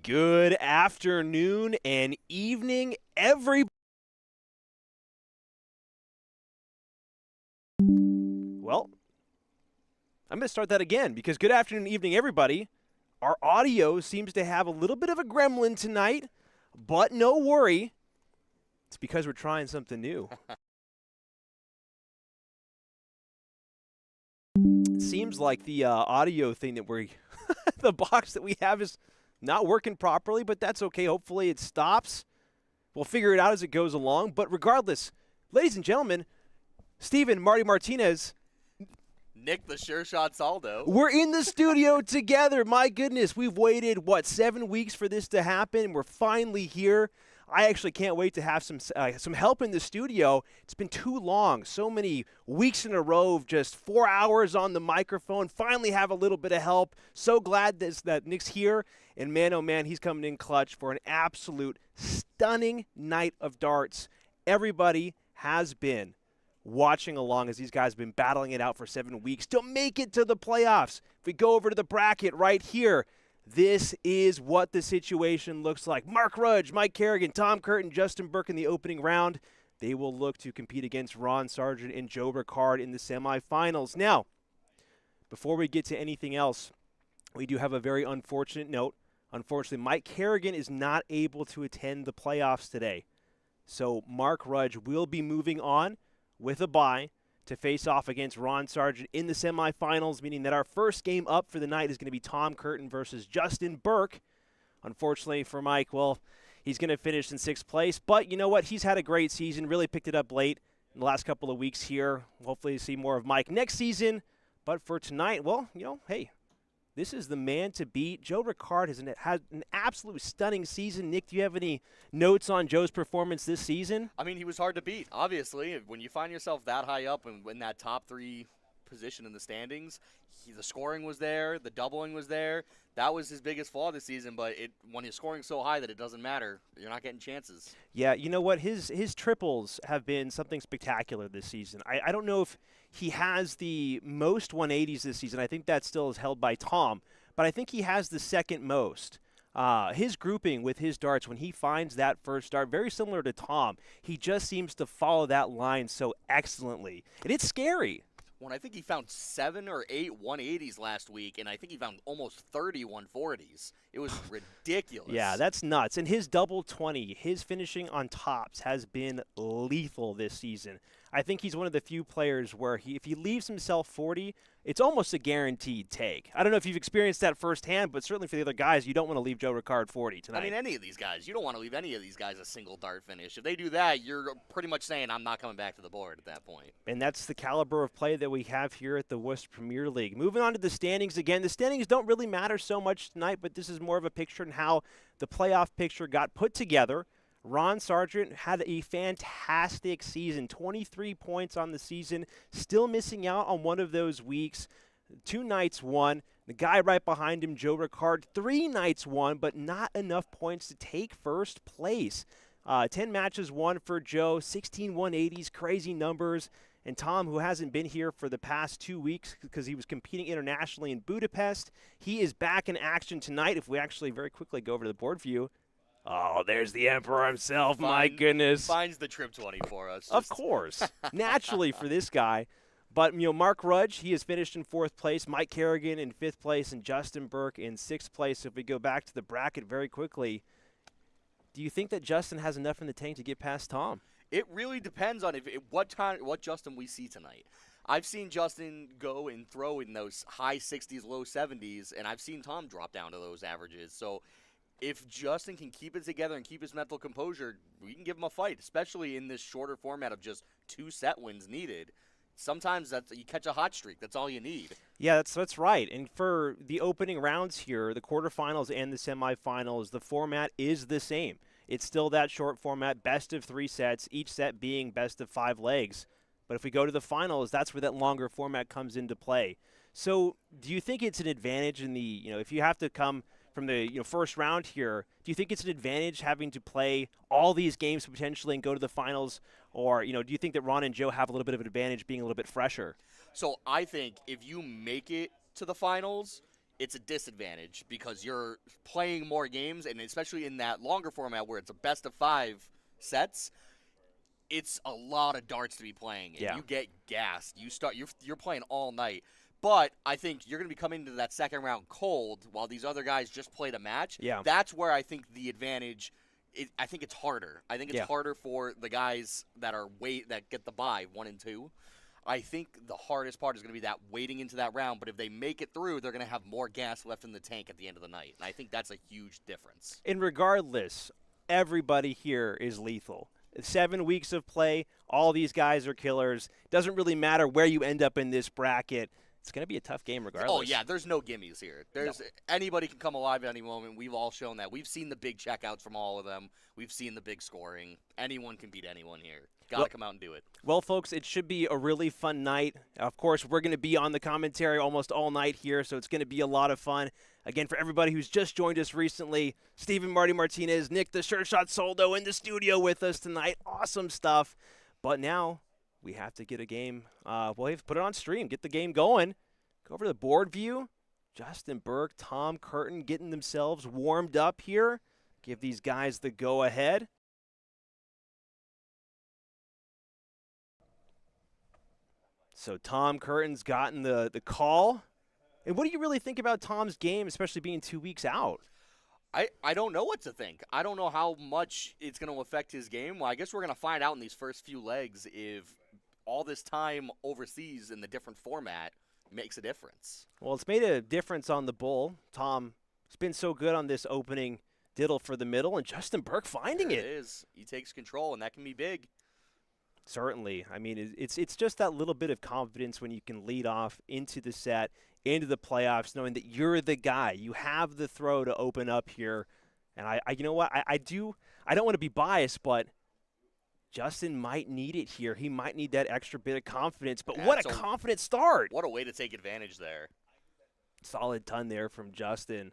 Good afternoon and evening, everybody. Well, I'm going to start that again because good afternoon, evening, everybody. Our audio seems to have a little bit of a gremlin tonight, but no worry. It's because we're trying something new. It seems like the audio thing that the box that we have is not working properly, but that's okay. Hopefully it stops. We'll figure it out as it goes along. But regardless, ladies and gentlemen, Steven, Marty, Martinez, Nick the Sureshot Soldo. we're in the studio together. My goodness, we've waited, 7 weeks for this to happen? We're finally here. I actually can't wait to have some help in the studio. It's been too long. So many weeks in a row of just 4 hours on the microphone. Finally have a little bit of help. So glad that Nick's here. And man, oh man, he's coming in clutch for an absolute stunning night of darts. Everybody has been watching along as these guys have been battling it out for 7 weeks to make it to the playoffs. If we go over to the bracket right here, this is what the situation looks like. Mark Rudge, Mike Carignan, Tom Curtin, Justin Burke in the opening round. They will look to compete against Ron Sargent and Joe Ricard in the semifinals. Now, before we get to anything else, we do have a very unfortunate note. Unfortunately, Mike Carignan is not able to attend the playoffs today. So Mark Rudge will be moving on with a bye to face off against Ron Sargent in the semifinals, meaning that our first game up for the night is going to be Tom Curtin versus Justin Burke. Unfortunately for Mike, well, he's going to finish in 6th place. But you know what? He's had a great season, really picked it up late in the last couple of weeks here. Hopefully see more of Mike next season. But for tonight, well, hey, this is the man to beat. Joe Ricard has had an absolute stunning season. Nick, do you have any notes on Joe's performance this season? I mean, he was hard to beat, obviously. When you find yourself that high up and in that top 3 position in the standings, the scoring was there, the doubling was there. That was his biggest flaw this season, but when you're scoring so high that it doesn't matter, you're not getting chances. Yeah, you know what? His triples have been something spectacular this season. I don't know if he has the most 180s this season. I think that still is held by Tom, but I think he has the second most. His grouping with his darts, when he finds that first dart, very similar to Tom, he just seems to follow that line so excellently. And it's scary. When I think he found 7 or 8 180s last week, and I think he found almost 30 140s. It was ridiculous. Yeah, that's nuts. And his double 20, his finishing on tops has been lethal this season. I think he's one of the few players where if he leaves himself 40, it's almost a guaranteed take. I don't know if you've experienced that firsthand, but certainly for the other guys, you don't want to leave Joe Ricard 40 tonight. I mean, any of these guys. You don't want to leave any of these guys a single dart finish. If they do that, you're pretty much saying, I'm not coming back to the board at that point. And that's the caliber of play that we have here at the Worcester Premier League. Moving on to the standings again. The standings don't really matter so much tonight, but this is more of a picture in how the playoff picture got put together. Ron Sargent had a fantastic season, 23 points on the season, still missing out on one of those weeks. 2 nights won. The guy right behind him, Joe Ricard, 3 nights won, but not enough points to take first place. 10 matches won for Joe, 16 180s, crazy numbers. And Tom, who hasn't been here for the past 2 weeks because he was competing internationally in Budapest, he is back in action tonight. If we actually very quickly go over to the board view. Oh, there's the Emperor himself, my goodness. Finds the trip 20 for us. Of course. Naturally for this guy. But, Mark Rudge, he has finished in 4th place. Mike Carignan in 5th place and Justin Burke in 6th place. So if we go back to the bracket very quickly, do you think that Justin has enough in the tank to get past Tom? It really depends on what Justin we see tonight. I've seen Justin go and throw in those high 60s, low 70s, and I've seen Tom drop down to those averages. So if Justin can keep it together and keep his mental composure, we can give him a fight, especially in this shorter format of just 2 set wins needed. Sometimes you catch a hot streak. That's all you need. Yeah, that's right. And for the opening rounds here, the quarterfinals and the semifinals, the format is the same. It's still that short format, best of 3 sets, each set being best of 5 legs. But if we go to the finals, that's where that longer format comes into play. So do you think it's an advantage in the, if you have to come from the first round here, do you think it's an advantage having to play all these games potentially and go to the finals? Or, do you think that Ron and Joe have a little bit of an advantage being a little bit fresher? So I think if you make it to the finals, it's a disadvantage because you're playing more games, and especially in that longer format where it's a best of 5 sets, it's a lot of darts to be playing, and you get gassed. You're playing all night. But I think you're going to be coming into that second round cold while these other guys just played a match. Yeah. That's where I think the advantage I think it's harder. I think it's harder for the guys that get the bye 1 and 2. I think the hardest part is going to be that waiting into that round. But if they make it through, they're going to have more gas left in the tank at the end of the night. And I think that's a huge difference. And regardless, everybody here is lethal. 7 weeks of play, all these guys are killers. Doesn't really matter where you end up in this bracket. It's going to be a tough game regardless. Oh, yeah, there's no gimmies here. Anybody can come alive at any moment. We've all shown that. We've seen the big checkouts from all of them. We've seen the big scoring. Anyone can beat anyone here. Got to come out and do it. Well, folks, it should be a really fun night. Of course, we're going to be on the commentary almost all night here, so it's going to be a lot of fun. Again, for everybody who's just joined us recently, Stephen Marty Martinez, Nick the Sureshot Soldo in the studio with us tonight. Awesome stuff. But now we have to get a game. We have to put it on stream, get the game going. Go over to the board view. Justin Burke, Tom Curtin getting themselves warmed up here. Give these guys the go-ahead. So Tom Curtin's gotten the call. And what do you really think about Tom's game, especially being 2 weeks out? I don't know what to think. I don't know how much it's going to affect his game. Well, I guess we're going to find out in these first few legs if all this time overseas in the different format makes a difference. Well, it's made a difference on the bull. Tom has been so good on this opening diddle for the middle, and Justin Burke finding it. It is. He takes control, and that can be big. Certainly. I mean, it's just that little bit of confidence when you can lead off into the set, into the playoffs, knowing that you're the guy. You have the throw to open up here. And I you know what? I don't want to be biased, but Justin might need it here. He might need that extra bit of confidence. But what a confident start. What a way to take advantage there. Solid ton there from Justin.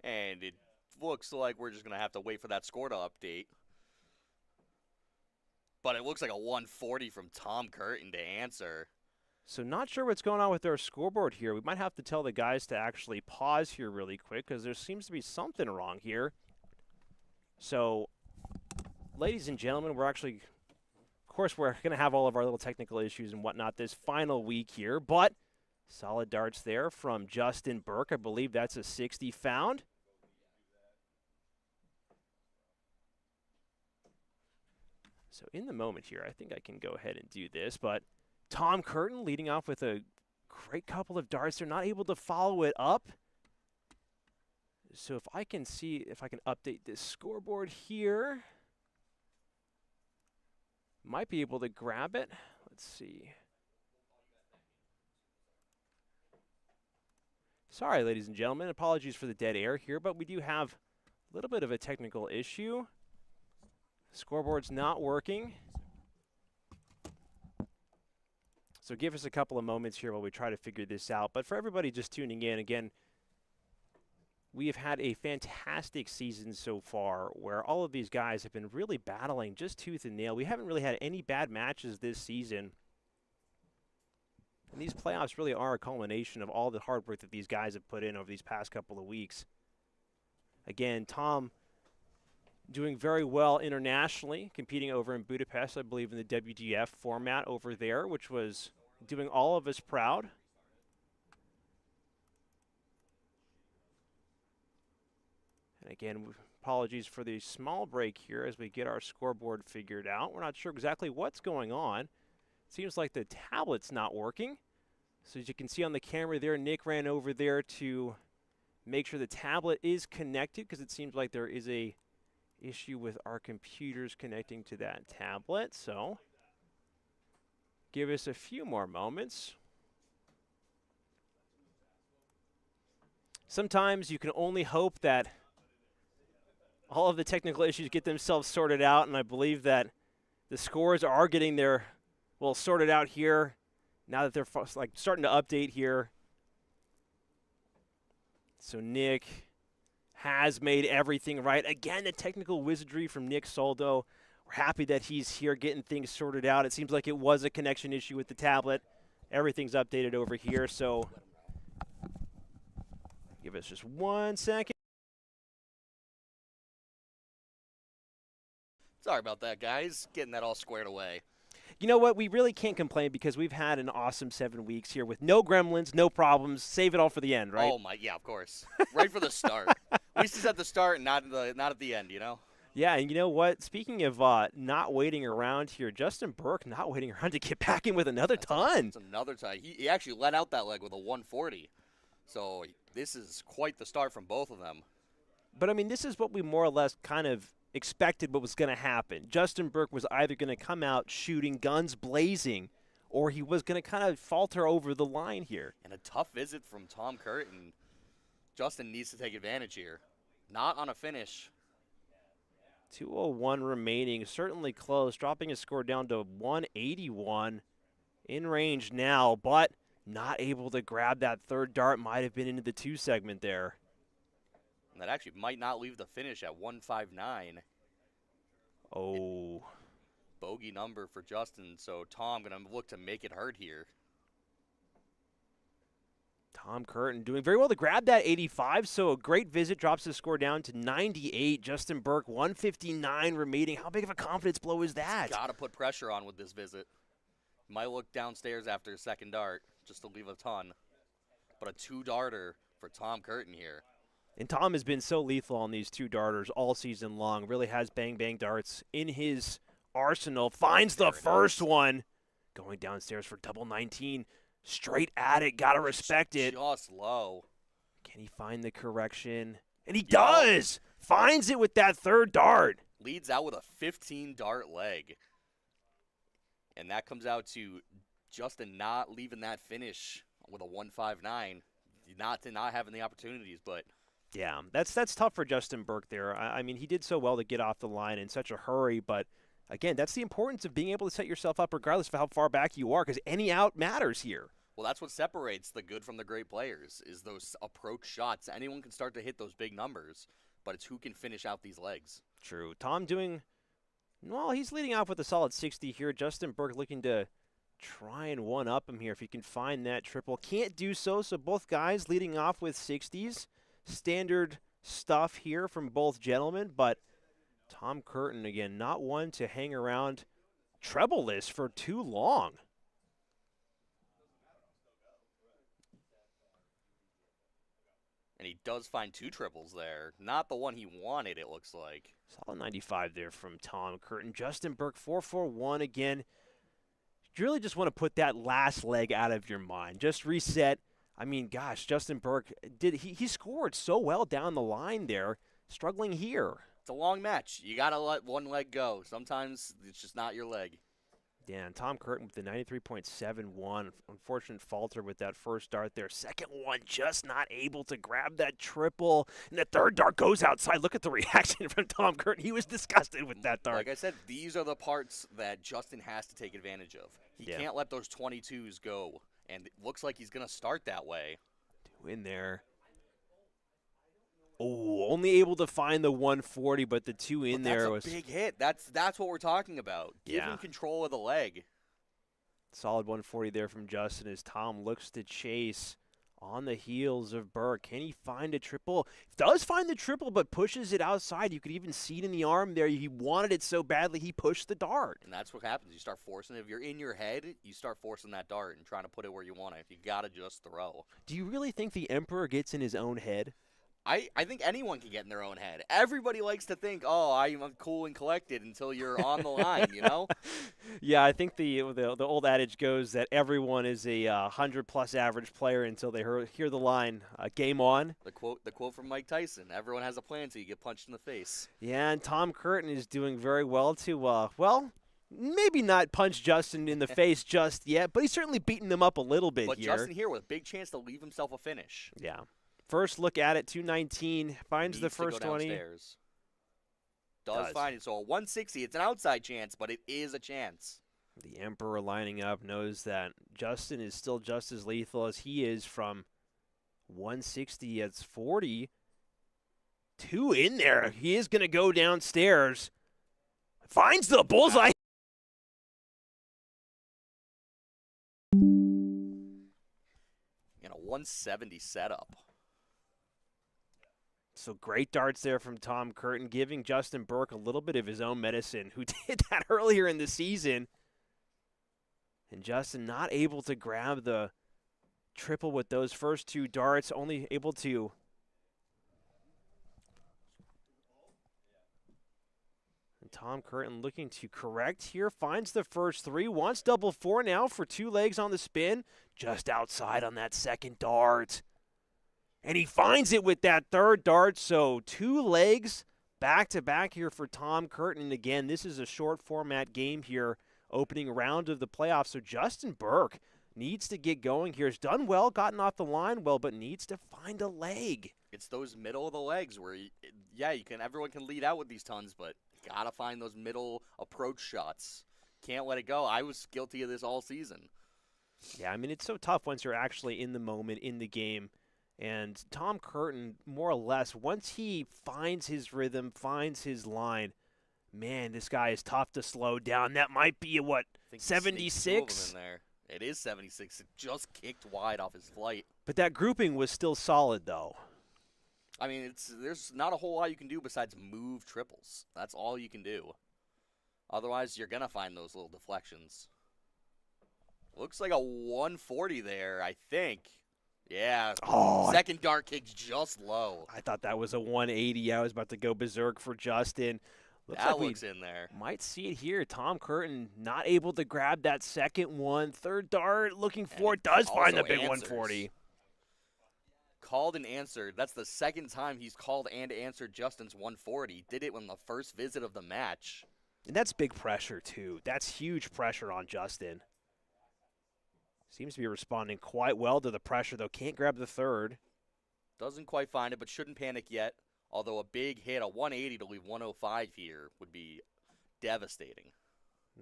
And it looks like we're just going to have to wait for that score to update. But it looks like a 140 from Tom Curtin to answer. So not sure what's going on with our scoreboard here. We might have to tell the guys to actually pause here really quick because there seems to be something wrong here. So, ladies and gentlemen, we're actually, of course, we're going to have all of our little technical issues and whatnot this final week here. But solid darts there from Justin Burke. I believe that's a 60 found. So in the moment here, I think I can go ahead and do this. But Tom Curtin leading off with a great couple of darts. They're not able to follow it up. So if I can see, if I can update this scoreboard here. Might be able to grab it. Let's see. Sorry, ladies and gentlemen. Apologies for the dead air here, but we do have a little bit of a technical issue. Scoreboard's not working. So give us a couple of moments here while we try to figure this out. But for everybody just tuning in, again, we have had a fantastic season so far where all of these guys have been really battling just tooth and nail. We haven't really had any bad matches this season. And these playoffs really are a culmination of all the hard work that these guys have put in over these past couple of weeks. Again, Tom doing very well internationally, competing over in Budapest, I believe in the WGF format over there, which was doing all of us proud. And again, apologies for the small break here as we get our scoreboard figured out. We're not sure exactly what's going on. Seems like the tablet's not working. So as you can see on the camera there, Nick ran over there to make sure the tablet is connected because it seems like there is a issue with our computers connecting to that tablet. So give us a few more moments. Sometimes you can only hope that all of the technical issues get themselves sorted out, and I believe that the scores are getting their, well, sorted out here now that they're like starting to update here. So Nick has made everything right. Again, the technical wizardry from Nick Soldo. We're happy that he's here getting things sorted out. It seems like it was a connection issue with the tablet. Everything's updated over here, so give us just 1 second. Sorry about that, guys. Getting that all squared away. You know what? We really can't complain because we've had an awesome 7 weeks here with no gremlins, no problems. Save it all for the end, right? Oh, my, yeah, of course. Right for the start. At least it's at the start and not at the end, you know? Yeah, and you know what? Speaking of not waiting around here, Justin Burke not waiting around to get back in with another ton. That's another ton. He actually let out that leg with a 140. So this is quite the start from both of them. But, I mean, this is what we more or less kind of expected what was going to happen. Justin Burke was either going to come out shooting guns blazing or he was going to kind of falter over the line here. And a tough visit from Tom Curtin. Justin needs to take advantage here. Not on a finish. 2:01 remaining, certainly close, dropping his score down to 181. In range now, but not able to grab that third dart. Might have been into the 2 segment there. And that actually might not leave the finish at 159. Oh. Bogey number for Justin, so Tom going to look to make it hurt here. Tom Curtin doing very well to grab that 85, so a great visit, drops the score down to 98. Justin Burke, 159 remaining. How big of a confidence blow is that? Got to put pressure on with this visit. Might look downstairs after a second dart, just to leave a ton. But a 2-darter for Tom Curtin here. And Tom has been so lethal on these 2 darters all season long. Really has bang-bang darts in his arsenal. Finds the first one. Going downstairs for double 19. Straight at it. Got to respect it. Just low. Can he find the correction? And he does! Finds it with that 3rd dart. Leads out with a 15-dart leg. And that comes out to Justin not leaving that finish with a 159. Not having the opportunities, but... Yeah, that's tough for Justin Burke there. I mean, he did so well to get off the line in such a hurry, but again, that's the importance of being able to set yourself up regardless of how far back you are, because any out matters here. Well, that's what separates the good from the great players, is those approach shots. Anyone can start to hit those big numbers, but it's who can finish out these legs. True. Tom doing, well, he's leading off with a solid 60 here. Justin Burke looking to try and one-up him here if he can find that triple. Can't do so, so both guys leading off with 60s. Standard stuff here from both gentlemen, but Tom Curtin, again, not one to hang around treble-less for too long. And he does find 2 triples there. Not the one he wanted, it looks like. Solid 95 there from Tom Curtin. Justin Burke, 4-4-1 again. You really just want to put that last leg out of your mind. Just reset. I mean, gosh, Justin Burke, he scored so well down the line there, struggling here. It's a long match. You got to let one leg go. Sometimes it's just not your leg. Yeah, and Tom Curtin with the 93.71. Unfortunate falter with that first dart there. Second one, just not able to grab that triple. And the 3rd dart goes outside. Look at the reaction from Tom Curtin. He was disgusted with that dart. Like I said, these are the parts that Justin has to take advantage of. He can't let those 22s go. And it looks like he's going to start that way. 2 in there. Oh, only able to find the 140, but the 2 in there was a big hit. That's what we're talking about. Give him control of the leg. Solid 140 there from Justin as Tom looks to chase on the heels of Burke. Can he find a triple? Does find the triple, but pushes it outside. You could even see it in the arm there. He wanted it so badly, he pushed the dart. And that's what happens. You start forcing it. If you're in your head, you start forcing that dart and trying to put it where you want it. You got to just throw. Do you really think the Emperor gets in his own head? I think anyone can get in their own head. Everybody likes to think, oh, I'm cool and collected until you're on the line, you know? Yeah, I think the old adage goes that everyone is a 100-plus average player until they hear the line, game on. The quote from Mike Tyson, everyone has a plan until you get punched in the face. Yeah, and Tom Curtin is doing very well to, well, maybe not punch Justin in the face just yet, but he's certainly beating them up a little bit here. But Justin here with a big chance to leave himself a finish. Yeah. First look at it, 219, finds the first 20. Does find it. So a 160, it's an outside chance, but it is a chance. The Emperor lining up knows that Justin is still just as lethal as he is from 160. It's 40. 2 in there. He is going to go downstairs. Finds the bullseye. And a 170 setup. So great darts there from Tom Curtin, giving Justin Burke a little bit of his own medicine, who did that earlier in the season. And Justin not able to grab the triple with those first 2 darts, only able to. And Tom Curtin looking to correct here, finds the first 3, wants double 4 now for 2 legs on the spin, just outside on that second dart. And he finds it with that 3rd dart, so 2 legs back-to-back here for Tom Curtin. And again, this is a short format game here, opening round of the playoffs. So Justin Burke needs to get going here. He's done well, gotten off the line well, but needs to find a leg. It's those middle of the legs where, everyone can lead out with these tons, but you got to find those middle approach shots. Can't let it go. I was guilty of this all season. Yeah, I mean, it's so tough once you're actually in the moment, in the game. And Tom Curtin, more or less, once he finds his rhythm, finds his line, Man, this guy is tough to slow down. That might be a, what, I think he sneaked 2 of 76? them in there. It is 76. It just kicked wide off his flight. But that grouping was still solid, though. I mean, there's not a whole lot you can do besides move triples. That's all you can do. Otherwise, you're going to find those little deflections. Looks like a 140 there, I think. Yeah. Oh, Second dart kick's just low. I thought that was a 180. I was about to go berserk for Justin. That looks in there. Might see it here. Tom Curtin not able to grab that second one. Third dart looking for it. Does find the big 140. Called and answered. That's the second time he's called and answered Justin's 140. Did it on the first visit of the match. And that's big pressure, too. That's huge pressure on Justin. Seems to be responding quite well to the pressure, though. Can't grab the third. Doesn't quite find it, but shouldn't panic yet. Although a big hit, a 180 to leave 105 here would be devastating.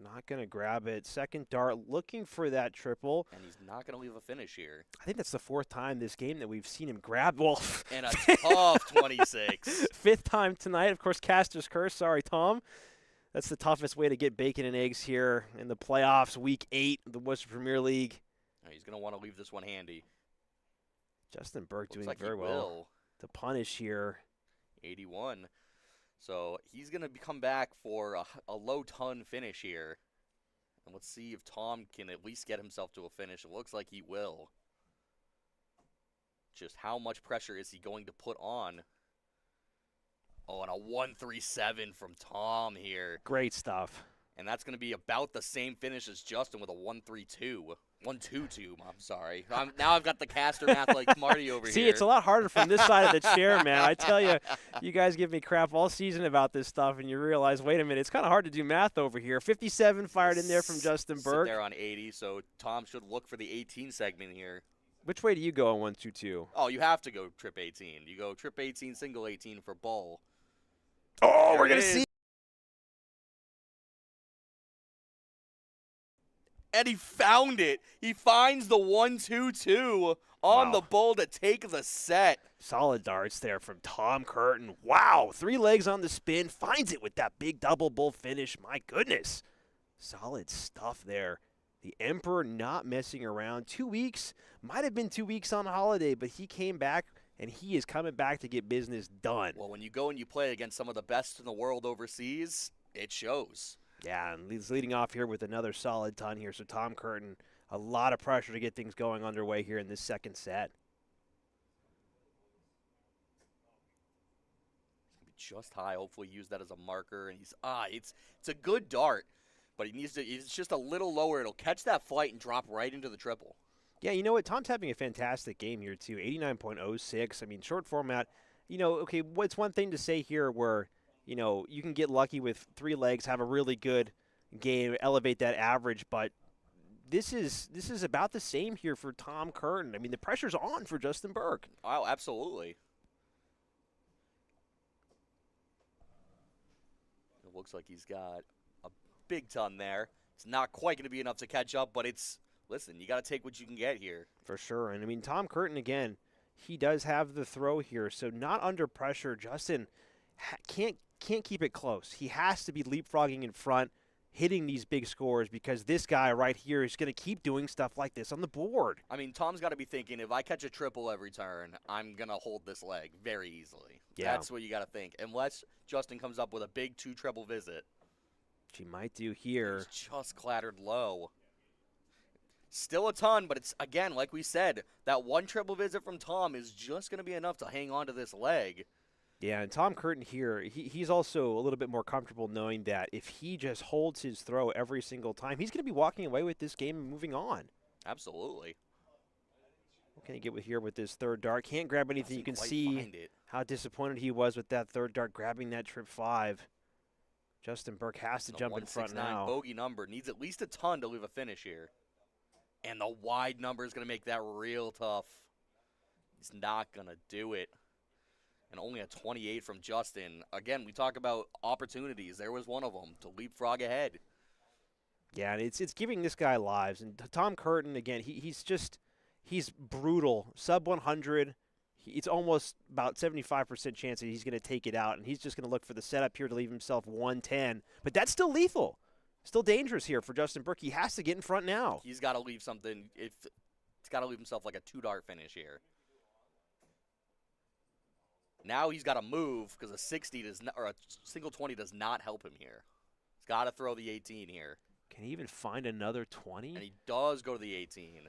Not going to grab it. Second dart looking for that triple. And he's not going to leave a finish here. I think that's the fourth time this game that we've seen him grab. Well, and a tough 26. Fifth time tonight. Of course, Caster's curse. Sorry, Tom. That's the toughest way to get bacon and eggs here in the playoffs, Week 8 of the Worcester Premier League. He's going to want to leave this one handy. Justin Burke doing like very well to punish here. 81. So he's going to come back for a low ton finish here. And let's see if Tom can at least get himself to a finish. It looks like he will. Just how much pressure is he going to put on? Oh, and a 137 from Tom here. Great stuff. And that's going to be about the same finish as Justin with a 132. 122, I'm sorry. Now I've got the caster math like Marty over here. See, it's a lot harder from this side of the chair, man. I tell you, you guys give me crap all season about this stuff, and you realize, wait a minute, it's kind of hard to do math over here. 57 fired in there from Justin Burke. Sit there on 80, so Tom should look for the 18 segment here. Which way do you go on 122? Oh, you have to go trip 18. You go trip 18, single 18 for bull. Oh, we're going to see. And he found it. He finds the 1-2-2 on the bull to take the set. Solid darts there from Tom Curtin. Wow, 3 legs on the spin. Finds it with that big double bull finish. My goodness. Solid stuff there. The Emperor not messing around. 2 weeks. Might have been 2 weeks on holiday, but he came back, and he is coming back to get business done. Well, when you go and you play against some of the best in the world overseas, it shows. Yeah, and he's leading off here with another solid ton here. So Tom Curtin, a lot of pressure to get things going underway here in this second set. Just high. Hopefully use that as a marker. And he's it's a good dart, but it's just a little lower. It'll catch that flight and drop right into the triple. Yeah, you know what? Tom's having a fantastic game here too. 89.06. I mean, short format. You know, okay, what's one thing to say here where, you know, you can get lucky with 3 legs, have a really good game, elevate that average, but this is about the same here for Tom Curtin. I mean, the pressure's on for Justin Burke. Oh, absolutely. It looks like he's got a big ton there. It's not quite going to be enough to catch up, but listen, you got to take what you can get here. For sure. And I mean, Tom Curtin, again, he does have the throw here, so not under pressure. Justin can't keep it close. He has to be leapfrogging in front, hitting these big scores, because this guy right here is going to keep doing stuff like this on the board. I mean, Tom's got to be thinking, if I catch a triple every turn, I'm going to hold this leg very easily. Yeah. That's what you got to think. Unless Justin comes up with a big 2 treble visit. Which he might do here. He's just clattered low. Still a ton, but it's, again, like we said, that 1 triple visit from Tom is just going to be enough to hang on to this leg. Yeah, and Tom Curtin here, he's also a little bit more comfortable knowing that if he just holds his throw every single time, he's going to be walking away with this game and moving on. Absolutely. What can he get with here with this third dart? Can't grab anything. You can see how disappointed he was with that third dart, grabbing that trip 5. Justin Burke has to jump in front now. Bogey number. Needs at least a ton to leave a finish here. And the wide number is going to make that real tough. He's not going to do it. And only a 28 from Justin. Again, we talk about opportunities. There was one of them to leapfrog ahead. Yeah, and it's giving this guy lives. And Tom Curtin, again, he's brutal. Sub 100. It's almost about 75% chance that he's going to take it out, and he's just going to look for the setup here to leave himself 110. But that's still lethal. Still dangerous here for Justin Burke. He has to get in front now. He's got to leave something. He's got to leave himself like a 2-dart finish here. Now he's got to move because a 60 does not, or a single 20 does not help him here. He's got to throw the 18 here. Can he even find another 20? And he does go to the 18.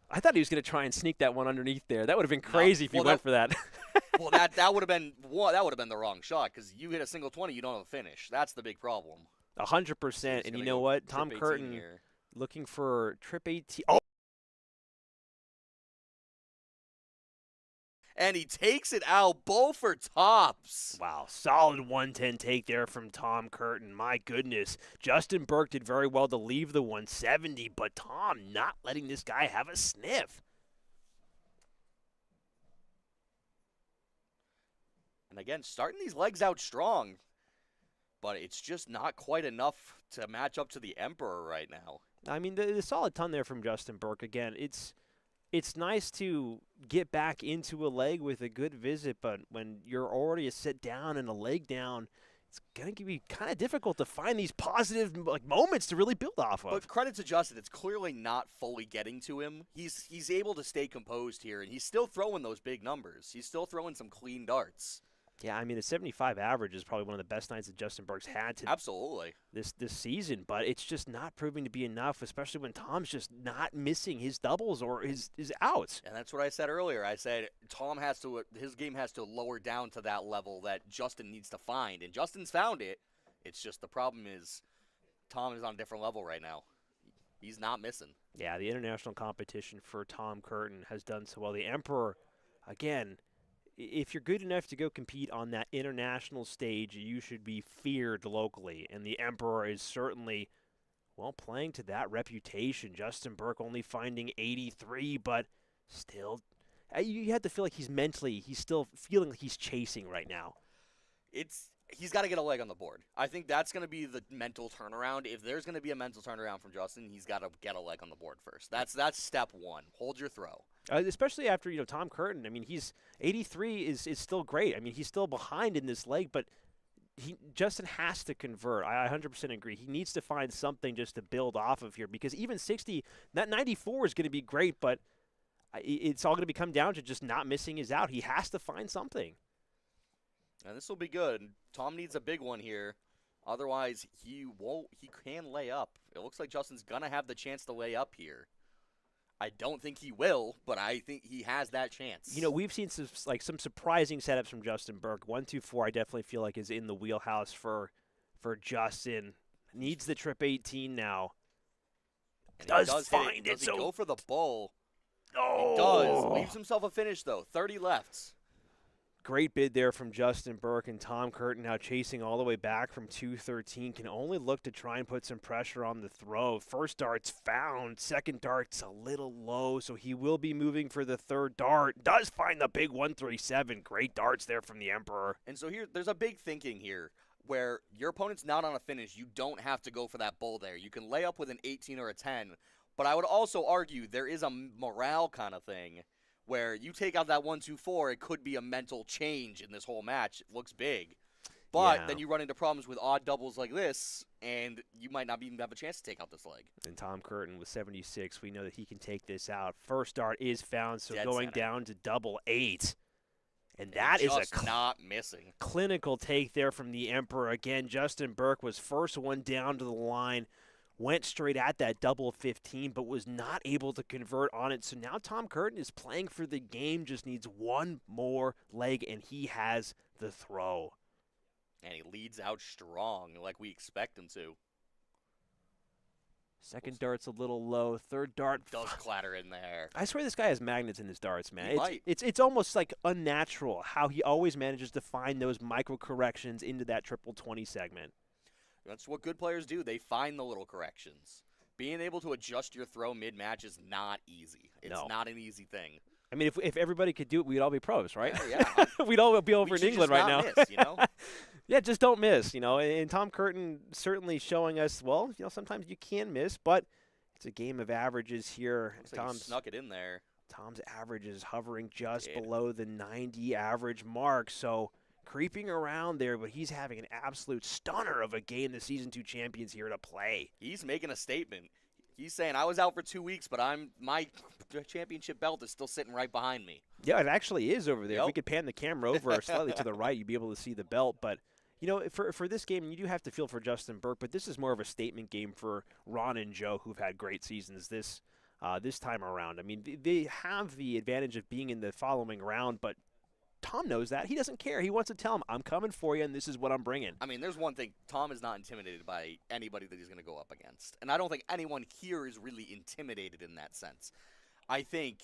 I thought he was going to try and sneak that one underneath there. That would have been crazy if he went for that. Well, that would have been the wrong shot because you hit a single 20, you don't have a finish. That's the big problem. 100%. And you know what? Tom Curtin here. Looking for trip 18. Oh! And he takes it out, both for tops. Wow, solid 110 take there from Tom Curtin. My goodness. Justin Burke did very well to leave the 170, but Tom not letting this guy have a sniff. And again, starting these legs out strong, but it's just not quite enough to match up to the Emperor right now. I mean, the solid ton there from Justin Burke. Again, it's nice to get back into a leg with a good visit, but when you're already a sit down and a leg down, it's going to be kind of difficult to find these positive moments to really build off of. But credit to Justin, it's clearly not fully getting to him. He's able to stay composed here, and he's still throwing those big numbers. He's still throwing some clean darts. Yeah, I mean, the 75 average is probably one of the best nights that Justin Burke's had Absolutely. this season, but it's just not proving to be enough, especially when Tom's just not missing his doubles or his outs. And that's what I said earlier. I said his game has to lower down to that level that Justin needs to find, and Justin's found it. It's just the problem is Tom is on a different level right now. He's not missing. Yeah, the international competition for Tom Curtin has done so well. The Emperor, again, if you're good enough to go compete on that international stage, you should be feared locally. And the Emperor is certainly, well, playing to that reputation. Justin Burke only finding 83, but still, you have to feel like he's still feeling like he's chasing right now. He's got to get a leg on the board. I think that's going to be the mental turnaround. If there's going to be a mental turnaround from Justin, he's got to get a leg on the board first. That's step one. Hold your throw. Especially after, Tom Curtin. I mean, he's 83 is still great. I mean, he's still behind in this leg, but Justin has to convert. I 100% agree. He needs to find something just to build off of here because even 60, that 94 is going to be great, but it's all going to come down to just not missing his out. He has to find something. And this will be good. Tom needs a big one here. Otherwise, he can lay up. It looks like Justin's going to have the chance to lay up here. I don't think he will, but I think he has that chance. We've seen some surprising setups from Justin Burke. 1-2-4, I definitely feel like is in the wheelhouse for Justin. Needs the trip 18 now. And does find it. Does he go for the bull? Oh, he does. Leaves himself a finish though. 30 left. Great bid there from Justin Burke, and Tom Curtin now chasing all the way back from 213. Can only look to try and put some pressure on the throw. First dart's found. Second dart's a little low, so he will be moving for the third dart. Does find the big 137. Great darts there from the Emperor. And so there's a big thinking here where your opponent's not on a finish. You don't have to go for that bull there. You can lay up with an 18 or a 10. But I would also argue there is a morale kind of thing where you take out that 1-2-4, it could be a mental change in this whole match. It looks big. But then you run into problems with odd doubles like this, and you might not even have a chance to take out this leg. And Tom Curtin with 76, we know that he can take this out. First dart is found, so Dead going center. down to double 8. And that is not missing. Clinical take there from the Emperor. Again, Justin Burke was first one down to the line. Went straight at that double 15, but was not able to convert on it. So now Tom Curtin is playing for the game, just needs one more leg, and he has the throw. And he leads out strong like we expect him to. Second dart's a little low. Third dart does clatter in there. I swear this guy has magnets in his darts, man. Might. It's almost like unnatural how he always manages to find those micro corrections into that triple 20 segment. That's what good players do. They find the little corrections. Being able to adjust your throw mid-match is not easy. It's not an easy thing. I mean, if everybody could do it, we'd all be pros, right? Yeah. We'd all be over in England right now. Miss, Yeah, just don't miss, And Tom Curtin certainly showing us, sometimes you can miss, but it's a game of averages here. Looks like he snuck it in there. Tom's average is hovering just below the 90 average mark, so creeping around there, but he's having an absolute stunner of a game. The Season 2 champion's here to play. He's making a statement. He's saying, I was out for 2 weeks, but my championship belt is still sitting right behind me. Yeah, it actually is over there. Yep. If we could pan the camera over slightly to the right, you'd be able to see the belt. But, you know, for this game, you do have to feel for Justin Burke, but this is more of a statement game for Ron and Joe, who've had great seasons this time around. I mean, they have the advantage of being in the following round, but Tom knows that. He doesn't care. He wants to tell him, I'm coming for you, and this is what I'm bringing. I mean, there's one thing. Tom is not intimidated by anybody that he's going to go up against. And I don't think anyone here is really intimidated in that sense. I think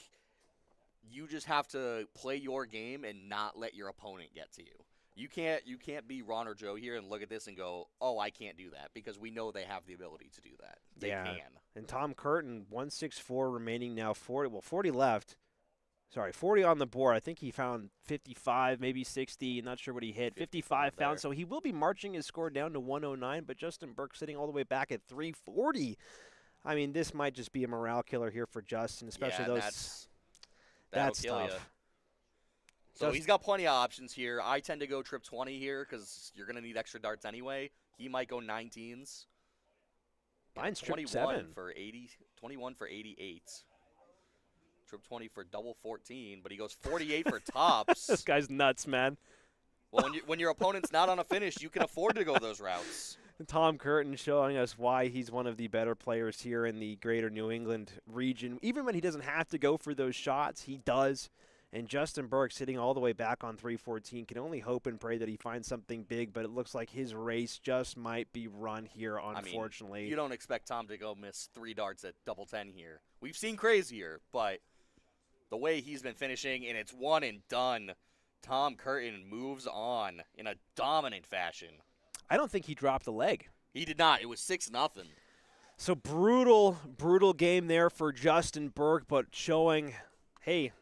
you just have to play your game and not let your opponent get to you. You can't be Ron or Joe here and look at this and go, oh, I can't do that, because we know they have the ability to do that. They can. And Tom Curtin, 164 remaining now, 40 left. Sorry, 40 on the board. I think he found 55, maybe 60. Not sure what he hit. 55 found, so he will be marching his score down to 109, but Justin Burke sitting all the way back at 340. I mean, this might just be a morale killer here for Justin, especially those. That's tough. So he's got plenty of options here. I tend to go trip 20 here because you're going to need extra darts anyway. He might go 19s. Mine's trip 7. For 80, 21 for 88. Trip 20 for double 14, but he goes 48 for tops. This guy's nuts, man. Well, when your opponent's not on a finish, you can afford to go those routes. Tom Curtin showing us why he's one of the better players here in the greater New England region. Even when he doesn't have to go for those shots, he does. And Justin Burke sitting all the way back on 314 can only hope and pray that he finds something big, but it looks like his race just might be run here, unfortunately. I mean, you don't expect Tom to go miss 3 darts at double 10 here. We've seen crazier, but the way he's been finishing, and it's one and done, Tom Curtin moves on in a dominant fashion. I don't think he dropped a leg. He did not. It was 6-0. So brutal game there for Justin Burke, but showing, hey,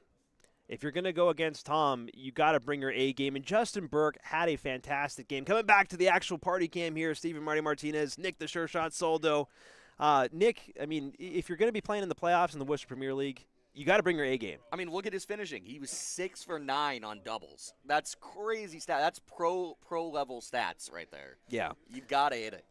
if you're going to go against Tom, you got to bring your A game. And Justin Burke had a fantastic game. Coming back to the actual party cam here, Stephen Marty Martinez, Nick the Sureshot, Soldo. Nick, I mean, if you're going to be playing in the playoffs in the Worcester Premier League, you got to bring your A game. I mean, look at his finishing. He was 6 for 9 on doubles. That's crazy stat. That's pro level stats right there. Yeah. You've got to hit it.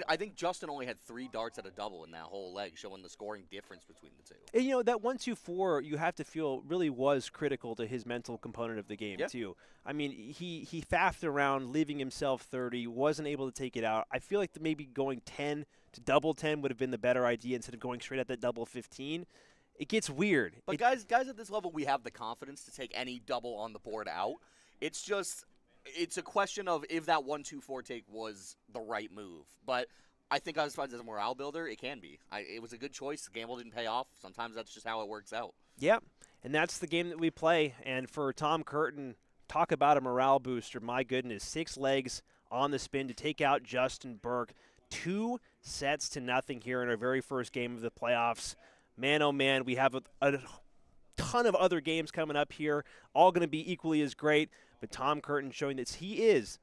I think Justin only had 3 darts at a double in that whole leg, showing the scoring difference between the two. And, you know, that 1-2-4, you have to feel really was critical to his mental component of the game, too. I mean, he faffed around, leaving himself 30, wasn't able to take it out. I feel like maybe going 10 to double 10 would have been the better idea instead of going straight at that double 15. It gets weird. But guys at this level, we have the confidence to take any double on the board out. It's just, it's a question of if that 1-2-4 take was the right move. But I think as far as a morale builder, it can be. It was a good choice. The gamble didn't pay off. Sometimes that's just how it works out. Yeah, and that's the game that we play. And for Tom Curtin, talk about a morale booster. My goodness, 6 legs on the spin to take out Justin Burke. 2 sets to nothing here in our very first game of the playoffs. Man, oh man, we have a ton of other games coming up here, all going to be equally as great. But Tom Curtin showing that he is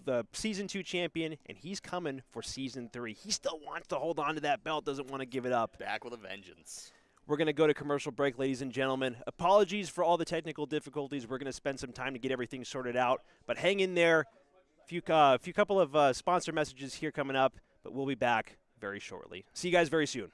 the Season 2 champion, and he's coming for Season 3. He still wants to hold on to that belt, doesn't want to give it up. Back with a vengeance. We're going to go to commercial break, ladies and gentlemen. Apologies for all the technical difficulties. We're going to spend some time to get everything sorted out. But hang in there. A few couple of sponsor messages here coming up, but we'll be back very shortly. See you guys very soon.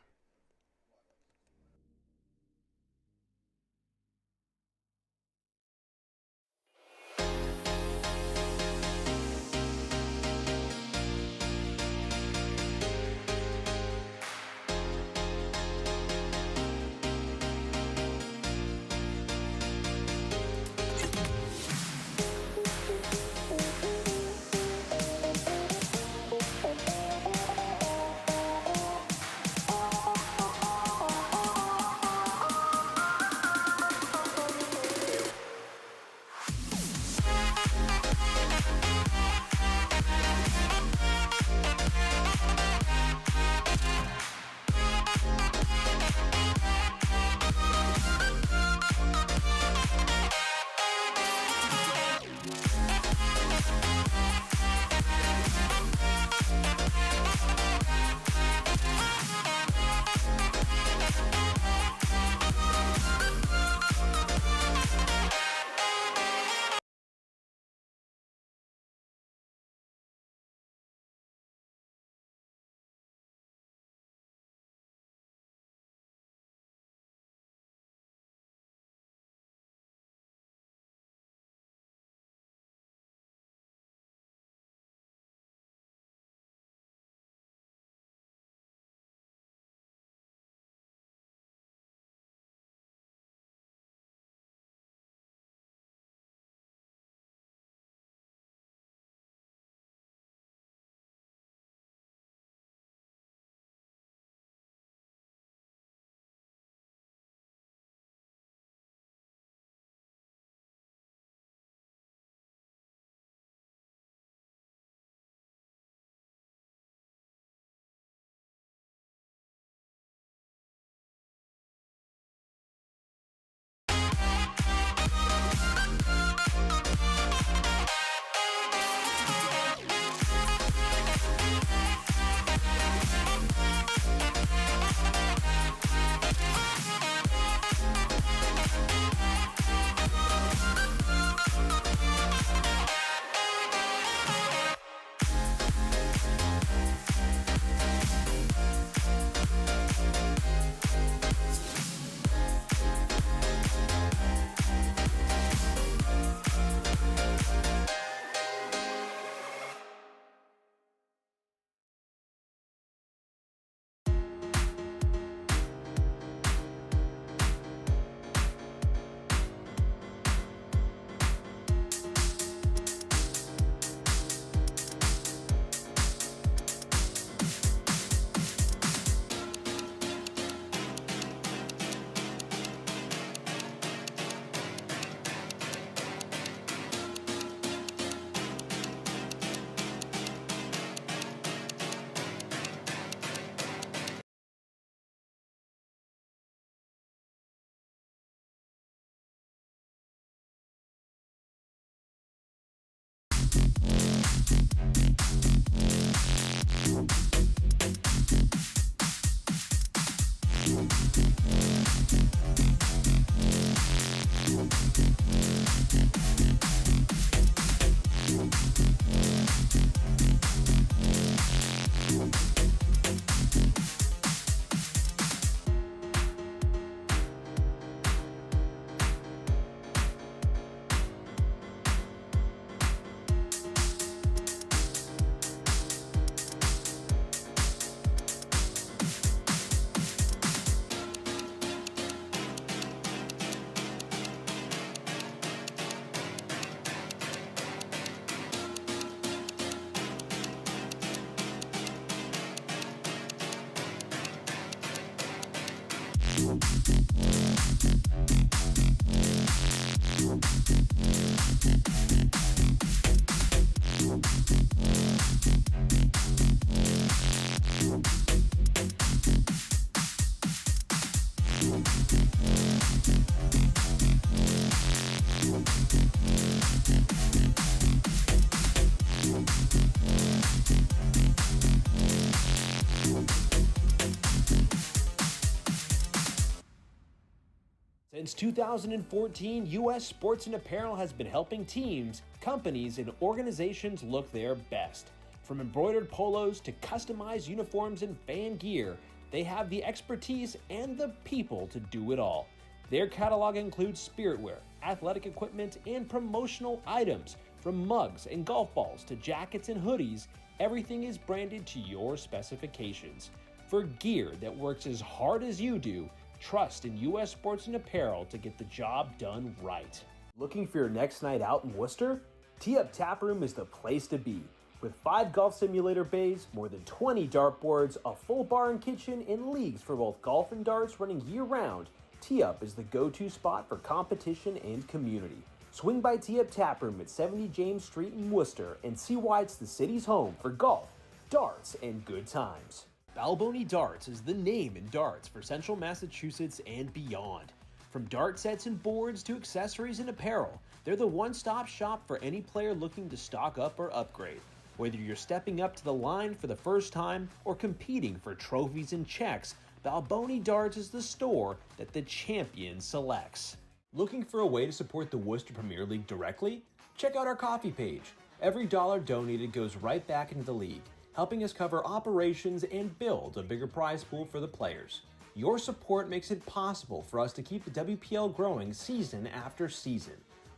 Since 2014, U.S. Sports and Apparel has been helping teams, companies, and organizations look their best. From embroidered polos to customized uniforms and fan gear, they have the expertise and the people to do it all. Their catalog includes spirit wear, athletic equipment, and promotional items. From mugs and golf balls to jackets and hoodies, everything is branded to your specifications. For gear that works as hard as you do, trust in U.S. Sports and Apparel to get the job done right. Looking for your next night out in Worcester? Tee Up Tap Room is the place to be. With 5 golf simulator bays, more than 20 dartboards, a full bar and kitchen, and leagues for both golf and darts running year-round, Tee Up is the go-to spot for competition and community. Swing by Tee Up Tap Room at 70 James Street in Worcester and see why it's the city's home for golf, darts, and good times. Balboni Darts is the name in darts for Central Massachusetts and beyond. From dart sets and boards to accessories and apparel, they're the one-stop shop for any player looking to stock up or upgrade. Whether you're stepping up to the line for the first time or competing for trophies and checks, Balboni Darts is the store that the champion selects. Looking for a way to support the Worcester Premier League directly? Check out our coffee page. Every dollar donated goes right back into the league, helping us cover operations and build a bigger prize pool for the players. Your support makes it possible for us to keep the WPL growing season after season.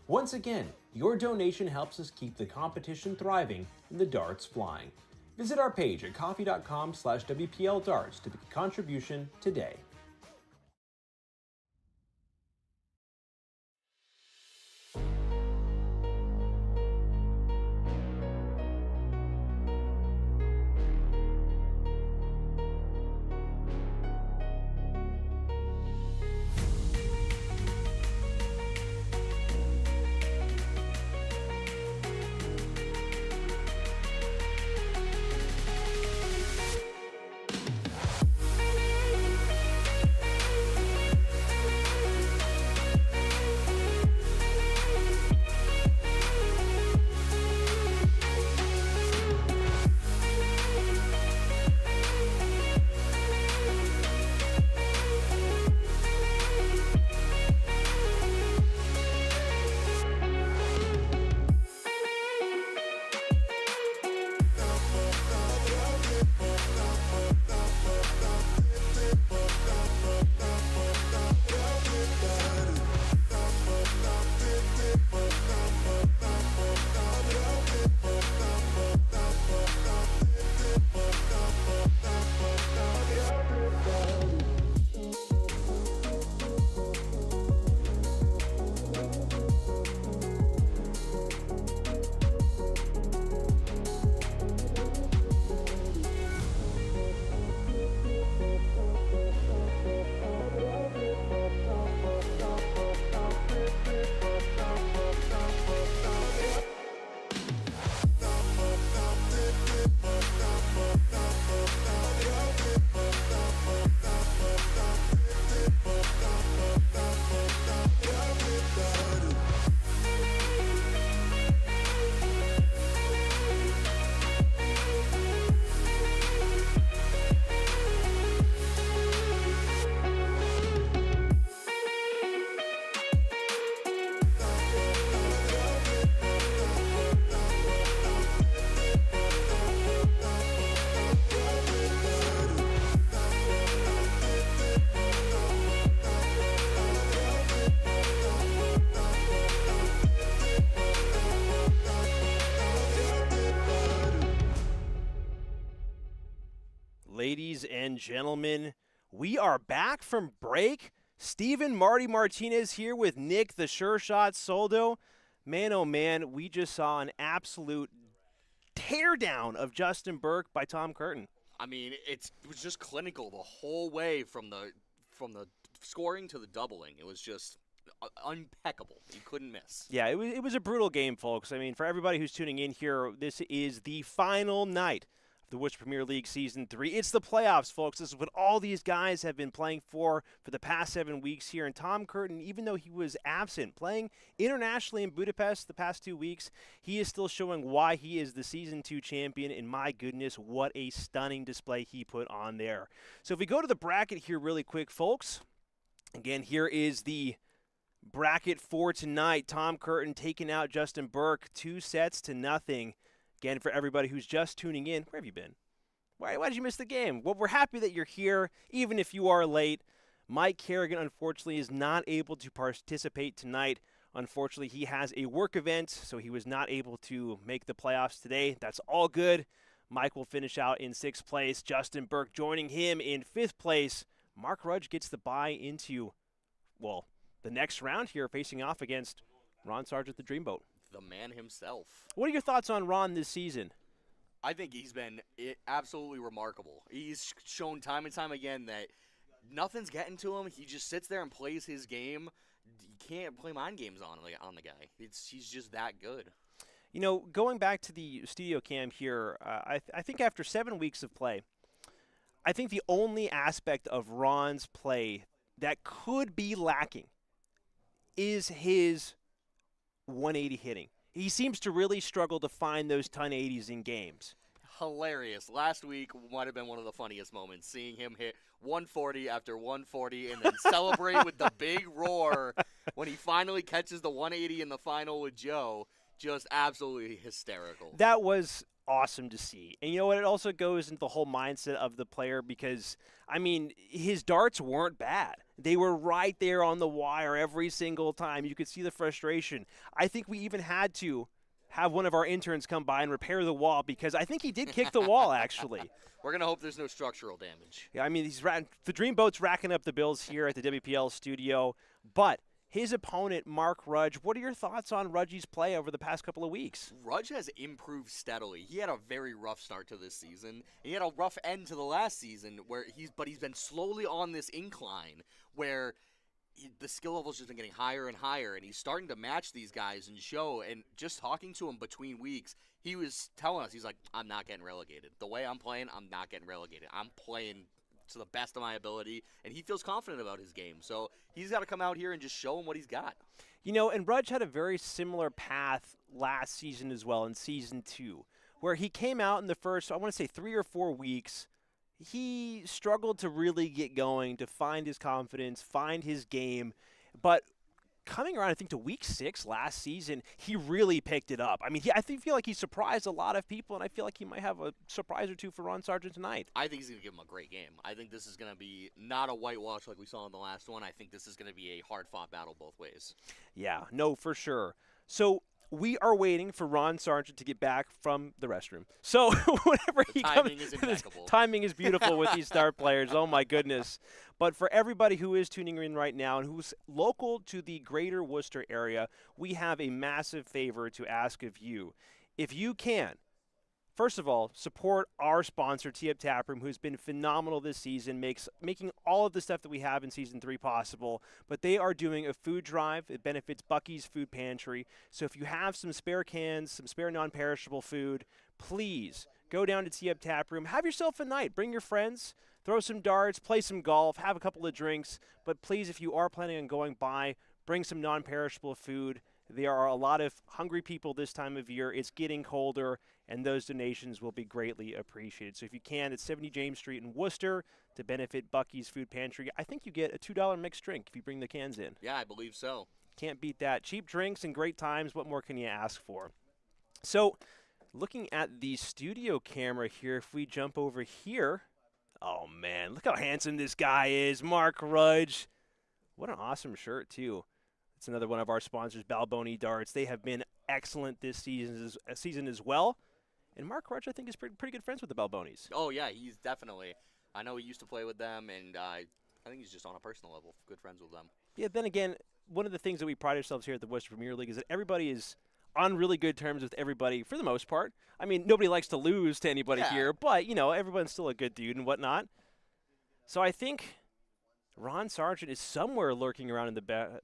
Once again, your donation helps us keep the competition thriving and the darts flying. Visit our page at coffee.com/WPLdarts to make a contribution today. Ladies and gentlemen, we are back from break. Steven Marty Martinez here with Nick, the Sureshot Soldo. Man, oh man, we just saw an absolute teardown of Justin Burke by Tom Curtin. I mean, it was just clinical the whole way from the scoring to the doubling. It was just impeccable. You couldn't miss. Yeah, it was a brutal game, folks. I mean, for everybody who's tuning in here, this is the final night of the Worcester Premier League Season 3. It's the playoffs, folks. This is what all these guys have been playing for the past 7 weeks here. And Tom Curtin, even though he was absent, playing internationally in Budapest the past 2 weeks, he is still showing why he is the Season 2 champion. And my goodness, what a stunning display he put on there. So if we go to the bracket here really quick, folks, again, here is the bracket for tonight. Tom Curtin taking out Justin Burke 2-0. Again, for everybody who's just tuning in, where have you been? Why did you miss the game? Well, we're happy that you're here, even if you are late. Mike Carignan, unfortunately, is not able to participate tonight. Unfortunately, he has a work event, so he was not able to make the playoffs today. That's all good. Mike will finish out in 6th place. Justin Burke joining him in 5th place. Mark Rudge gets the bye into, well, the next round here, facing off against Ron Sargent, the Dreamboat. The man himself. What are your thoughts on Ron this season? I think he's been absolutely remarkable. He's shown time and time again that nothing's getting to him. He just sits there and plays his game. You can't play mind games on the guy. He's just that good. You know, going back to the studio cam here, I think after 7 weeks of play, I think the only aspect of Ron's play that could be lacking is his 180 hitting. He seems to really struggle to find those ton 80s in games. Hilarious. Last week might have been one of the funniest moments, seeing him hit 140 after 140 and then celebrate with the big roar when he finally catches the 180 in the final with Joe. Just absolutely hysterical. That was awesome to see. And you know what? It also goes into the whole mindset of the player because, I mean, his darts weren't bad. They were right there on the wire every single time. You could see the frustration. I think we even had to have one of our interns come by and repair the wall because I think he did kick the wall, actually. We're going to hope there's no structural damage. Yeah, I mean, the Dreamboat's racking up the bills here at the WPL studio, but his opponent, Mark Rudge, what are your thoughts on Rudge's play over the past couple of weeks? Rudge has improved steadily. He had a very rough start to this season. He had a rough end to the last season, but he's been slowly on this incline where the skill level's just been getting higher and higher, and he's starting to match these guys and show. And just talking to him between weeks, he was telling us, he's like, I'm not getting relegated. The way I'm playing, I'm not getting relegated. I'm playing to the best of my ability, and he feels confident about his game. So he's got to come out here and just show him what he's got. You know, and Rudge had a very similar path last season as well in Season 2, where he came out in the first, I want to say 3 or 4 weeks. He struggled to really get going, to find his confidence, find his game. But coming around, I think, to week 6 last season, he really picked it up. I mean, I feel like he surprised a lot of people, and I feel like he might have a surprise or two for Ron Sargent tonight. I think he's going to give him a great game. I think this is going to be not a whitewash like we saw in the last one. I think this is going to be a hard-fought battle both ways. Yeah, no, for sure. So we are waiting for Ron Sargent to get back from the restroom. So whenever he comes, timing is impeccable. Timing is beautiful with these star players. Oh my goodness! But for everybody who is tuning in right now and who's local to the greater Worcester area, we have a massive favor to ask of you. If you can, first of all, support our sponsor, Tee Up Taproom, who's been phenomenal this season, making all of the stuff that we have in Season 3 possible. But they are doing a food drive. It benefits Bucky's Food Pantry. So if you have some spare cans, some spare non-perishable food, please go down to Tee Up Taproom. Have yourself a night. Bring your friends. Throw some darts, play some golf, have a couple of drinks. But please, if you are planning on going by, bring some non-perishable food. There are a lot of hungry people this time of year. It's getting colder, and those donations will be greatly appreciated. So if you can, it's 70 James Street in Worcester to benefit Bucky's Food Pantry. I think you get a $2 mixed drink if you bring the cans in. Yeah, I believe so. Can't beat that. Cheap drinks and great times. What more can you ask for? So looking at the studio camera here, if we jump over here, oh, man, look how handsome this guy is, Mark Rudge. What an awesome shirt, too. It's another one of our sponsors, Balboni Darts. They have been excellent this season as well. And Mark Rudge, I think, is pretty good friends with the Balbonis. Oh, yeah, he's definitely. I know he used to play with them, and I think he's just on a personal level good friends with them. Yeah, then again, one of the things that we pride ourselves here at the Worcester Premier League is that everybody is on really good terms with everybody for the most part. I mean, nobody likes to lose to anybody here, but, you know, everyone's still a good dude and whatnot. So I think Ron Sargent is somewhere lurking around in the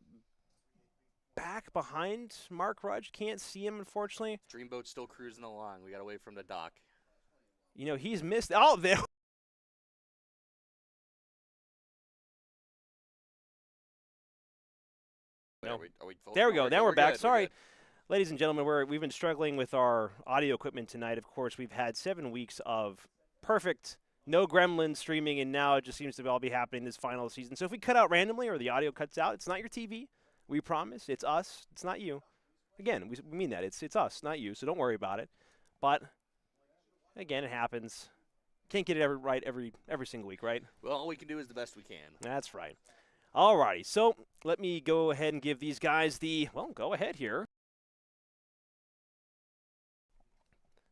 back behind Mark Rudge. Can't see him, unfortunately. Dreamboat's still cruising along. We got to wait for him to dock. You know, he's missed. Oh, there. No. There we go. Now we're back. Good. Sorry. Ladies and gentlemen, we've been struggling with our audio equipment tonight. Of course, we've had 7 weeks of perfect, no gremlins streaming, and now it just seems to all be happening this final season. So if we cut out randomly or the audio cuts out, it's not your TV. We promise. It's us. It's not you. Again, we mean that. It's us, not you, so don't worry about it. But, again, it happens. Can't get it right every single week, right? Well, all we can do is the best we can. That's right. All righty. So let me go ahead and give these guys go ahead here.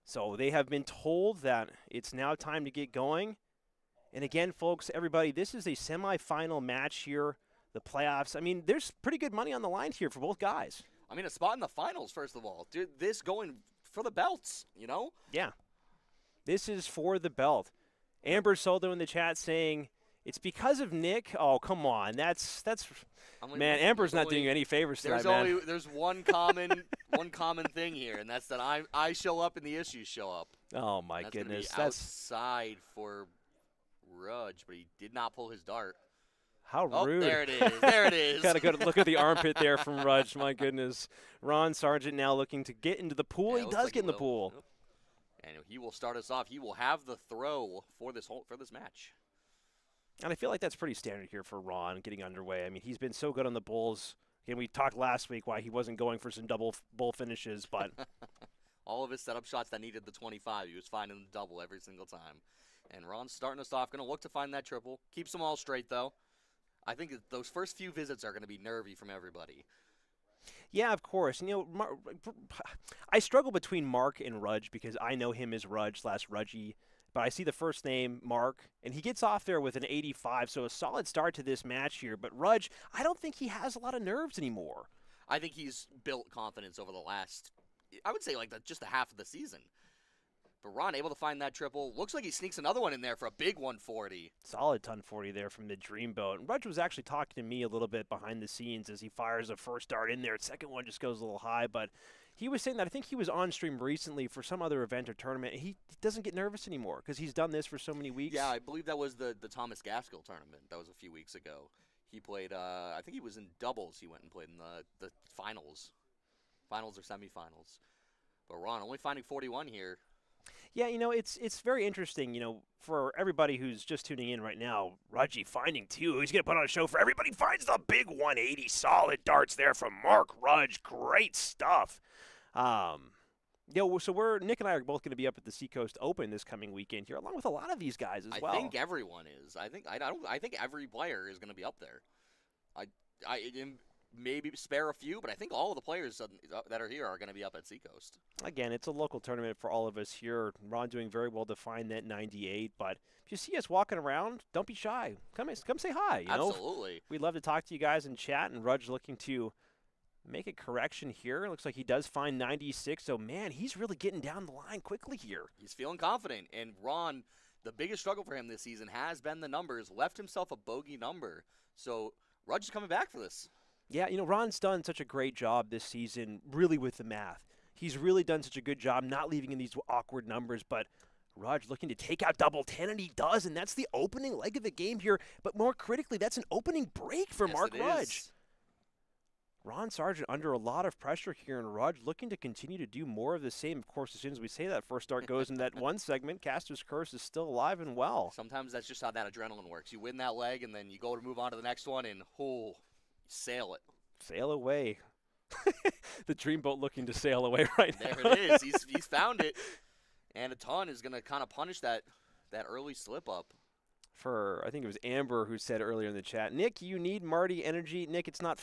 So they have been told that it's now time to get going. And again, folks, everybody, this is a semifinal match here, the playoffs. I mean, there's pretty good money on the line here for both guys. I mean, a spot in the finals, first of all. Dude, this going for the belts, you know? Yeah. This is for the belt. Amber Soldo in the chat saying, it's because of Nick. Oh, come on. That's man, Amber's not doing you any favors tonight, man. There's one common thing here, and that's that I show up and the issues show up. Oh my goodness. That's outside for Rudge, but he did not pull his dart. How rude. There it is. There it is. Got a good look at the armpit there from Rudge. My goodness. Ron Sargent now looking to get into the pool. Yeah, he does get in the pool. And he will start us off. He will have the throw for this match. And I feel like that's pretty standard here for Ron getting underway. I mean, he's been so good on the bulls. And we talked last week why he wasn't going for some double bull finishes, but all of his setup shots that needed the 25, he was finding the double every single time. And Ron's starting us off, going to look to find that triple. Keeps them all straight, though. I think those first few visits are going to be nervy from everybody. Yeah, of course. And, you know, I struggle between Mark and Rudge because I know him as Rudge/Rudgy. But I see the first name, Mark, and he gets off there with an 85, so a solid start to this match here. But Rudge, I don't think he has a lot of nerves anymore. I think he's built confidence over the last, I would say, just the half of the season. But Ron able to find that triple. Looks like he sneaks another one in there for a big 140. Solid 140 there from the Dreamboat. And Rudge was actually talking to me a little bit behind the scenes as he fires a first dart in there. Second one just goes a little high, but he was saying that I think he was on stream recently for some other event or tournament. He doesn't get nervous anymore because he's done this for so many weeks. Yeah, I believe that was the Thomas Gaskell tournament. That was a few weeks ago. He played, I think he was in doubles. He went and played in the finals or semifinals. But Ron only finding 41 here. Yeah, you know, it's very interesting, you know, for everybody who's just tuning in right now. Rudgy finding 2. He's going to put on a show for everybody. Finds the big 180. Solid darts there from Mark Rudge. Great stuff. So Nick and I are both going to be up at the Seacoast Open this coming weekend here, along with a lot of these guys as well. I think everyone is. I think every player is going to be up there. I maybe spare a few, but I think all of the players that are here are going to be up at Seacoast. Again, it's a local tournament for all of us here. Ron doing very well to find that 98, but if you see us walking around, don't be shy. Come say hi. You know? Absolutely. We'd love to talk to you guys and chat, and Rudge looking to make a correction here. It looks like he does find 96, so, man, he's really getting down the line quickly here. He's feeling confident, and Ron, the biggest struggle for him this season has been the numbers. Left himself a bogey number, so Rudge is coming back for this. Yeah, you know, Ron's done such a great job this season, really, with the math. He's really done such a good job not leaving in these awkward numbers, but Rudge looking to take out double 10, and he does, and that's the opening leg of the game here. But more critically, that's an opening break for Mark Rudge. Ron Sargent under a lot of pressure here, and Rudge looking to continue to do more of the same. Of course, as soon as we say that, first start goes in that one segment. Caster's Curse is still alive and well. Sometimes that's just how that adrenaline works. You win that leg, and then you go to move on to the next one, and sail it. Sail away. The Dreamboat looking to sail away right now. There it is. He's found it. And a ton is going to kind of punish that early slip up. I think it was Amber who said earlier in the chat, Nick, you need Marty energy. Nick, it's not,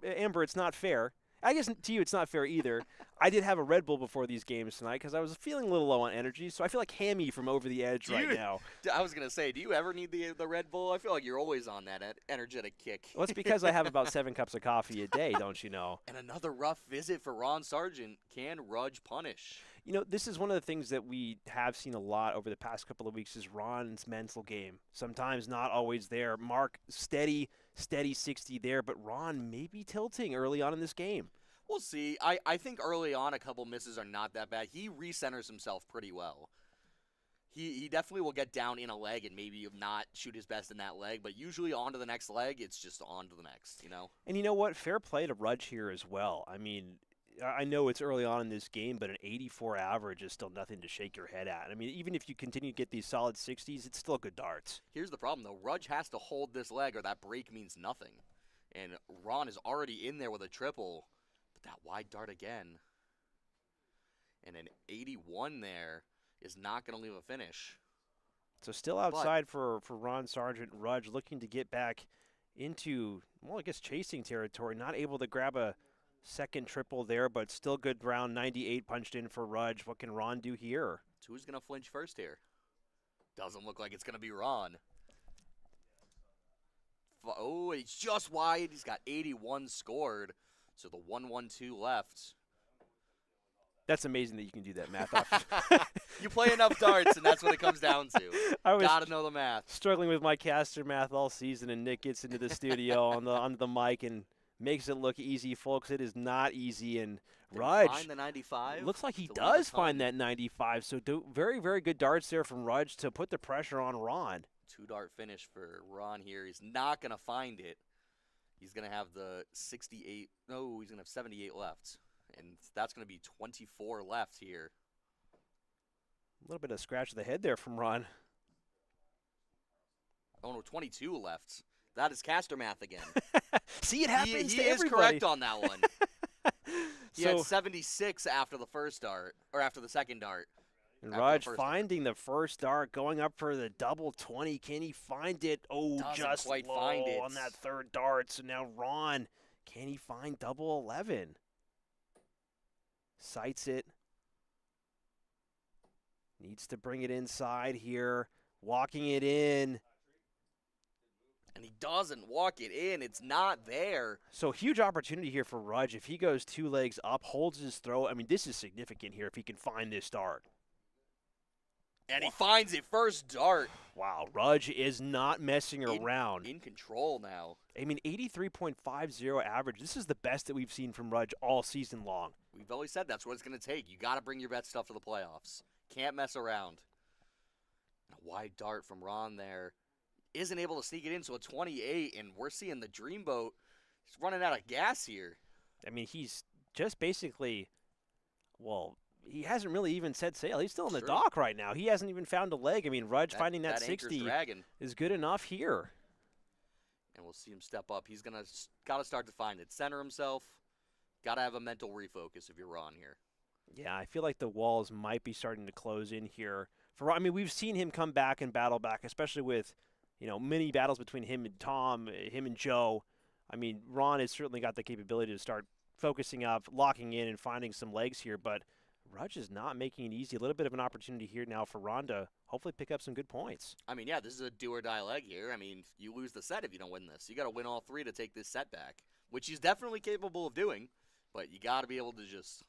Amber, it's not fair. I guess to you it's not fair either. I did have a Red Bull before these games tonight because I was feeling a little low on energy, so I feel like Hammy from Over the Edge right now. I was going to say, do you ever need the Red Bull? I feel like you're always on that energetic kick. Well, it's because I have about 7 cups of coffee a day, don't you know? And another rough visit for Ron Sargent. Can Rudge punish? You know, this is one of the things that we have seen a lot over the past couple of weeks is Ron's mental game. Sometimes not always there. Mark, steady 60 there, but Ron may be tilting early on in this game. We'll see. I think early on a couple misses are not that bad. He recenters himself pretty well. He definitely will get down in a leg and maybe not shoot his best in that leg, but usually on to the next leg, it's just on to the next, you know? And you know what? Fair play to Rudge here as well. I mean, I know it's early on in this game, but an 84 average is still nothing to shake your head at. I mean, even if you continue to get these solid 60s, it's still good darts. Here's the problem, though. Rudge has to hold this leg or that break means nothing. And Ron is already in there with a triple, but that wide dart again. And an 81 there is not going to leave a finish. So still outside for Ron Sargent. Rudge looking to get back into, well, I guess chasing territory. Not able to grab a second triple there, but still good round. 98 punched in for Rudge. What can Ron do here? So who's going to flinch first here? Doesn't look like it's going to be Ron. Oh, he's just wide. He's got 81 scored. So the 1-1-2 left. That's amazing that you can do that math off. You play enough darts, and that's what it comes down to. Got to know the math. Struggling with my caster math all season, and Nick gets into the studio on the mic and makes it look easy, folks. It is not easy, and Rudge find the 95. Looks like he does find that 95. So very, very good darts there from Rudge to put the pressure on Ron. 2-dart finish for Ron here. He's not going to find it. He's going to have the 68. No, he's going to have 78 left. And that's going to be 24 left here. A little bit of scratch of the head there from Ron. Oh, no, 22 left. That is caster math again. See, it happens he to everybody. He is correct on that one. He had 76 after the first dart, or after the second dart. And Rudge finding the first dart, going up for the double 20. Can he find it? Oh, Doesn't just quite low find it on that third dart. So now Ron, can he find double 11? Sights it. Needs to bring it inside here. Walking it in. And he doesn't walk it in. It's not there. So huge opportunity here for Rudge. If he goes 2 legs up, holds his throw. I mean, this is significant here if he can find this dart. And he finds it first dart. Wow, Rudge is not messing around. In control now. I mean, 83.50 average. This is the best that we've seen from Rudge all season long. We've always said that's what it's going to take. You got to bring your best stuff to the playoffs. Can't mess around. A wide dart from Ron there. Isn't able to sneak it in, so a 28, and we're seeing the Dreamboat. He's running out of gas here. I mean, he's just basically, well, he hasn't really even set sail. He's still in the dock right now. He hasn't even found a leg. I mean, Rudge finding that 60 is good enough here. And we'll see him step up. He's got to start to find it. Center himself. Got to have a mental refocus if you're Ron here. Yeah, I feel like the walls might be starting to close in here. I mean, we've seen him come back and battle back, especially with, you know, many battles between him and Tom, him and Joe. I mean, Ron has certainly got the capability to start focusing up, locking in, and finding some legs here, but Rudge is not making it easy. A little bit of an opportunity here now for Ron to hopefully pick up some good points. I mean, yeah, this is a do-or-die leg here. I mean, you lose the set if you don't win this. You got to win all 3 to take this set back, which he's definitely capable of doing, but you got to be able to just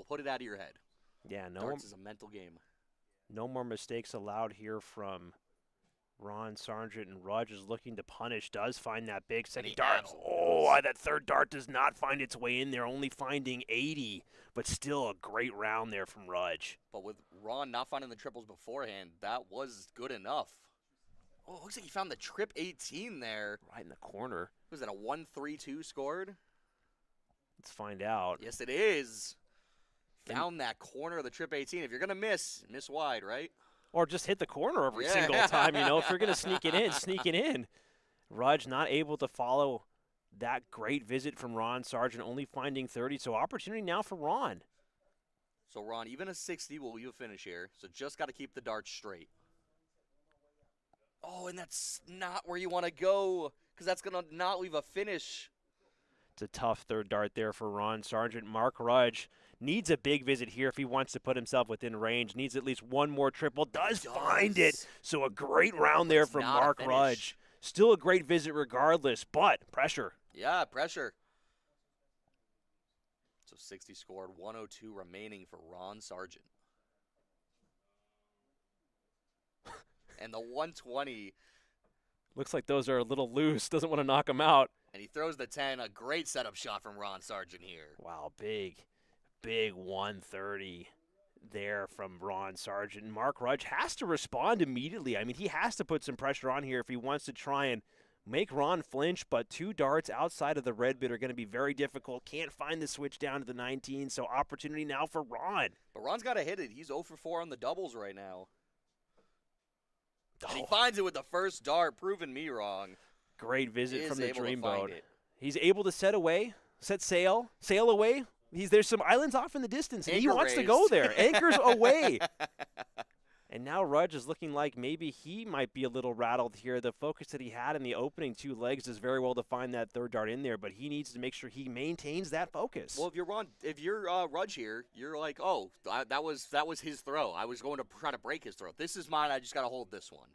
put it out of your head. Yeah, Darts is a mental game. No more mistakes allowed here from Ron Sargent, and Rudge is looking to punish. Does find that big second dart. Oh, that third dart does not find its way in there, only finding 80, but still a great round there from Rudge. But with Ron not finding the triples beforehand, that was good enough. Oh, it looks like he found the trip 18 there. Right in the corner. Was that a 1-3-2 scored? Let's find out. Yes, it is. Found that corner of the trip 18. If you're going to miss wide, right? Or just hit the corner every single time, you know. If you're going to sneak it in, sneak it in. Rudge not able to follow that great visit from Ron Sargent, only finding 30. So opportunity now for Ron. So, Ron, even a 60 will leave a finish here. So just got to keep the darts straight. Oh, and that's not where you want to go because that's going to not leave a finish. It's a tough third dart there for Ron Sargent. Mark Rudge needs a big visit here if he wants to put himself within range. Needs at least one more triple. Does find it. So a great round there from Mark Rudge. Still a great visit regardless, but pressure. Yeah, pressure. So 60 scored, 102 remaining for Ron Sargent. And the 120. Looks like those are a little loose. Doesn't want to knock them out. And he throws the 10. A great setup shot from Ron Sargent here. Wow, big 130 there from Ron Sargent. Mark Rudge has to respond immediately. I mean, he has to put some pressure on here if he wants to try and make Ron flinch, but 2 darts outside of the red bit are going to be very difficult. Can't find the switch down to the 19, so opportunity now for Ron. But Ron's got to hit it. He's 0 for 4 on the doubles right now. And he finds it with the first dart, proving me wrong. Great visit from the dreamboat. It. He's able to set sail away. There's some islands off in the distance, and he wants to go there. Anchors away. And now Rudge is looking like maybe he might be a little rattled here. The focus that he had in the opening 2 legs is very well to find that third dart in there, but he needs to make sure he maintains that focus. Well, if you're Rudge here, you're like, oh, that was his throw. I was going to try to break his throw. This is mine. I just got to hold this one.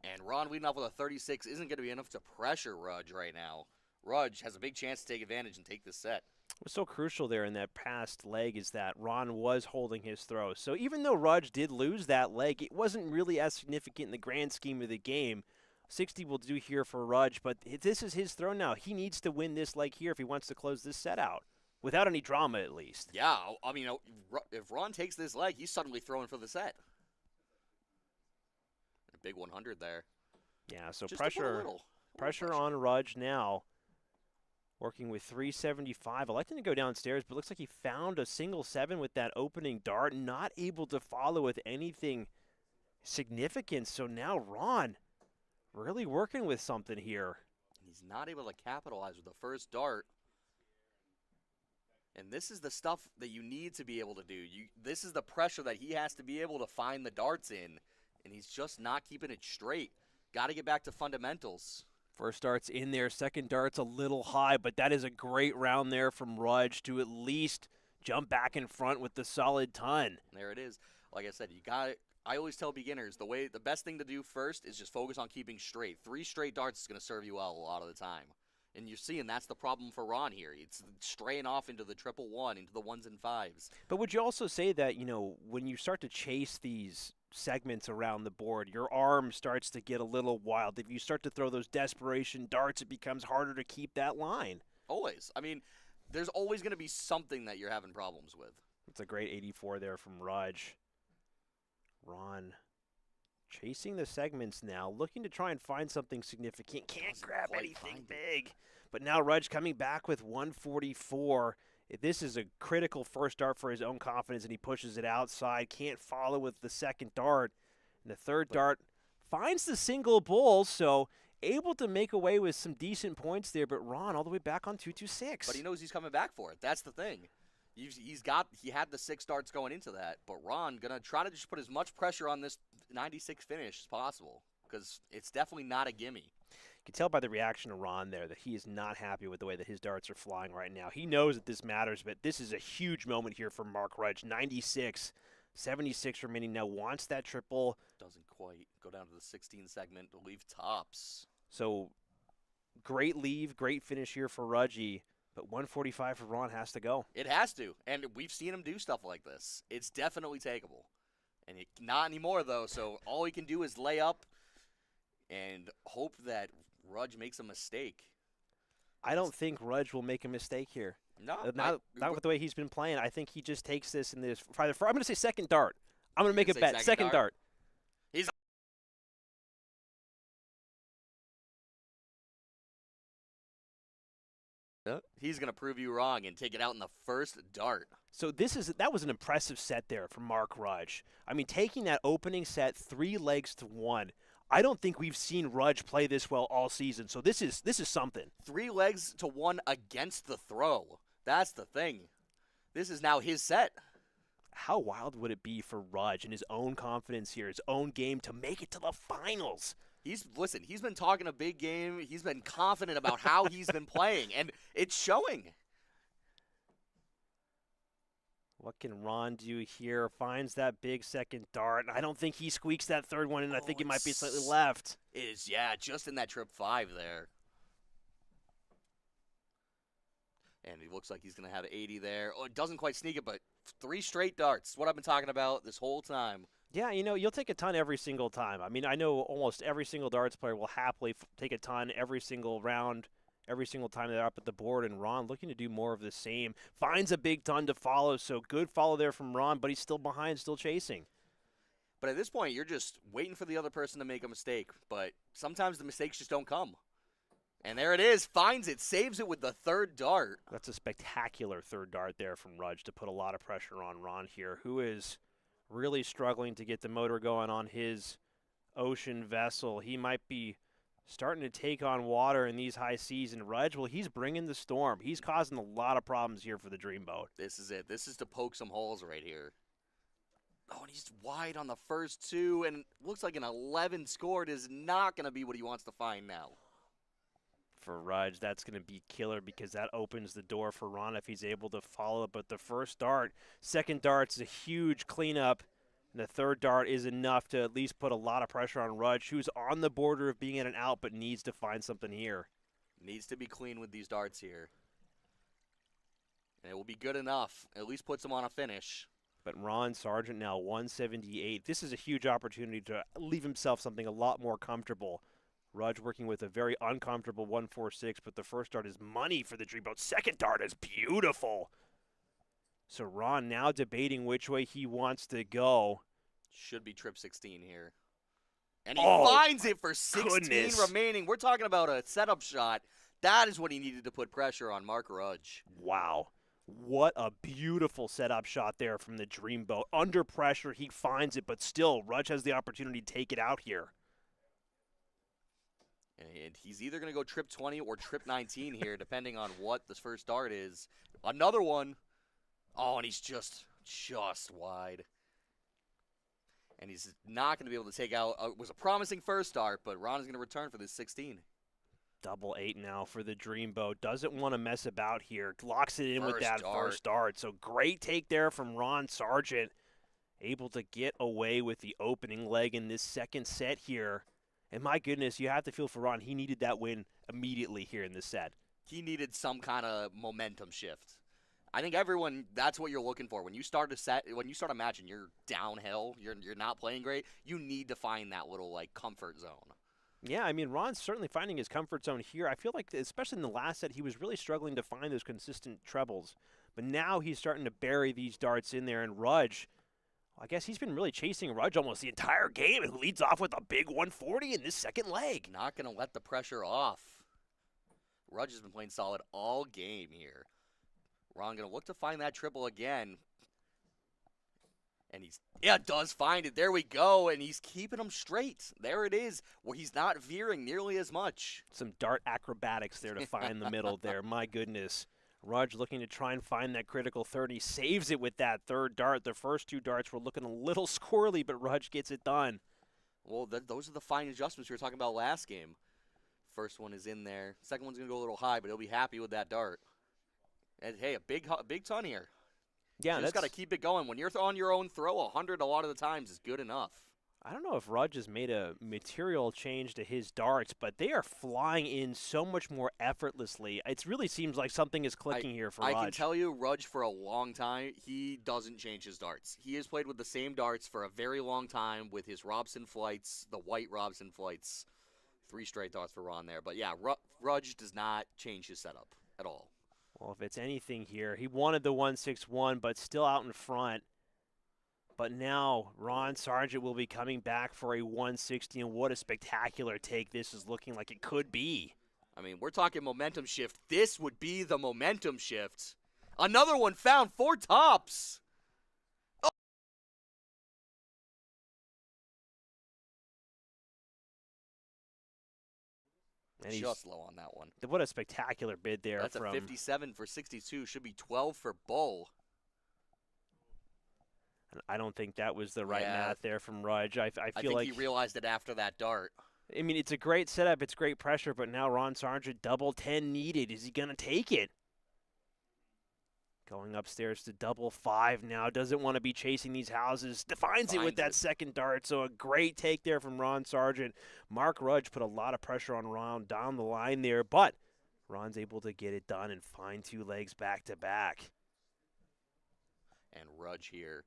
And Ron leading off with a 36 isn't going to be enough to pressure Rudge right now. Rudge has a big chance to take advantage and take this set. What's so crucial there in that past leg is that Ron was holding his throw. So even though Rudge did lose that leg, it wasn't really as significant in the grand scheme of the game. 60 will do here for Rudge, but this is his throw now. He needs to win this leg here if he wants to close this set out, without any drama at least. Yeah, I mean, if Ron takes this leg, he's suddenly throwing for the set. A big 100 there. Yeah, so Just pressure on Rudge now. Working with 375, electing to go downstairs, but looks like he found a single 7 with that opening dart, not able to follow with anything significant. So now Ron really working with something here. He's not able to capitalize with the first dart. And this is the stuff that you need to be able to do. This is the pressure that he has to be able to find the darts in, and he's just not keeping it straight. Got to get back to fundamentals. First dart's in there, second dart's a little high, but that is a great round there from Rudge to at least jump back in front with the solid ton. There it is. Like I said, I always tell beginners the best thing to do first is just focus on keeping straight. 3 straight darts is going to serve you well a lot of the time. And you're seeing that's the problem for Ron here. It's straying off into the 111, into the 1s and 5s. But would you also say that, when you start to chase these segments around the board, your arm starts to get a little wild? If you start to throw those desperation darts, it becomes harder to keep that line. Always. I mean, there's always going to be something that you're having problems with. It's a great 84 there from Rudge. Ron chasing the segments now, looking to try and find something significant. Can't grab anything big. But now Rudge coming back with 144. This is a critical first dart for his own confidence, and he pushes it outside. Can't follow with the second dart. And the third dart finds the single bull, so able to make away with some decent points there, but Ron all the way back on 226. But he knows he's coming back for it. That's the thing. He had the 6 darts going into that, but Ron going to try to just put as much pressure on this 96 finish as possible, because it's definitely not a gimme. You can tell by the reaction of Ron there that he is not happy with the way that his darts are flying right now. He knows that this matters, but this is a huge moment here for Mark Rudge. 96, 76 remaining now, wants that triple. Doesn't quite go down to the 16 segment to leave tops. So great leave, great finish here for Rudge, but 145 for Ron has to go. It has to, and we've seen him do stuff like this. It's definitely takeable. And not anymore, though, so all he can do is lay up and hope that Rudge makes a mistake. I don't think Rudge will make a mistake here. No. Not with the way he's been playing. I think he just takes this in this. I'm going to say second dart. I'm going to make a bet. Second dart. He's going to prove you wrong and take it out in the first dart. So that was an impressive set there from Mark Rudge. I mean, taking that opening set 3 legs to 1. I don't think we've seen Rudge play this well all season. So this is something. 3 legs to 1 against the throw. That's the thing. This is now his set. How wild would it be for Rudge and his own confidence here, his own game, to make it to the finals? He's been talking a big game. He's been confident about how he's been playing, and it's showing. What can Ron do here? Finds that big second dart. I don't think he squeaks that third one, and I think it might be slightly left. It is, yeah, just in that trip 5 there. And he looks like he's going to have 80 there. Oh, it doesn't quite sneak it, but 3 straight darts. What I've been talking about this whole time. Yeah, you'll take a ton every single time. I mean, I know almost every single darts player will happily take a ton every single round, every single time they're up at the board. And Ron looking to do more of the same. Finds a big ton to follow, so good follow there from Ron, but he's still behind, still chasing. But at this point, you're just waiting for the other person to make a mistake. But sometimes the mistakes just don't come. And there it is. Finds it. Saves it with the 3rd dart. That's a spectacular 3rd dart there from Rudge to put a lot of pressure on Ron here, who is really struggling to get the motor going on his ocean vessel. He might be starting to take on water in these high seas. And Rudge, well, he's bringing the storm. He's causing a lot of problems here for the Dreamboat. This is it. This is to poke some holes right here. Oh, and he's wide on the first 2, and looks like an 11 scored is not going to be what he wants to find now. For Rudge, that's going to be killer because that opens the door for Ron if he's able to follow it. But the first dart, 2nd dart's a huge cleanup, and the 3rd dart is enough to at least put a lot of pressure on Rudge, who's on the border of being in and out but needs to find something here. Needs to be clean with these darts here. And it will be good enough. At least puts him on a finish. But Ron Sargent now 178. This is a huge opportunity to leave himself something a lot more comfortable. Rudge working with a very uncomfortable 146, but the first dart is money for the Dreamboat. 2nd dart is beautiful. So Ron now debating which way he wants to go. Should be trip 16 here. And he finds it for 16 goodness. remaining. We're talking about a setup shot. That is what he needed to put pressure on Mark Rudge. Wow. What a beautiful setup shot there from the Dreamboat. Under pressure, he finds it, but still, Rudge has the opportunity to take it out here. And he's either going to go trip 20 or trip 19 here, depending on what this first dart is. Another one. Oh, and he's just wide. And he's not going to be able to take out. It was a promising first dart, but Ron is going to return for this 16. Double 8 now for the Dreamboat. Doesn't want to mess about here. Locks it in with that first dart. So great take there from Ron Sargent. Able to get away with the opening leg in this 2nd set here. And my goodness, you have to feel for Ron. He needed that win immediately here in this set. He needed some kind of momentum shift. I think everyone, that's what you're looking for. When you start a set, when you start a match and you're downhill, you're not playing great, you need to find that little, comfort zone. Yeah, I mean, Ron's certainly finding his comfort zone here. I feel like, especially in the last set, he was really struggling to find those consistent trebles. But now he's starting to bury these darts in there, and Rudge, I guess he's been really chasing Rudge almost the entire game, and leads off with a big 140 in this 2nd leg. Not going to let the pressure off. Rudge has been playing solid all game here. Ron going to look to find that triple again. And does find it. There we go. And he's keeping them straight. There it is, where he's not veering nearly as much. Some dart acrobatics there to find the middle there. My goodness. Rudge looking to try and find that critical 30. Saves it with that 3rd dart. The first 2 darts were looking a little squirrely, but Rudge gets it done. Well, those are the fine adjustments we were talking about last game. First one is in there. Second one's going to go a little high, but he'll be happy with that dart. And, hey, a big ton here. Yeah, you just got to keep it going. When you're on your own throw, 100 a lot of the times is good enough. I don't know if Rudge has made a material change to his darts, but they are flying in so much more effortlessly. It really seems like something is clicking here for Rudge. I can tell you, Rudge, for a long time, he doesn't change his darts. He has played with the same darts for a very long time with his Robson flights, the white Robson flights. 3 straight darts for Ron there. But, yeah, Rudge does not change his setup at all. Well, if it's anything here, he wanted the 161, but still out in front. But now Ron Sargent will be coming back for a 160, and what a spectacular take this is looking like it could be. I mean, we're talking momentum shift. This would be the momentum shift. Another one found, 4 tops. Oh. And just low on that one. What a spectacular bid there. That's a 57 for 62. Should be 12 for Bull. I don't think that was the right math there from Rudge. I feel like he realized it after that dart. I mean, it's a great setup. It's great pressure, but now Ron Sargent, double 10 needed. Is he going to take it? Going upstairs to double 5 now. Doesn't want to be chasing these houses. Defines it with that 2nd dart. So a great take there from Ron Sargent. Mark Rudge put a lot of pressure on Ron down the line there, but Ron's able to get it done and find 2 legs back to back. And Rudge here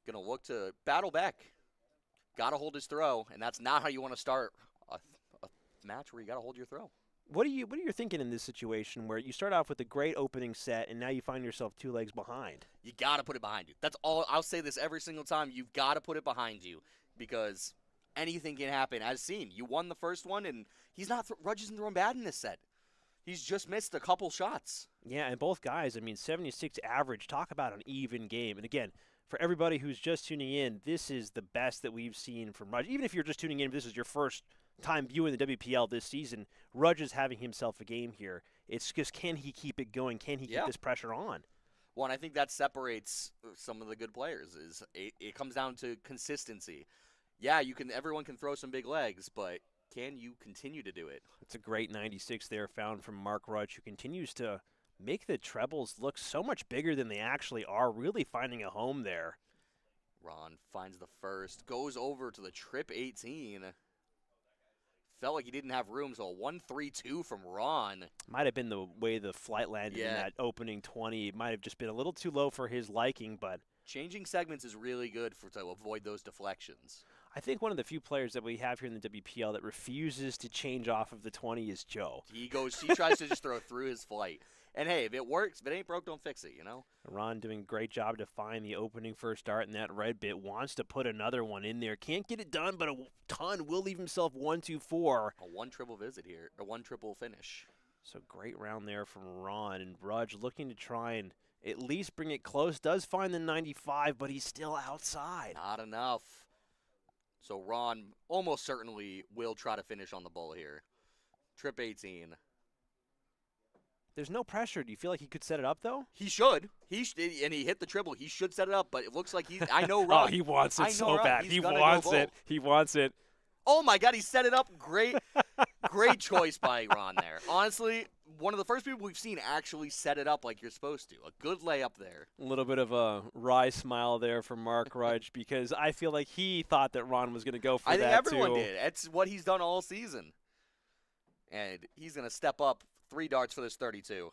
going to look to battle back. Got to hold his throw, and that's not how you want to start a match where you got to hold your throw. What are you thinking in this situation where you start off with a great opening set and now you find yourself 2 legs behind? You got to put it behind you. That's all. I'll say this every single time. You've got to put it behind you because anything can happen. As seen, you won the first one, and Rudge isn't throwing bad in this set. He's just missed a couple shots. Yeah, and both guys, 76 average. Talk about an even game. And again, for everybody who's just tuning in, this is the best that we've seen from Rudge. Even if you're just tuning in, if this is your first time viewing the WPL this season, Rudge is having himself a game here. It's just, can he keep it going? Can he keep this pressure on? Well, and I think that separates some of the good players. It comes down to consistency. Yeah, everyone can throw some big legs, but can you continue to do it? It's a great 96 there found from Mark Rudge, who continues to make the trebles look so much bigger than they actually are, really finding a home there. Ron finds the first, goes over to the trip 18. Felt like he didn't have room, so a 1-3-2 from Ron. Might have been the way the flight landed in that opening 20. It might have just been a little too low for his liking, but changing segments is really good to avoid those deflections. I think one of the few players that we have here in the WPL that refuses to change off of the 20 is Joe. He tries to just throw through his flight. And hey, if it works, if it ain't broke, don't fix it, you know? Ron doing a great job to find the opening first dart in that red bit. Wants to put another one in there. Can't get it done, but a ton will leave himself 1-2-4. A 1 triple visit here, a 1 triple finish. So great round there from Ron. And Rudge looking to try and at least bring it close. Does find the 95, but he's still outside. Not enough. So Ron almost certainly will try to finish on the bull here. Trip 18. There's no pressure. Do you feel like he could set it up, though? He should. And he hit the triple. He should set it up, but it looks like I know Ron. Oh, he wants it so bad. He wants it. He wants it. Oh, my God, he set it up. Great choice by Ron there. Honestly, one of the first people we've seen actually set it up like you're supposed to. A good layup there. A little bit of a wry smile there from Mark Rudge because I feel like he thought that Ron was going to go for that, too. I think everyone did. That's what he's done all season. And he's going to step up 3 darts for this 32.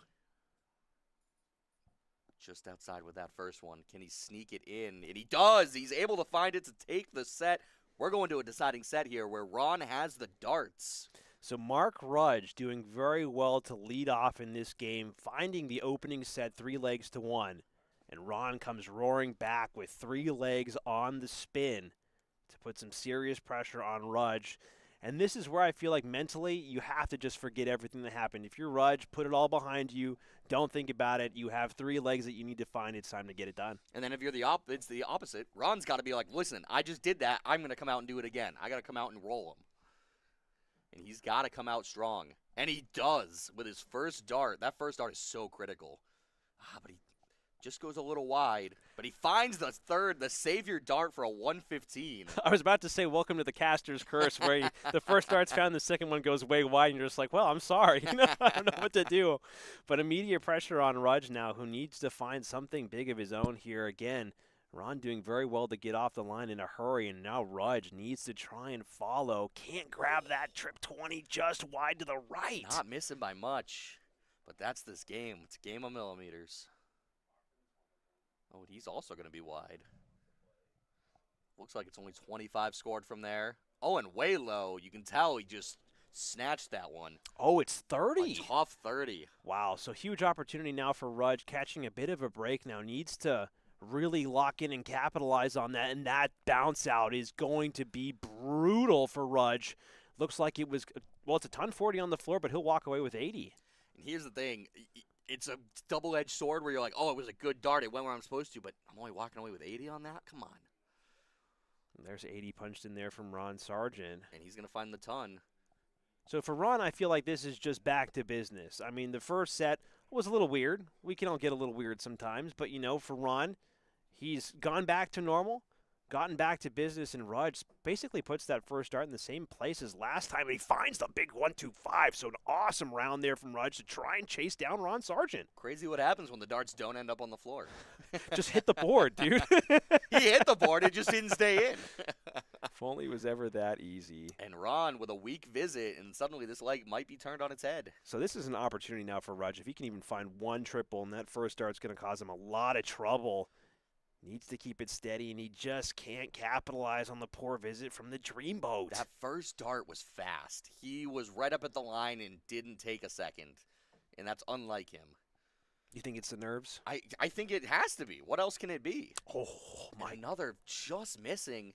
Just outside with that first one. Can he sneak it in? And he does. He's able to find it to take the set. We're going to a deciding set here where Ron has the darts. So Mark Rudge doing very well to lead off in this game, finding the opening set 3 legs to 1. And Ron comes roaring back with 3 legs on the spin to put some serious pressure on Rudge. And this is where I feel like mentally you have to just forget everything that happened. If you're Rudge, put it all behind you. Don't think about it. You have 3 legs that you need to find. It's time to get it done. And then if you're it's the opposite. Ron's got to be like, listen, I just did that. I'm going to come out and do it again. I got to come out and roll him. And he's got to come out strong. And he does with his first dart. That first dart is so critical. But he just goes a little wide. But he finds the savior dart for a 115. I was about to say, welcome to the caster's curse, where the first dart's found, the second one goes way wide, and you're just like, well, I'm sorry. I don't know what to do. But immediate pressure on Rudge now, who needs to find something big of his own here again. Ron doing very well to get off the line in a hurry, and now Rudge needs to try and follow. Can't grab that trip 20 just wide to the right. Not missing by much, but that's this game. It's a game of millimeters. Oh, he's also going to be wide. Looks like it's only 25 scored from there. Oh, and way low. You can tell he just snatched that one. Oh, it's 30. A tough 30. Wow, so huge opportunity now for Rudge, catching a bit of a break now. Needs to really lock in and capitalize on that, and that bounce out is going to be brutal for Rudge. Looks like it was, well, it's a ton 40 on the floor, but he'll walk away with 80. And here's the thing. It's a double-edged sword where you're like, oh, it was a good dart. It went where I'm supposed to, but I'm only walking away with 80 on that? Come on. And there's 80 punched in there from Ron Sargent. And he's going to find the ton. So for Ron, I feel like this is just back to business. I mean, the first set was a little weird. We can all get a little weird sometimes. But, you know, for Ron, he's gone back to normal, gotten back to business, and Rudge basically puts that first dart in the same place as last time, and he finds the big 1-2-5. So an awesome round there from Rudge to try and chase down Ron Sargent. Crazy what happens when the darts don't end up on the floor. Just hit the board, dude. He hit the board. It just didn't stay in. If only it was ever that easy. And Ron with a weak visit, and suddenly this leg might be turned on its head. So this is an opportunity now for Rudge. If he can even find one triple, and that first dart's going to cause him a lot of trouble. Needs to keep it steady, and he just can't capitalize on the poor visit from the Dreamboat. That first dart was fast. He was right up at the line and didn't take a second, and that's unlike him. You think it's the nerves? I think it has to be. What else can it be? Oh, my. And another just missing.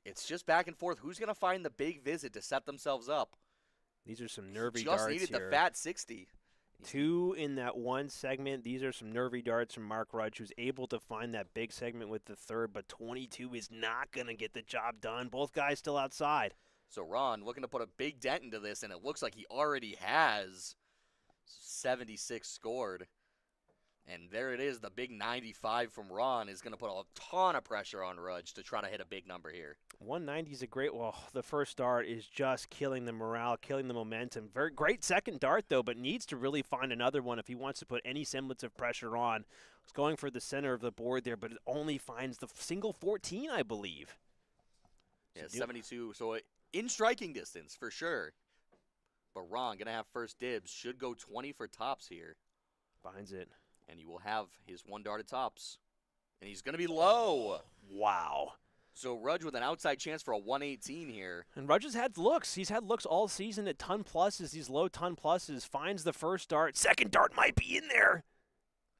It's just back and forth. Who's going to find the big visit to set themselves up? These are some nervy He darts just needed here. the fat 60. 2 in that one segment. These are some nervy darts from Mark Rudge, who's able to find that big segment with the third, but 22 is not going to get the job done. Both guys still outside. So Ron looking to put a big dent into this, and it looks like he already has 76 scored. And there it is, the big 95 from Ron is going to put a ton of pressure on Rudge to try to hit a big number here. 190 is a great, well, the first dart is just killing the morale, killing the momentum. Very great second dart, though, but needs to really find another one if he wants to put any semblance of pressure on. He's going for the center of the board there, but it only finds the single 14, I believe. Yeah, 72, so in striking distance for sure. But Ron going to have first dibs, should go 20 for tops here. Finds it. And he will have his one dart at tops. And he's going to be low. Wow. So Rudge with an outside chance for a 118 here. And Rudge has had looks. He's had looks all season at ton pluses, these low ton pluses. Finds the first dart. Second dart might be in there.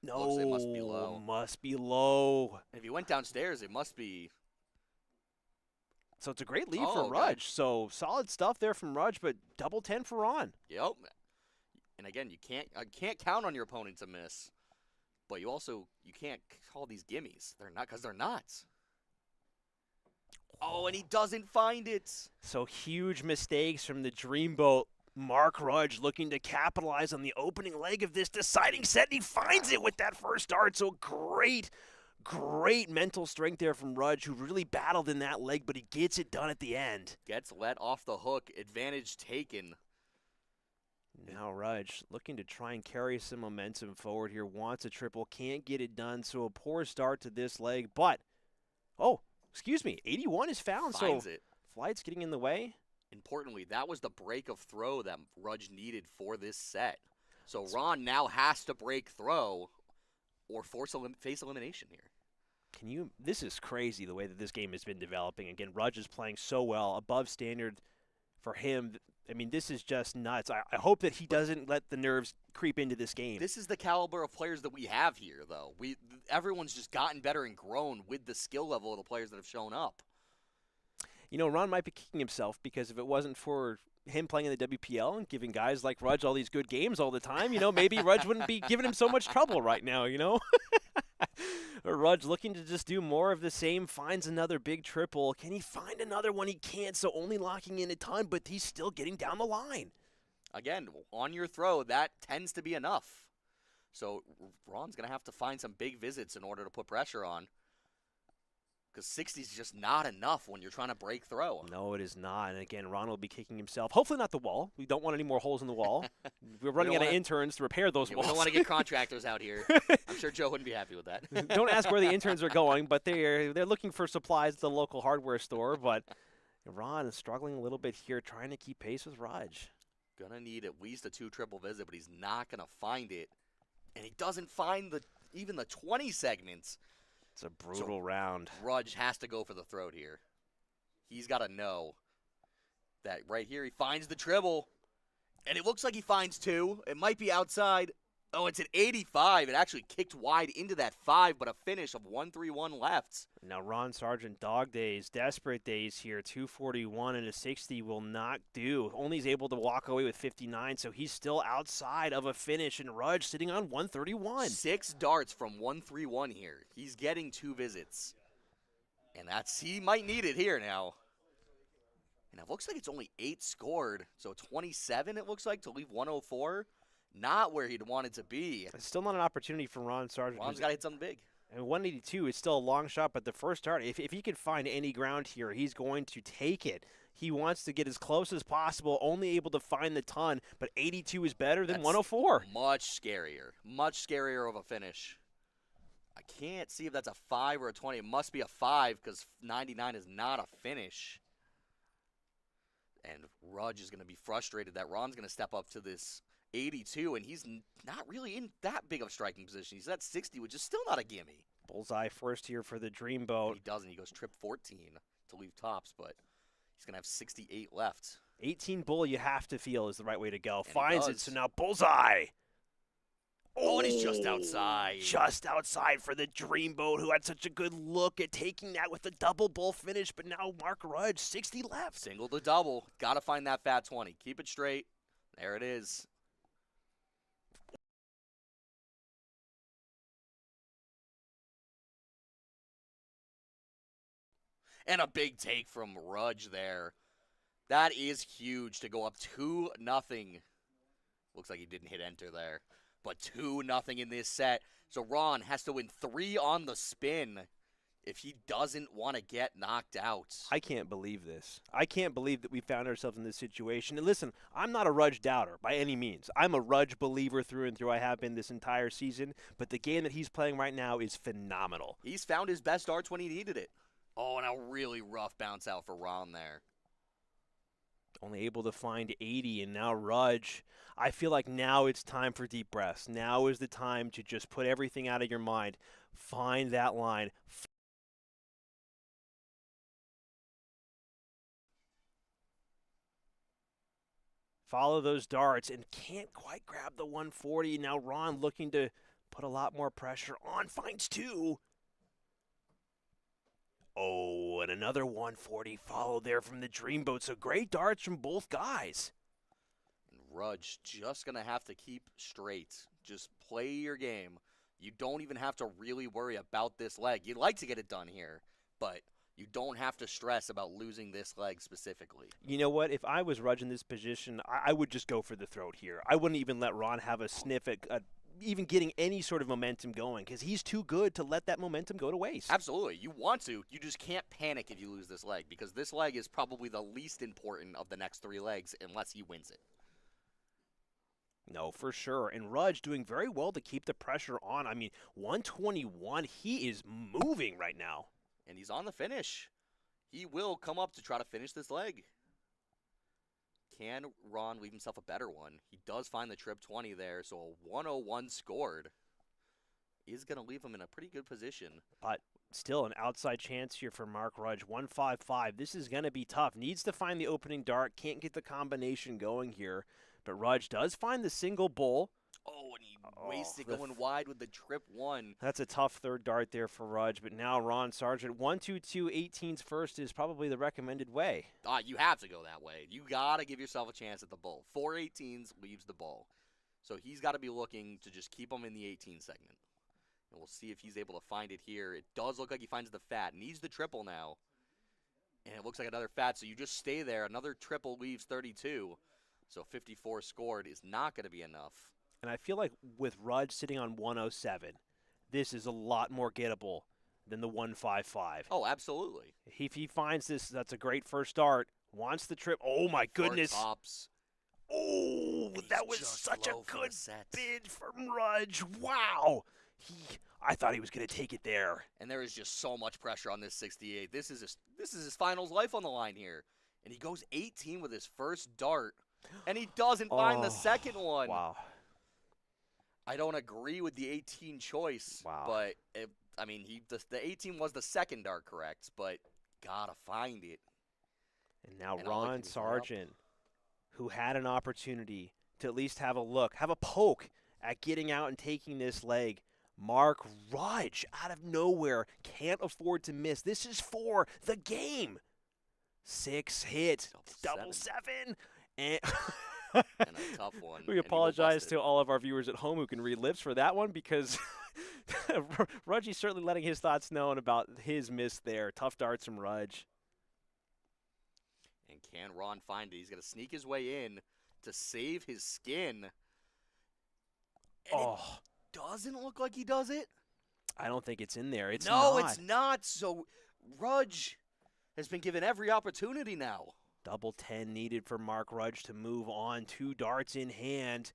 No, Looks it must be low. Must be low. If he went downstairs, it must be. So it's a great lead Oh, for okay. Rudge. So solid stuff there from Rudge, but double 10 for Ron. Yep. And again, you can't count on your opponent to miss. But you can't call these gimmies. They're not, because they're not. Oh, and he doesn't find it. So huge mistakes from the Dreamboat. Mark Rudge looking to capitalize on the opening leg of this deciding set, and he finds it with that first dart. So great mental strength there from Rudge, who really battled in that leg, but he gets it done at the end. Gets let off the hook. Advantage taken. Now Rudge looking to try and carry some momentum forward here. Wants a triple, can't get it done. So a poor start to this leg, but, oh, excuse me, 81 is found. Finds so it. Flight's getting in the way. Importantly, that was the break of throw that Rudge needed for this set. So Ron now has to break throw or face elimination here. This is crazy the way that this game has been developing. Again, Rudge is playing so well, above standard for him. I mean, this is just nuts. I hope that he doesn't let the nerves creep into this game. This is the caliber of players that we have here, though. Everyone's just gotten better and grown with the skill level of the players that have shown up. You know, Ron might be kicking himself because if it wasn't for him playing in the WPL and giving guys like Rudge all these good games all the time, maybe Rudge wouldn't be giving him so much trouble right now, Rudge looking to just do more of the same, finds another big triple. Can he find another one? He can't, so only locking in a ton, but he's still getting down the line. Again, on your throw, that tends to be enough. So Ron's going to have to find some big visits in order to put pressure on. Because 60 is just not enough when you're trying to break throw. No, it is not. And again, Ron will be kicking himself. Hopefully not the wall. We don't want any more holes in the wall. We're running out of interns to repair those walls. We don't want to get contractors out here. I'm sure Joe wouldn't be happy with that. Don't ask where the interns are going, but they're looking for supplies at the local hardware store. But Ron is struggling a little bit here, trying to keep pace with Rudge. Gonna need at least a 2 triple visit, but he's not gonna find it. And he doesn't find even the 20 segments. It's a brutal round. Rudge has to go for the throat here. He's got to know that right here he finds the triple. And it looks like he finds 2. It might be outside. Oh, it's an 85. It actually kicked wide into that 5, but a finish of 131 left. Now Ron Sargent, dog days, desperate days here. 241 and a 60 will not do. Only is able to walk away with 59, so he's still outside of a finish. And Rudge sitting on 131. 6 darts from 131 here. He's getting 2 visits. And he might need it here now. And it looks like it's only 8 scored. So 27 it looks like to leave 104. Not where he'd want it to be. It's still not an opportunity for Ron Sargent. Ron's got to hit something big. And 182 is still a long shot, but the first start, if he can find any ground here, he's going to take it. He wants to get as close as possible, only able to find the ton, but 82 is better than 104. Much scarier of a finish. I can't see if that's a 5 or a 20. It must be a 5 because 99 is not a finish. And Rudge is going to be frustrated that Ron's going to step up to this 82, and he's not really in that big of a striking position. He's at 60, which is still not a gimme. Bullseye first here for the Dreamboat. He doesn't. He goes trip 14 to leave tops, but he's going to have 68 left. 18 bull you have to feel is the right way to go. And Finds it, so now Bullseye. Oh, and he's just outside. Just outside for the Dreamboat, who had such a good look at taking that with a double bull finish, but now Mark Rudge, 60 left. Single to double. Got to find that fat 20. Keep it straight. There it is. And a big take from Rudge there. That is huge to go up 2-0. Looks like he didn't hit enter there. But 2-0 in this set. So Ron has to win 3 on the spin if he doesn't want to get knocked out. I can't believe this. I can't believe that we found ourselves in this situation. And listen, I'm not a Rudge doubter by any means. I'm a Rudge believer through and through. I have been this entire season. But the game that he's playing right now is phenomenal. He's found his best darts when he needed it. Oh, and a really rough bounce out for Ron there. Only able to find 80, and now Rudge. I feel like now it's time for deep breaths. Now is the time to just put everything out of your mind. Find that line. Follow those darts, and can't quite grab the 140. Now Ron looking to put a lot more pressure on. Finds 2. Oh, and another 140 followed there from the Dreamboat. So great darts from both guys. And Rudge just going to have to keep straight. Just play your game. You don't even have to really worry about this leg. You'd like to get it done here, but you don't have to stress about losing this leg specifically. You know what? If I was Rudge in this position, I would just go for the throat here. I wouldn't even let Ron have a sniff at even getting any sort of momentum going, because he's too good to let that momentum go to waste. Absolutely. You want to. You just can't panic if you lose this leg, because this leg is probably the least important of the next 3 legs unless he wins it. No, for sure. And Rudge doing very well to keep the pressure on. I mean, 121, he is moving right now. And he's on the finish. He will come up to try to finish this leg. Can Ron leave himself a better one? He does find the trip 20 there, so a 101 scored is going to leave him in a pretty good position. But still an outside chance here for Mark Rudge. 155. This is going to be tough. Needs to find the opening dart. Can't get the combination going here. But Rudge does find the single bull. Oh, and he wasted going wide with the trip 1. That's a tough third dart there for Rudge. But now Ron Sargent, 1-2-2, 18's first is probably the recommended way. You have to go that way. You got to give yourself a chance at the bull. 4 18s leaves the bull. So he's got to be looking to just keep him in the 18 segment. And we'll see if he's able to find it here. It does look like he finds the fat. Needs the triple now. And it looks like another fat, so you just stay there. Another triple leaves 32. So 54 scored is not going to be enough. And I feel like with Rudge sitting on 107, this is a lot more gettable than the 155. Oh, absolutely. If he finds this, that's a great first dart. Wants the trip. Oh, my goodness. Tops. Oh, that was such a good bid from Rudge. Wow. I thought he was going to take it there. And there is just so much pressure on this 68. This is his finals life on the line here. And he goes 18 with his first dart. And he doesn't find the second one. Wow. I don't agree with the 18 choice. Wow. But, the 18 was the second dart, correct? But gotta find it. And now Ron Sargent, who had an opportunity to at least have a look, have a poke at getting out and taking this leg. Mark Rudge, out of nowhere, can't afford to miss. This is for the game. 6 hit, double seven. And and a tough one. We apologize to all of our viewers at home who can read lips for that one, because Rudge's certainly letting his thoughts known about his miss there. Tough darts from Rudge. And can Ron find it? He's going to sneak his way in to save his skin. And it doesn't look like he does it. I don't think it's in there. It's no, not. It's not. So Rudge has been given every opportunity now. Double 10 needed for Mark Rudge to move on. 2 darts in hand.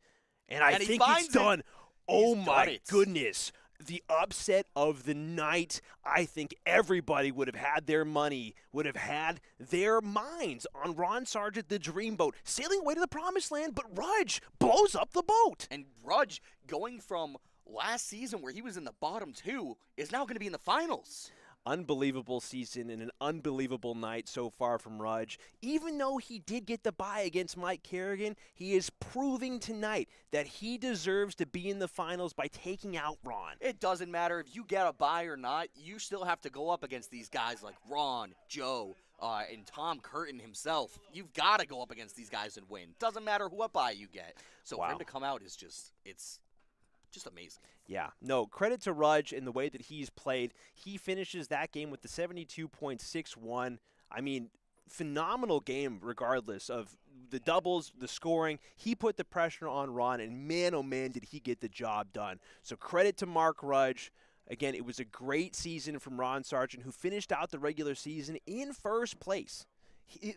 And I think it's done. Oh, my goodness. the upset of the night. I think everybody would have had their money, would have had their minds on Ron Sargent, the dreamboat, sailing away to the promised land, but Rudge blows up the boat. And Rudge, going from last season where he was in the bottom two, is now going to be in the finals. Unbelievable season and an unbelievable night so far from Rudge. Even though he did get the bye against Mike Carignan, he is proving tonight that he deserves to be in the finals by taking out Ron. It doesn't matter if you get a bye or not. You still have to go up against these guys like Ron, Joe, and Tom Curtin himself. You've got to go up against these guys and win. Doesn't matter what bye you get. So for him to come out is it's just amazing. Yeah, no, credit to Rudge in the way that he's played. He finishes that game with the 72.61. I mean, phenomenal game regardless of the doubles, the scoring. He put the pressure on Ron, and man, oh man, did he get the job done. So credit to Mark Rudge. Again, it was a great season from Ron Sargent, who finished out the regular season in first place.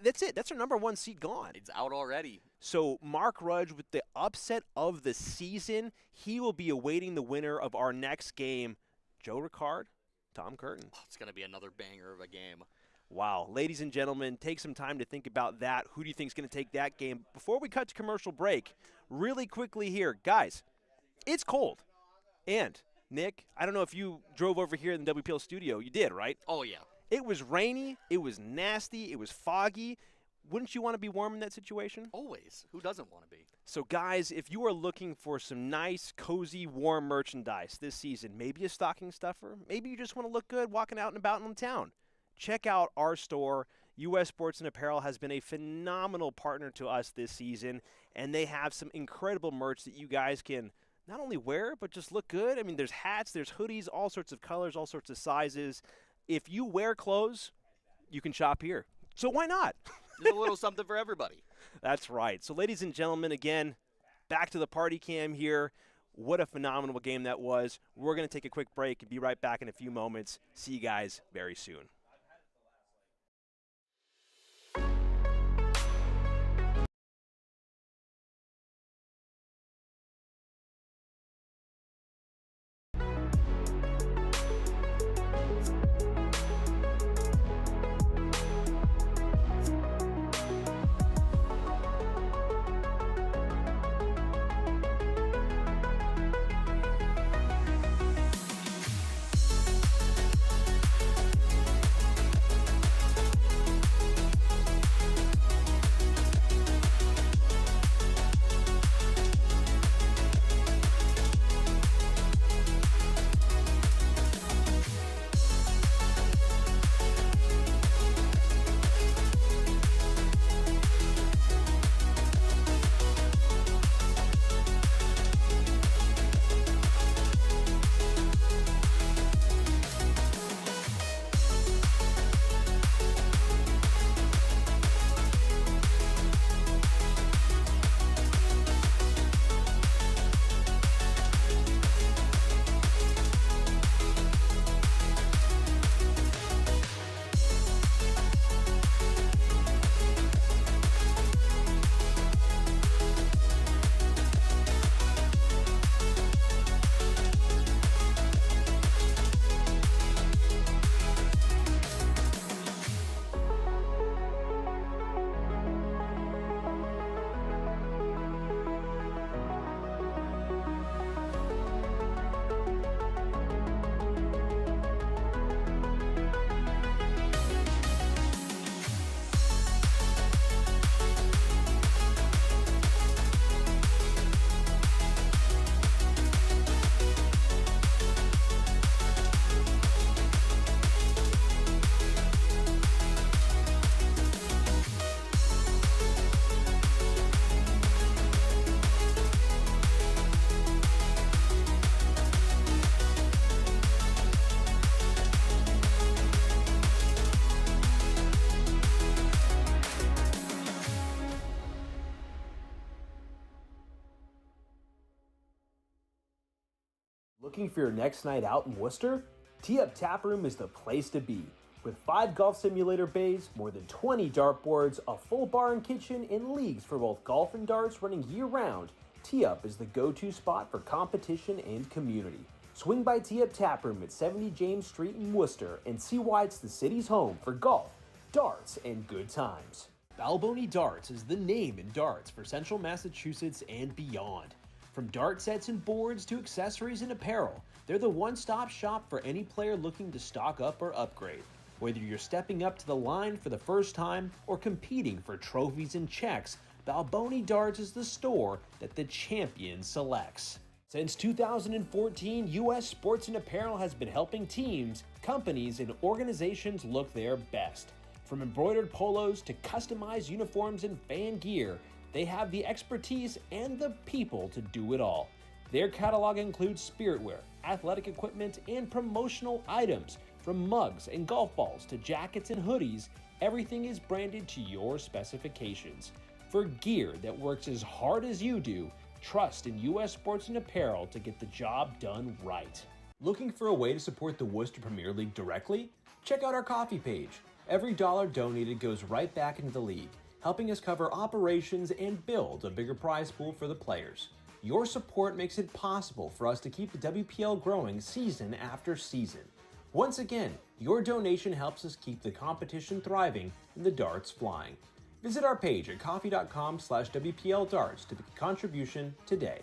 That's it. That's our number one seed gone. It's out already. So Mark Rudge, with the upset of the season, he will be awaiting the winner of our next game, Joe Ricard, Tom Curtin. Oh, it's going to be another banger of a game. Wow. Ladies and gentlemen, take some time to think about that. Who do you think is going to take that game? Before we cut to commercial break, really quickly here, guys, it's cold. And, Nick, I don't know if you drove over here in the WPL studio. You did, right? Oh, yeah. It was rainy, it was nasty, it was foggy. Wouldn't you want to be warm in that situation? Always. Who doesn't want to be? So, guys, if you are looking for some nice, cozy, warm merchandise this season, maybe a stocking stuffer, maybe you just want to look good walking out and about in town, check out our store. U.S. Sports and Apparel has been a phenomenal partner to us this season, and they have some incredible merch that you guys can not only wear, but just look good. I mean, there's hats, there's hoodies, all sorts of colors, all sorts of sizes. If you wear clothes, you can shop here. So why not? There's a little something for everybody. That's right. So ladies and gentlemen, again, back to the party cam here. What a phenomenal game that was. We're going to take a quick break and be right back in a few moments. See you guys very soon. Looking for your next night out in Worcester? Tee Up Tap Room is the place to be. With 5 golf simulator bays, more than 20 dartboards, a full bar and kitchen, and leagues for both golf and darts running year-round, Tee Up is the go-to spot for competition and community. Swing by Tee-Up Taproom at 70 James Street in Worcester and see why it's the city's home for golf, darts, and good times. Balboni Darts is the name in darts for Central Massachusetts and beyond. From dart sets and boards to accessories and apparel, they're the one-stop shop for any player looking to stock up or upgrade. Whether you're stepping up to the line for the first time or competing for trophies and checks, Balboni Darts is the store that the champion selects. Since 2014, U.S. Sports and Apparel has been helping teams, companies, and organizations look their best. From embroidered polos to customized uniforms and fan gear, they have the expertise and the people to do it all. Their catalog includes spiritwear, athletic equipment, and promotional items. From mugs and golf balls to jackets and hoodies, everything is branded to your specifications. For gear that works as hard as you do, trust in U.S. Sports and Apparel to get the job done right. Looking for a way to support the Worcester Premier League directly? Check out our coffee page. Every dollar donated goes right back into the league, helping us cover operations and build a bigger prize pool for the players. Your support makes it possible for us to keep the WPL growing season after season. Once again, your donation helps us keep the competition thriving and the darts flying. Visit our page at coffee.com/WPLdarts to make a contribution today.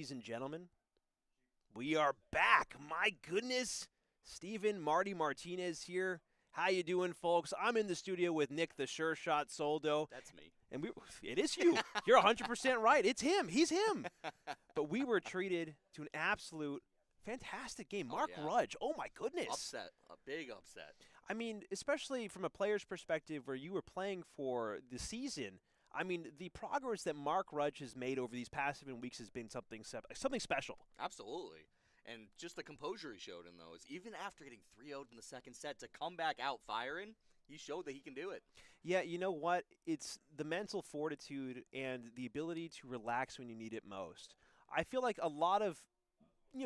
ladies and gentlemen, we are back. My goodness, Steven, Marty, Martinez here. How you doing, folks? I'm in the studio with Nick, the Sureshot Soldo. That's me. And it is you. You're 100% right. It's him. He's him. But we were treated to an absolute fantastic game. Mark Rudge, oh my goodness. Upset, a big upset. I mean, especially from a player's perspective where you were playing for the season, I mean, the progress that Mark Rudge has made over these past 7 weeks has been something special. Absolutely. And just the composure he showed in those, even after getting 3-0 in the second set, to come back out firing, he showed that he can do it. Yeah, you know what? It's the mental fortitude and the ability to relax when you need it most. I feel like a lot of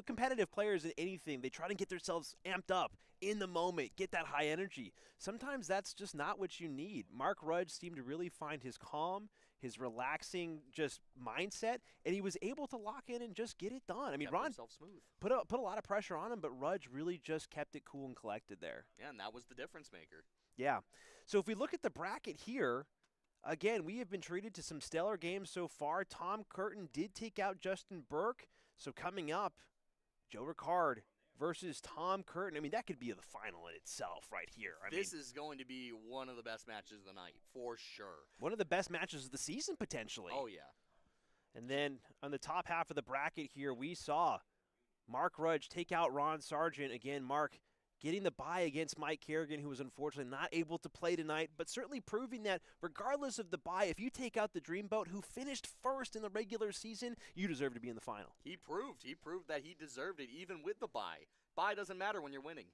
competitive players in anything, they try to get themselves amped up in the moment, get that high energy. Sometimes that's just not what you need. Mark Rudge seemed to really find his calm, his relaxing just mindset, and he was able to lock in and just get it done. I mean, Ron smooth. put a lot of pressure on him, but Rudge really just kept it cool and collected there. Yeah, and that was the difference maker. Yeah. So if we look at the bracket here, again, we have been treated to some stellar games so far. Tom Curtin did take out Justin Burke. So coming up, Joe Ricard versus Tom Curtin. I mean, that could be the final in itself right here. This is going to be one of the best matches of the night, for sure. One of the best matches of the season, potentially. Oh, yeah. And then on the top half of the bracket here, we saw Mark Rudge take out Ron Sargent. Again, Mark getting the bye against Mike Carignan, who was unfortunately not able to play tonight, but certainly proving that regardless of the bye, if you take out the Dreamboat, who finished first in the regular season, you deserve to be in the final. He proved that he deserved it even with the bye. Bye doesn't matter when you're winning.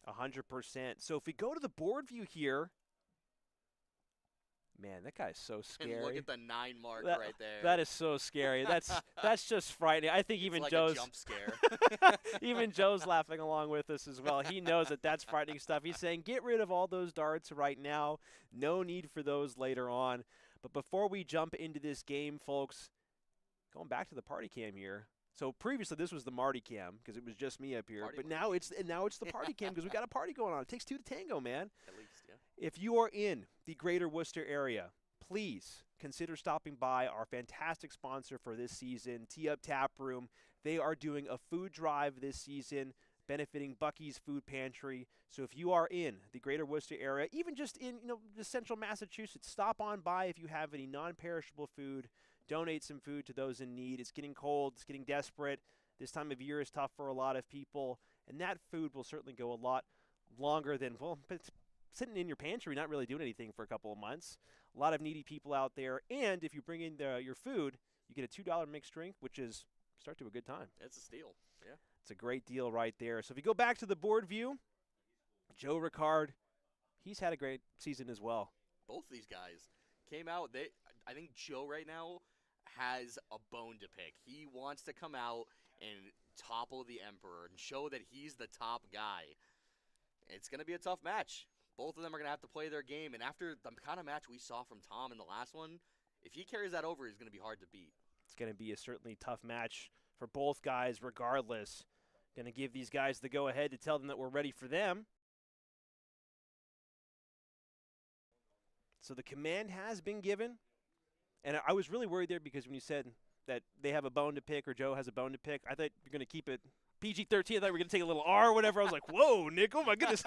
100%. So if we go to the board view here, man, that guy's so scary. And look at the 9 mark right there. That is so scary. That's just frightening. I think even like Joe's a jump scare. even Joe's laughing along with us as well. He knows that that's frightening stuff. He's saying, get rid of all those darts right now. No need for those later on. But before we jump into this game, folks, going back to the party cam here. So previously this was the Marty cam because it was just me up here. Party but Marty. now it's the party cam because we got a party going on. It takes 2 to tango, man. At least, yeah. If you are in the greater Worcester area, please consider stopping by our fantastic sponsor for this season, Tee Up Tap Room. They are doing a food drive this season benefiting Bucky's Food Pantry. So if you are in the greater Worcester area, even just in the central Massachusetts, stop on by if you have any non-perishable food. Donate some food to those in need. It's getting cold. It's getting desperate. This time of year is tough for a lot of people, and that food will certainly go a lot longer than, sitting in your pantry, not really doing anything for a couple of months. A lot of needy people out there. And if you bring in your food, you get a $2 mixed drink, which is start to a good time. It's a steal. Yeah. It's a great deal right there. So if you go back to the board view, Joe Ricard, he's had a great season as well. Both of these guys came out. I think Joe right now has a bone to pick. He wants to come out and topple the Emperor and show that he's the top guy. It's going to be a tough match. Both of them are going to have to play their game, and after the kind of match we saw from Tom in the last one, if he carries that over, he's going to be hard to beat. It's going to be a certainly tough match for both guys regardless. Going to give these guys the go-ahead to tell them that we're ready for them. So the command has been given. And I was really worried there because when you said that they have a bone to pick or Joe has a bone to pick, I thought you're going to keep it PG-13. I thought we were going to take a little R or whatever. I was like, whoa, Nick, oh my goodness.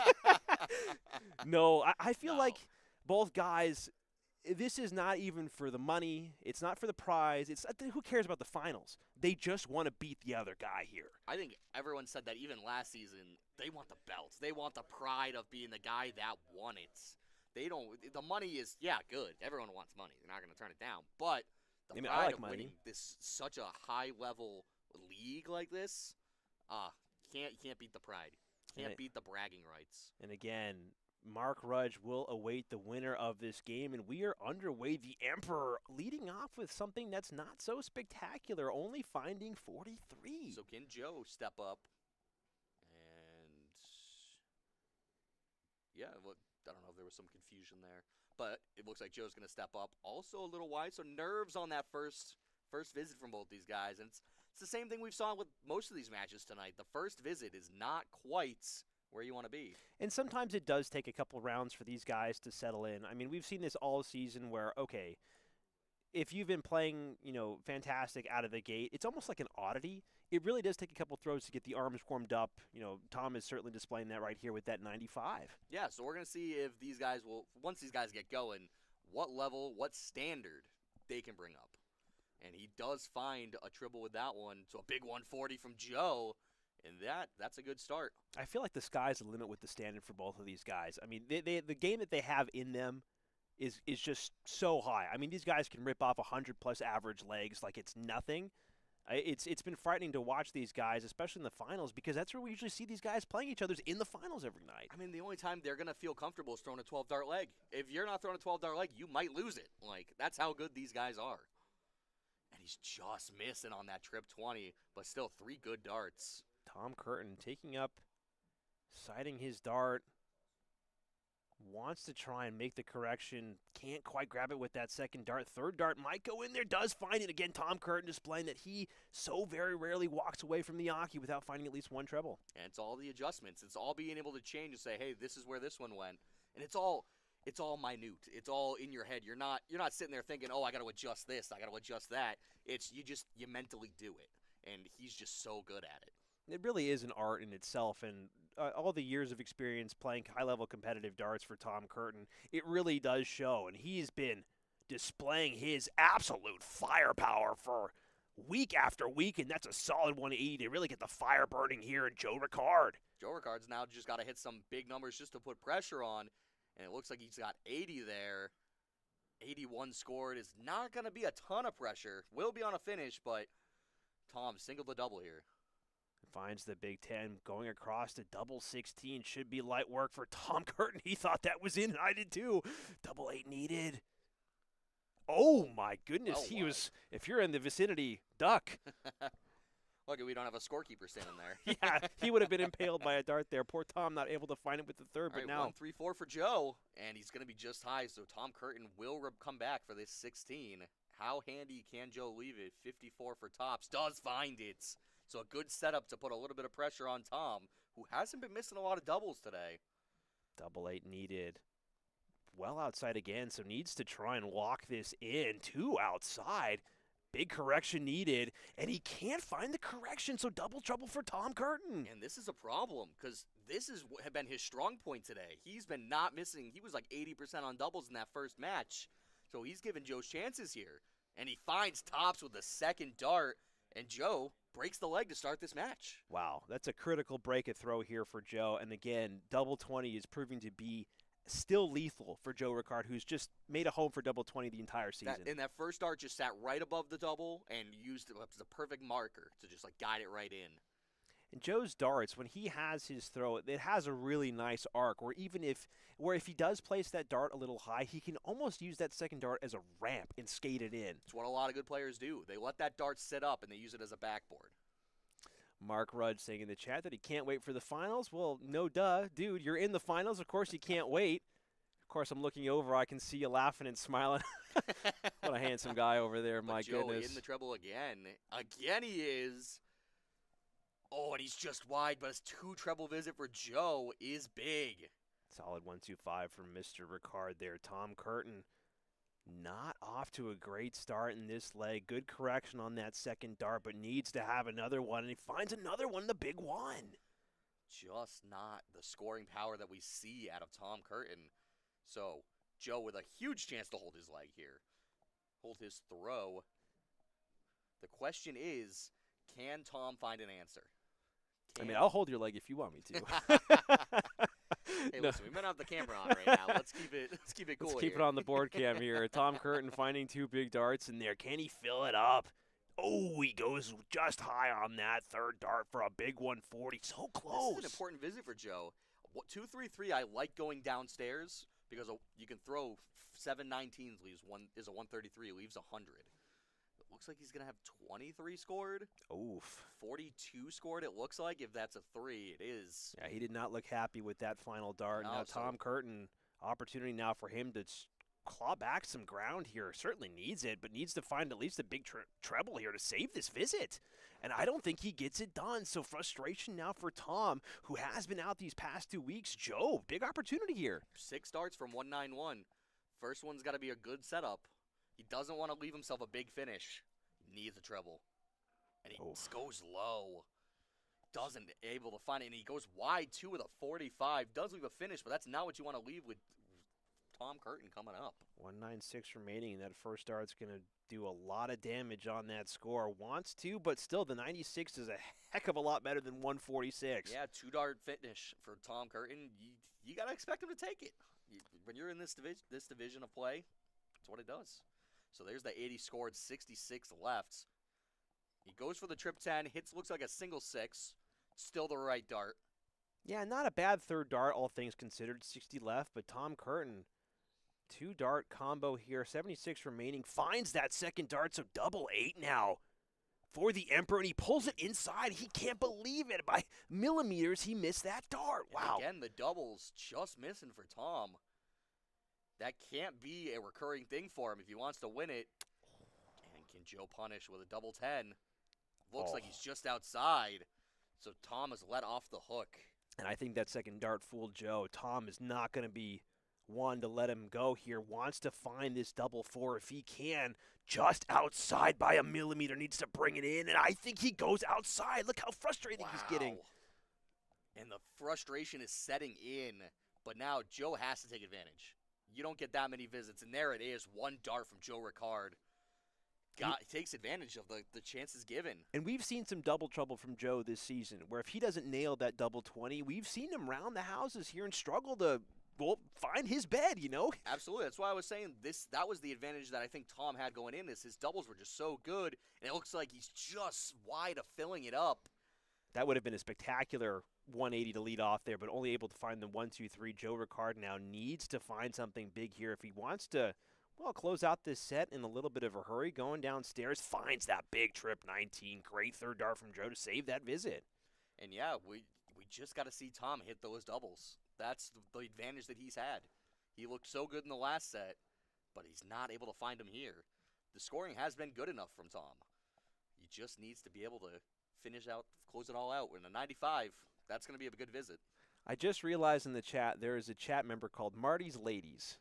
No, I feel like both guys, this is not even for the money. It's not for the prize. Who cares about the finals? They just want to beat the other guy here. I think everyone said that even last season. They want the belts. They want the pride of being the guy that won it. They don't. The money is, good. Everyone wants money. They're not going to turn it down. But the pride of winning this such a high-level league like this, you can't beat the pride. Can't beat the bragging rights. And again, Mark Rudge will await the winner of this game, and we are underway. The Emperor leading off with something that's not so spectacular, only finding 43. So can Joe step up? And I don't know if there was some confusion there, but it looks like Joe's going to step up. Also a little wide, so nerves on that first visit from both these guys. And it's the same thing we've saw with most of these matches tonight. The first visit is not quite where you want to be. And sometimes it does take a couple rounds for these guys to settle in. I mean, we've seen this all season where, okay, if you've been playing, fantastic out of the gate, it's almost like an oddity. It really does take a couple throws to get the arms warmed up. Tom is certainly displaying that right here with that 95. Yeah, so we're going to see if these guys once these guys get going, what level, what standard they can bring up. And he does find a triple with that one. So a big 140 from Joe. And that's a good start. I feel like the sky's the limit with the standard for both of these guys. I mean, the game that they have in them is just so high. I mean, these guys can rip off 100-plus average legs like it's nothing. It's been frightening to watch these guys, especially in the finals, because that's where we usually see these guys playing each other in the finals every night. I mean, the only time they're going to feel comfortable is throwing a 12-dart leg. If you're not throwing a 12-dart leg, you might lose it. Like, that's how good these guys are. And he's just missing on that trip 20, but still 3 good darts. Tom Curtin taking up, sighting his dart, wants to try and make the correction, can't quite grab it with that second dart. Third dart might go in there, does find it. Again, Tom Curtin displaying that he so very rarely walks away from the Aki without finding at least one treble. And it's all the adjustments. It's all being able to change and say, hey, this is where this one went. And it's all minute. It's all in your head. You're not sitting there thinking, oh, I got to adjust this, I got to adjust that. It's you mentally do it. And he's just so good at it. It really is an art in itself, and all the years of experience playing high-level competitive darts for Tom Curtin, it really does show, and he's been displaying his absolute firepower for week after week, and that's a solid 180 to really get the fire burning here in Joe Ricard. Joe Ricard's now just got to hit some big numbers just to put pressure on, and it looks like he's got 80 there. 81 scored is not going to be a ton of pressure. Will be on a finish, but Tom single the double here. Finds the Big Ten, going across to double 16. Should be light work for Tom Curtin. He thought that was in, and I did too. Double 8 needed. Oh, my goodness. Oh, he was, if you're in the vicinity, duck. Lucky we don't have a scorekeeper standing there. Yeah, he would have been impaled by a dart there. Poor Tom not able to find it with the third, but now. 1-3-4 for Joe, and he's going to be just high, so Tom Curtin will come back for this 16. How handy can Joe leave it? 54 for tops. Does find it. So a good setup to put a little bit of pressure on Tom, who hasn't been missing a lot of doubles today. Double 8 needed. Well outside again, so needs to try and lock this in. 2 outside. Big correction needed, and he can't find the correction, so double trouble for Tom Curtin. And this is a problem, because this has been his strong point today. He's been not missing. He was like 80% on doubles in that first match. So he's giving Joe chances here. And he finds tops with the second dart, and Joe breaks the leg to start this match. Wow, that's a critical break and throw here for Joe. And again, double 20 is proving to be still lethal for Joe Ricard, who's just made a home for double 20 the entire season. And that first dart just sat right above the double and used it as a perfect marker to just like guide it right in. And Joe's darts, when he has his throw, it has a really nice arc where if he does place that dart a little high, he can almost use that second dart as a ramp and skate it in. It's what a lot of good players do. They let that dart sit up and they use it as a backboard. Mark Rudge saying in the chat that he can't wait for the finals. Well, no duh. Dude, you're in the finals. Of course you can't wait. Of course, I'm looking over. I can see you laughing and smiling. What a handsome guy over there, my Joe goodness. In the treble again. Again he is. Oh, and he's just wide, but his 2 treble visit for Joe is big. Solid 1-2-5 from Mr. Ricard there. Tom Curtin not off to a great start in this leg. Good correction on that second dart, but needs to have another one, and he finds another one, the big one. Just not the scoring power that we see out of Tom Curtin. So Joe with a huge chance to hold his leg here. Hold his throw. The question is, can Tom find an answer? I mean, I'll hold your leg if you want me to. Hey, listen, we might have the camera on right now. Let's keep it cool. Let's keep it on the board cam here. Tom Curtin finding 2 big darts in there. Can he fill it up? Oh, he goes just high on that third dart for a big 140. So close. This is an important visit for Joe. 2-3-3, I like going downstairs because you can throw 7-19s, is a 133, leaves 100. Looks like he's going to have 23 scored. Oof. 42 scored, it looks like. If that's a 3, it is. Yeah, he did not look happy with that final dart. No, now Tom Curtin, opportunity now for him to claw back some ground here. Certainly needs it, but needs to find at least a big treble here to save this visit. And I don't think he gets it done. So frustration now for Tom, who has been out these past 2 weeks. Joe, big opportunity here. 6 darts from 191. First one's got to be a good setup. He doesn't want to leave himself a big finish. He needs a treble. And he goes low. Doesn't able to find it. And he goes wide, too, with a 45. Does leave a finish, but that's not what you want to leave with Tom Curtin coming up. 196 remaining. That first dart's going to do a lot of damage on that score. Wants to, but still, the 96 is a heck of a lot better than 146. Yeah, 2-dart finish for Tom Curtin. You got to expect him to take it. When you're in this division of play, that's what it does. So there's the 80 scored, 66 left. He goes for the trip 10, hits, looks like a single 6. Still the right dart. Yeah, not a bad third dart, all things considered. 60 left, but Tom Curtin, 2-dart combo here. 76 remaining, finds that second dart, so double 8 now for the Emperor, and he pulls it inside. He can't believe it. By millimeters, he missed that dart. Wow. And again, the doubles just missing for Tom. That can't be a recurring thing for him if he wants to win it. And can Joe punish with a double 10? Looks like he's just outside. So Tom is let off the hook. And I think that second dart fooled Joe. Tom is not going to be one to let him go here. Wants to find this double 4 if he can. Just outside by a millimeter. Needs to bring it in. And I think he goes outside. Look how frustrated he's getting. And the frustration is setting in. But now Joe has to take advantage. You don't get that many visits. And there it is. 1 dart from Joe Ricard. Takes advantage of the chances given. And we've seen some double trouble from Joe this season, where if he doesn't nail that double 20, we've seen him round the houses here and struggle to, find his bed, you know? Absolutely. That's why I was saying that was the advantage that I think Tom had going in. His doubles were just so good, and it looks like he's just wide of filling it up. That would have been a spectacular 180 to lead off there, but only able to find the 1-2-3. Joe Ricard now needs to find something big here if he wants to, close out this set in a little bit of a hurry. Going downstairs, finds that big trip 19. Great third dart from Joe to save that visit. And yeah, we just got to see Tom hit those doubles. That's the advantage that he's had. He looked so good in the last set, but he's not able to find him here. The scoring has been good enough from Tom. He just needs to be able to finish out, close it all out. We're in the 95. That's going to be a good visit. I just realized in the chat there is a chat member called Marty's Ladies.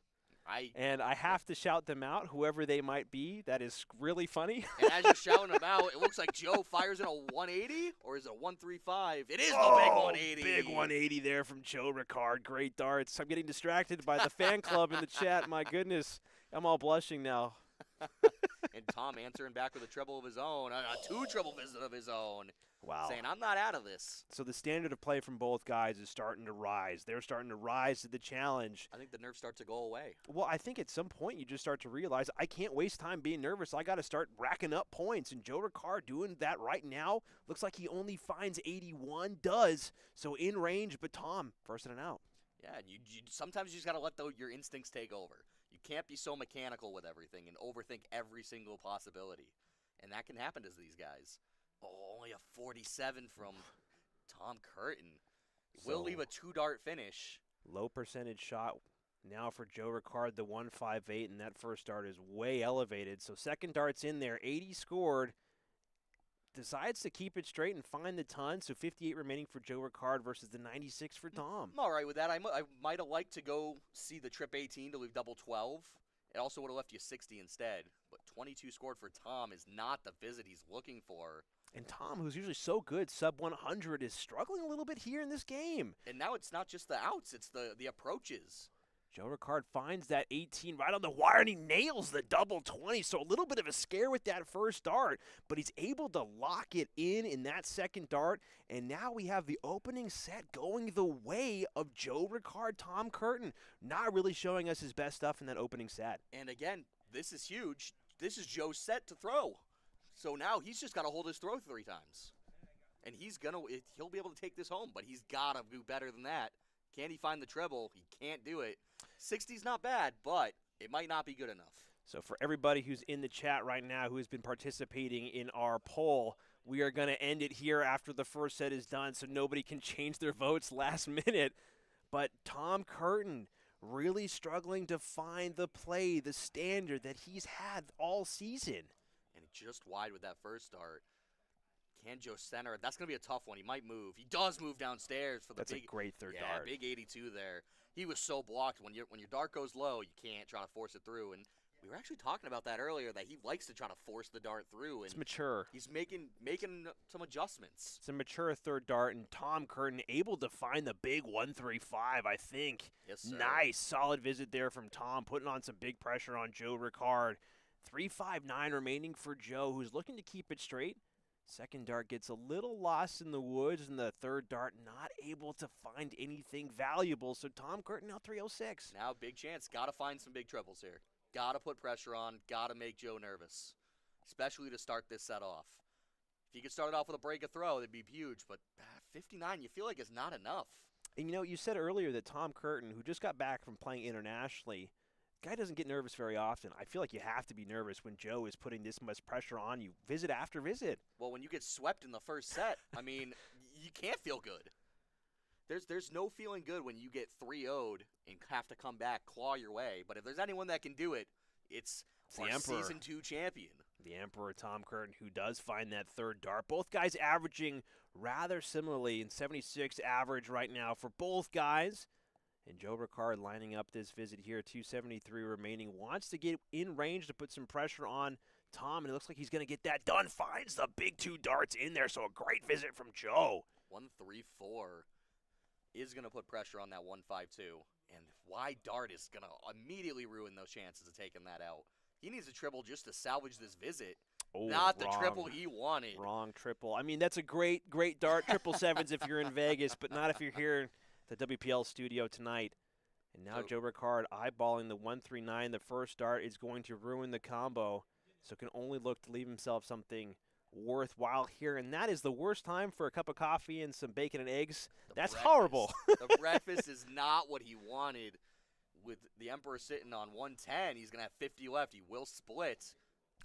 And I have to shout them out, whoever they might be. That is really funny. And as you're shouting them out, it looks like Joe fires in a 180, or is it a 135? It is the big 180. Big 180 there from Joe Ricard. Great darts. I'm getting distracted by the fan club in the chat. My goodness. I'm all blushing now. And Tom answering back with a treble of his own, a 2-treble visit of his own. Wow. Saying, I'm not out of this. So the standard of play from both guys is starting to rise. They're starting to rise to the challenge. I think the nerves start to go away. Well, I think at some point you just start to realize I can't waste time being nervous. I got to start racking up points. And Joe Ricard doing that right now. Looks like he only finds 81. Does. So in range, but Tom, first in and out. Yeah, and sometimes you just got to let your instincts take over. You can't be so mechanical with everything and overthink every single possibility. And that can happen to these guys. Oh, only a 47 from Tom Curtin. Will leave a 2-dart finish. Low percentage shot now for Joe Ricard, the 158, and that first dart is way elevated. So second dart's in there, 80 scored. Decides to keep it straight and find the ton. So 58 remaining for Joe Ricard versus the 96 for Tom. I'm all right with that. I might have liked to go see the trip 18 to leave double 12. It also would have left you 60 instead. But 22 scored for Tom is not the visit he's looking for. And Tom, who's usually so good, sub 100, is struggling a little bit here in this game. And now it's not just the outs, it's the approaches. Joe Ricard finds that 18 right on the wire, and he nails the double 20. So a little bit of a scare with that first dart, but he's able to lock it in that second dart. And now we have the opening set going the way of Joe Ricard. Tom Curtin not really showing us his best stuff in that opening set. And again, this is huge. This is Joe's set to throw. So now he's just got to hold his throw 3 times. And he'll be able to take this home, but he's got to do better than that. Can he find the treble? He can't do it. 60's not bad, but it might not be good enough. So for everybody who's in the chat right now who has been participating in our poll, we are going to end it here after the first set is done so nobody can change their votes last minute. But Tom Curtin really struggling to find the play, the standard that he's had all season. And just wide with that first start. Can Joe center? That's going to be a tough one. He might move. He does move downstairs for the That's big. A great third yeah, dart. Big 82 there. He was so blocked. When your dart goes low, you can't try to force it through. And We were actually talking about that earlier, that he likes to try to force the dart through. It's And mature. he's making some adjustments. It's a mature third dart, and Tom Curtin able to find the big 135, I think. Yes, sir. Nice, solid visit there from Tom, putting on some big pressure on Joe Ricard. 3.59 remaining for Joe, who's looking to keep it straight. Second dart gets a little lost in the woods, and the third dart not able to find anything valuable. So Tom Curtin now 306. Now, big chance. Got to find some big triples here. Got to put pressure on. Got to make Joe nervous, especially to start this set off. If you could start it off with a break a throw, that'd be huge. But 59, you feel like it's not enough. And you said earlier that Tom Curtin, who just got back from playing internationally, guy doesn't get nervous very often. I feel like you have to be nervous when Joe is putting this much pressure on you, visit after visit. Well, when you get swept in the first set, I mean, you can't feel good. There's no feeling good when you get 3-0'd and have to come back, claw your way. But if there's anyone that can do it, it's the our Emperor. Season 2 champion. The Emperor, Tom Curtin, who does find that third dart. Both guys averaging rather similarly in 76 average right now for both guys. And Joe Ricard lining up this visit here, 273 remaining. Wants to get in range to put some pressure on Tom, and it looks like he's going to get that done. Finds the big two darts in there, so a great visit from Joe. 1-3-4 is going to put pressure on that 1-5-2. And wide dart is going to immediately ruin those chances of taking that out. He needs a triple just to salvage this visit. Oh, Not the wrong. triple he wanted. Wrong triple. I mean, that's a great dart, 777s if you're in Vegas, but not if you're here at the WPL studio tonight. And now Joe Ricard eyeballing the 139. The first dart is going to ruin the combo, so can only look to leave himself something worthwhile here. And that is the worst time for a cup of coffee and some bacon and eggs. That's horrible. The breakfast is not what he wanted. With the Emperor sitting on 110, he's going to have 50 left. He will split.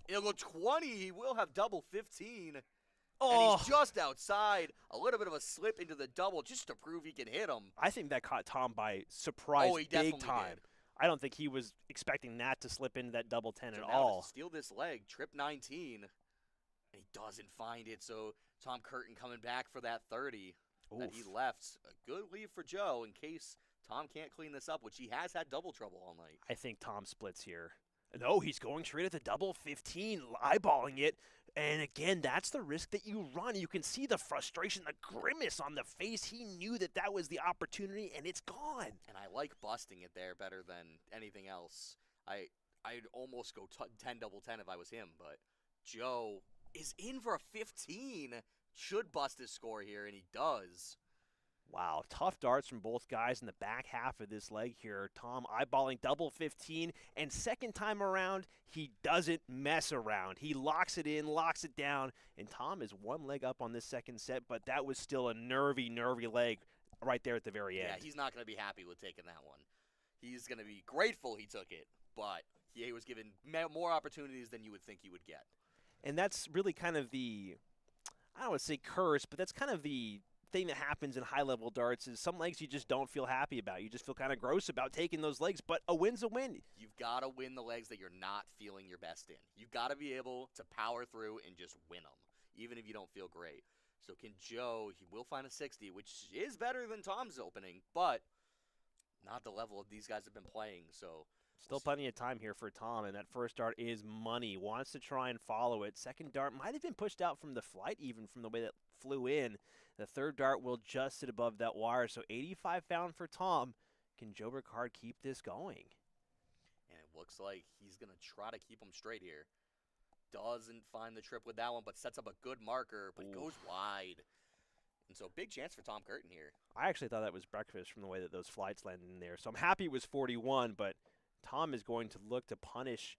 It'll go 20. He will have double 15. Oh. And he's just outside. A little bit of a slip into the double just to prove he can hit him. I think that caught Tom by surprise He definitely big time. did. I don't think he was expecting that to slip into that double 10 So at now all. to steal this leg, trip 19. And he doesn't find it, so Tom Curtin coming back for that 30 that he left. A good leave for Joe in case Tom can't clean this up, which he has had double trouble all night. I think Tom splits here. No, he's going straight at the double 15, eyeballing it. And again, that's the risk that you run. You can see the frustration, the grimace on the face. He knew that that was the opportunity, and it's gone. And I like busting it there better than anything else. I'd almost go 10 double 10 if I was him, but Joe is in for a 15. Should bust his score here, and he does. Wow, tough darts from both guys in the back half of this leg here. Tom eyeballing double 15, and second time around, he doesn't mess around. He locks it in, locks it down, and Tom is one leg up on this second set, but that was still a nervy leg right there at the very end. Yeah, he's not going to be happy with taking that one. He's going to be grateful he took it, but he was given more opportunities than you would think he would get. And that's really kind of the, I don't want to say curse, but that's kind of the thing that happens in high-level darts is some legs you just don't feel happy about. You just feel kind of gross about taking those legs, but a win's a win. You've got to win the legs that you're not feeling your best in. You've got to be able to power through and just win them, even if you don't feel great. So can Joe, he will find a 60, which is better than Tom's opening, but not the level of these guys have been playing, so Still plenty of time here for Tom, and that first dart is money. Wants to try and follow it. Second dart might have been pushed out from the flight, even from the way that flew in. The third dart will just sit above that wire, so 85 found for Tom. Can Joe Ricard keep this going? And it looks like he's going to try to keep him straight here. Doesn't find the trip with that one, but sets up a good marker, but goes wide. And so big chance for Tom Curtin here. I actually thought that was breakfast from the way that those flights landed in there. So I'm happy it was 41, but Tom is going to look to punish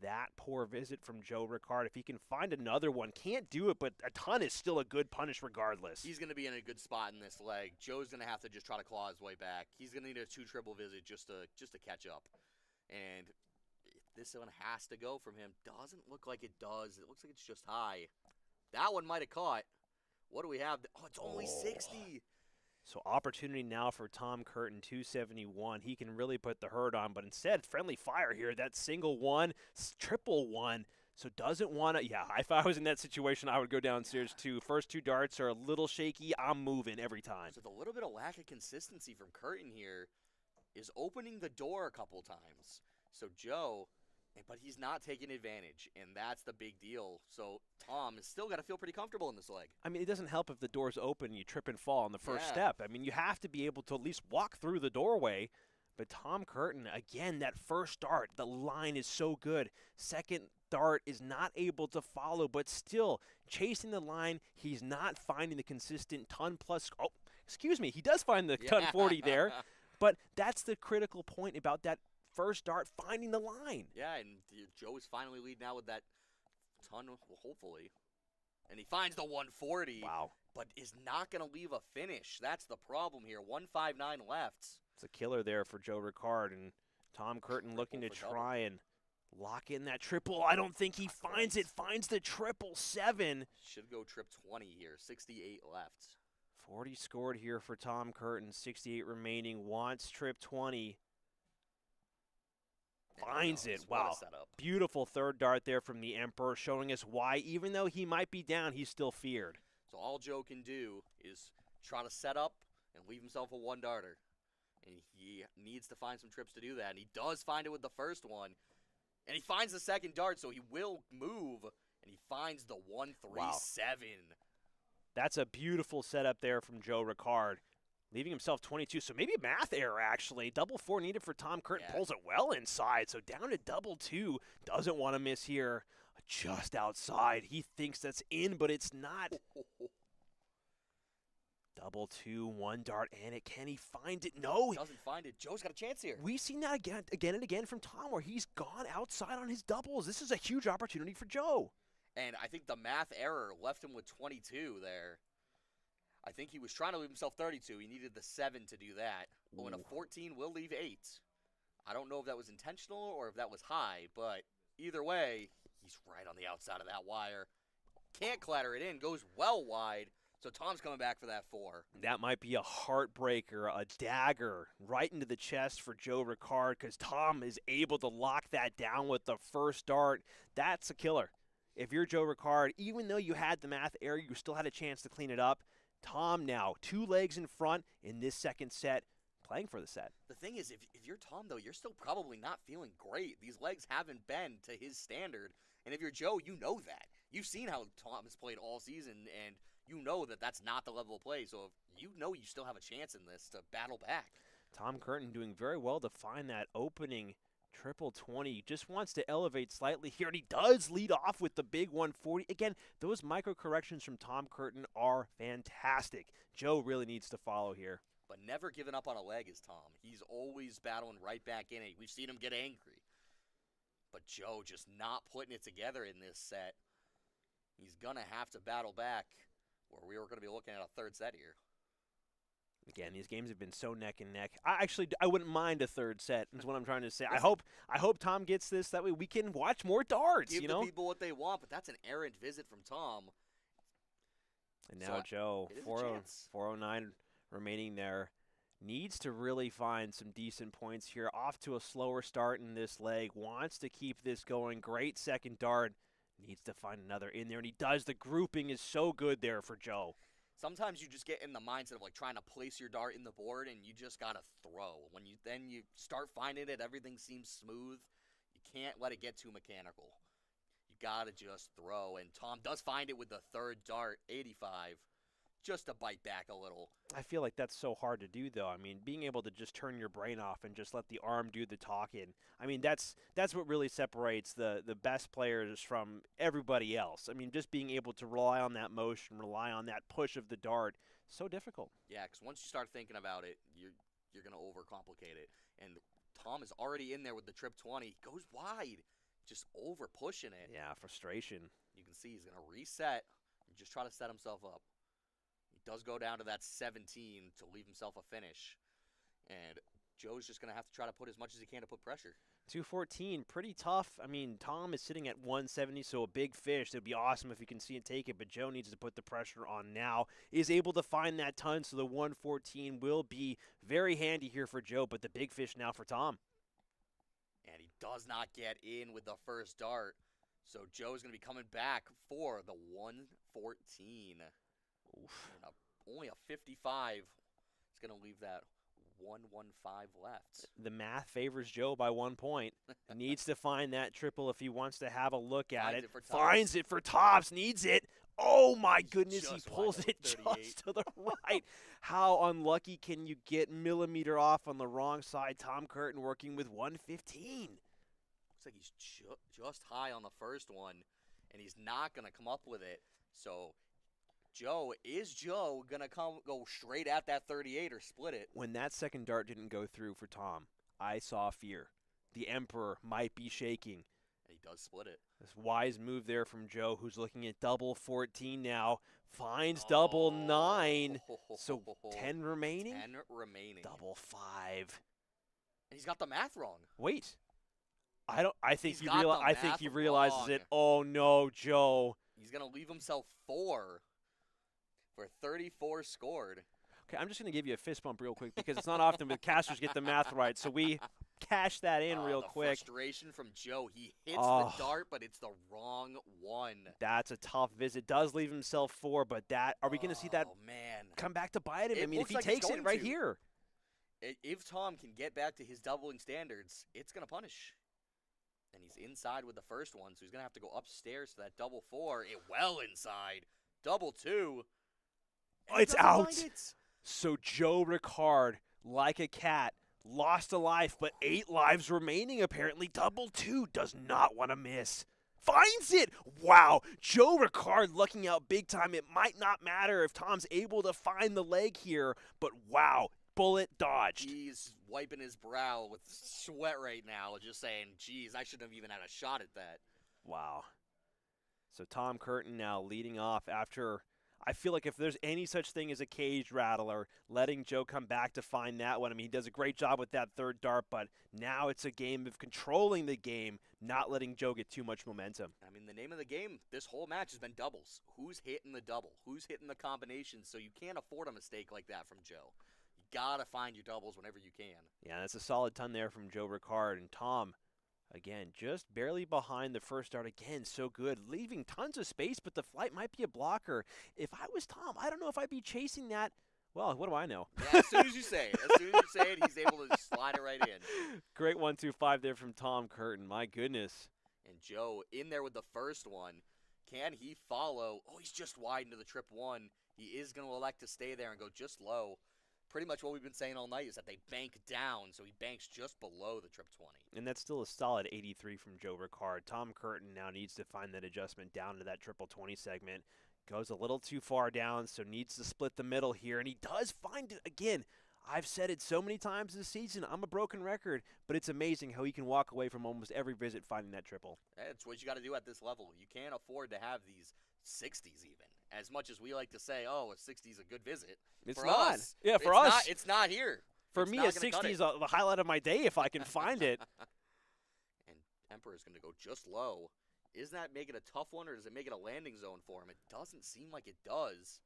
that poor visit from Joe Ricard. If he can find another one, can't do it, but a ton is still a good punish regardless. He's going to be in a good spot in this leg. Joe's going to have to just try to claw his way back. He's going to need a 2-triple visit just to catch up. And this one has to go from him. Doesn't look like it does. It looks like it's just high. That one might have caught. What do we have? Oh, it's only 60. So opportunity now for Tom Curtin, 271. He can really put the hurt on, but instead, friendly fire here. That single one, triple one. So doesn't want to, if I was in that situation, I would go downstairs too. First two darts are a little shaky. I'm moving every time. So the little bit of lack of consistency from Curtin here is opening the door a couple times. So Joe But he's not taking advantage, and that's the big deal. So Tom has still got to feel pretty comfortable in this leg. I mean, it doesn't help if the door's open and you trip and fall on the first Yeah. step. I mean, you have to be able to at least walk through the doorway. But Tom Curtin, again, that first dart, the line is so good. Second dart is not able to follow, but still chasing the line. He's not finding the consistent ton plus. Oh, excuse me. He does find the ton 40 there. But that's the critical point about that first dart, finding the line. Yeah, and Joe is finally leading out with that ton, hopefully. And he finds the 140. Wow. But is not going to leave a finish. That's the problem here. 159 left. It's a killer there for Joe Ricard, and Tom Curtin looking to try and lock in that triple. I don't think he finds it. Finds the 777. Should go trip 20 here. 68 left. 40 scored here for Tom Curtin. 68 remaining. Wants trip 20. Finds it. Wow. Beautiful third dart there from the Emperor, showing us why, even though he might be down, he's still feared. So all Joe can do is try to set up and leave himself a one-darter. And he needs to find some trips to do that. And he does find it with the first one. And he finds the second dart, so he will move. And he finds the 137. Wow. That's a beautiful setup there from Joe Ricard, leaving himself 22. So maybe a math error, actually. Double 4 needed for Tom Curtin. Yeah. Pulls it well inside. So down to double 2. Doesn't want to miss here. Just outside. He thinks that's in, but it's not. Double 2, one dart, and it. Can he find it? No. Doesn't find it. Joe's got a chance here. We've seen that again and again from Tom, where he's gone outside on his doubles. This is a huge opportunity for Joe. And I think the math error left him with 22 there. I think he was trying to leave himself 32. He needed the 7 to do that. But when a 14 will leave 8. I don't know if that was intentional or if that was high, but either way, he's right on the outside of that wire. Can't clatter it in. Goes well wide. So Tom's coming back for that 4. That might be a heartbreaker, a dagger right into the chest for Joe Ricard, because Tom is able to lock that down with the first dart. That's a killer. If you're Joe Ricard, even though you had the math error, you still had a chance to clean it up. Tom now, 2 legs in front in this second set, playing for the set. The thing is, if you're Tom, though, you're still probably not feeling great. These legs haven't been to his standard. And if you're Joe, you know that. You've seen how Tom has played all season, and you know that that's not the level of play. So if you know you still have a chance in this to battle back. Tom Curtin doing very well to find that opening triple 20. Just wants to elevate slightly here, and he does lead off with the big 140. Again, those micro corrections from Tom Curtin are fantastic. Joe really needs to follow here. But never giving up on a leg is Tom. He's always battling right back in it. We've seen him get angry. But Joe just not putting it together in this set. He's going to have to battle back, where we were going to be looking at a third set here. Again, these games have been so neck and neck. I wouldn't mind a third set, is what I'm trying to say. I hope Tom gets this. That way we can watch more darts, Give the people what they want, but that's an errant visit from Tom. And now Joe, 409 remaining there, needs to really find some decent points here. Off to a slower start in this leg. Wants to keep this going. Great second dart. Needs to find another in there, and he does. The grouping is so good there for Joe. Sometimes you just get in the mindset of like trying to place your dart in the board, and you just gotta throw. When you start finding it, everything seems smooth. You can't let it get too mechanical. You gotta just throw. And Tom does find it with the third dart, 85, just to bite back a little. I feel like that's so hard to do, though. I mean, being able to just turn your brain off and just let the arm do the talking. I mean, that's what really separates the best players from everybody else. I mean, just being able to rely on that motion, rely on that push of the dart, so difficult. Yeah, because once you start thinking about it, you're going to overcomplicate it. And Tom is already in there with the trip 20. Goes wide, just over pushing it. Yeah, frustration. You can see he's going to reset and just try to set himself up. He does go down to that 17 to leave himself a finish. And Joe's just going to have to try to put as much as he can to put pressure. 214, pretty tough. I mean, Tom is sitting at 170, so a big fish. It would be awesome if he can see and take it, but Joe needs to put the pressure on now. Is able to find that ton, so the 114 will be very handy here for Joe, but the big fish now for Tom. And he does not get in with the first dart. So Joe's going to be coming back for the 114. Oof. And only a 55 is going to leave that 1:15 left. The math favors Joe by 1 point. Needs to find that triple if he wants to have a look at it. Finds it for tops. Needs it. Oh, my goodness. He pulls it just to the right. How unlucky can you get? Millimeter off on the wrong side. Tom Curtin working with 115. Looks like he's just high on the first one, and he's not going to come up with it. So Joe going to go straight at that 38 or split it? When that second dart didn't go through for Tom, I saw fear. The Emperor might be shaking. And he does split it. This wise move there from Joe, who's looking at double 14 now. Finds double 9. So 10 remaining? 10 remaining. Double 5. And he's got the math wrong. Wait. I think he realizes wrong. it. Oh no, Joe. He's going to leave himself 4 for 34 scored. Okay, I'm just going to give you a fist bump real quick because it's not often the casters get the math right. So we cash that in real quick. Frustration from Joe. He hits the dart, but it's the wrong one. That's a tough visit. Does leave himself 4, but are we going to see that come back to bite him? I mean, if he takes it right here. If Tom can get back to his doubling standards, it's going to punish. And he's inside with the first one, so he's going to have to go upstairs to that double 4. Well inside. Double 2. It's out. So Joe Ricard, like a cat, lost a life, but 8 lives remaining apparently. Double 2 does not want to miss. Finds it. Wow. Joe Ricard looking out big time. It might not matter if Tom's able to find the leg here, but wow. Bullet dodged. He's wiping his brow with sweat right now, just saying, geez, I shouldn't have even had a shot at that. Wow. So Tom Curtin now leading off after, I feel like if there's any such thing as a cage rattler, letting Joe come back to find that one. I mean, he does a great job with that third dart, but now it's a game of controlling the game, not letting Joe get too much momentum. I mean, the name of the game this whole match has been doubles. Who's hitting the double? Who's hitting the combination? So you can't afford a mistake like that from Joe. Got to find your doubles whenever you can. Yeah, that's a solid ton there from Joe Ricard. And Tom, again, just barely behind the first dart. Again, so good. Leaving tons of space, but the flight might be a blocker. If I was Tom, I don't know if I'd be chasing that. Well, what do I know? Yeah, as soon as you say it, he's able to slide it right in. Great 1-2-5 there from Tom Curtin. My goodness. And Joe in there with the first one. Can he follow? Oh, he's just wide into the trip 1. He is going to elect to stay there and go just low. Pretty much what we've been saying all night is that they bank down, so he banks just below the trip 20. And that's still a solid 83 from Joe Ricard. Tom Curtin now needs to find that adjustment down to that triple 20 segment. Goes a little too far down, so needs to split the middle here, and he does find it again. I've said it so many times this season. I'm a broken record, but it's amazing how he can walk away from almost every visit finding that triple. That's what you got to do at this level. You can't afford to have these 60s even. As much as we like to say, oh, a 60 is a good visit. It's for not. Us, yeah, for us. It's not here. For me, a 60 is the highlight of my day if I can find it. And Emperor's going to go just low. Is that make it a tough one, or does it make it a landing zone for him? It doesn't seem like it does.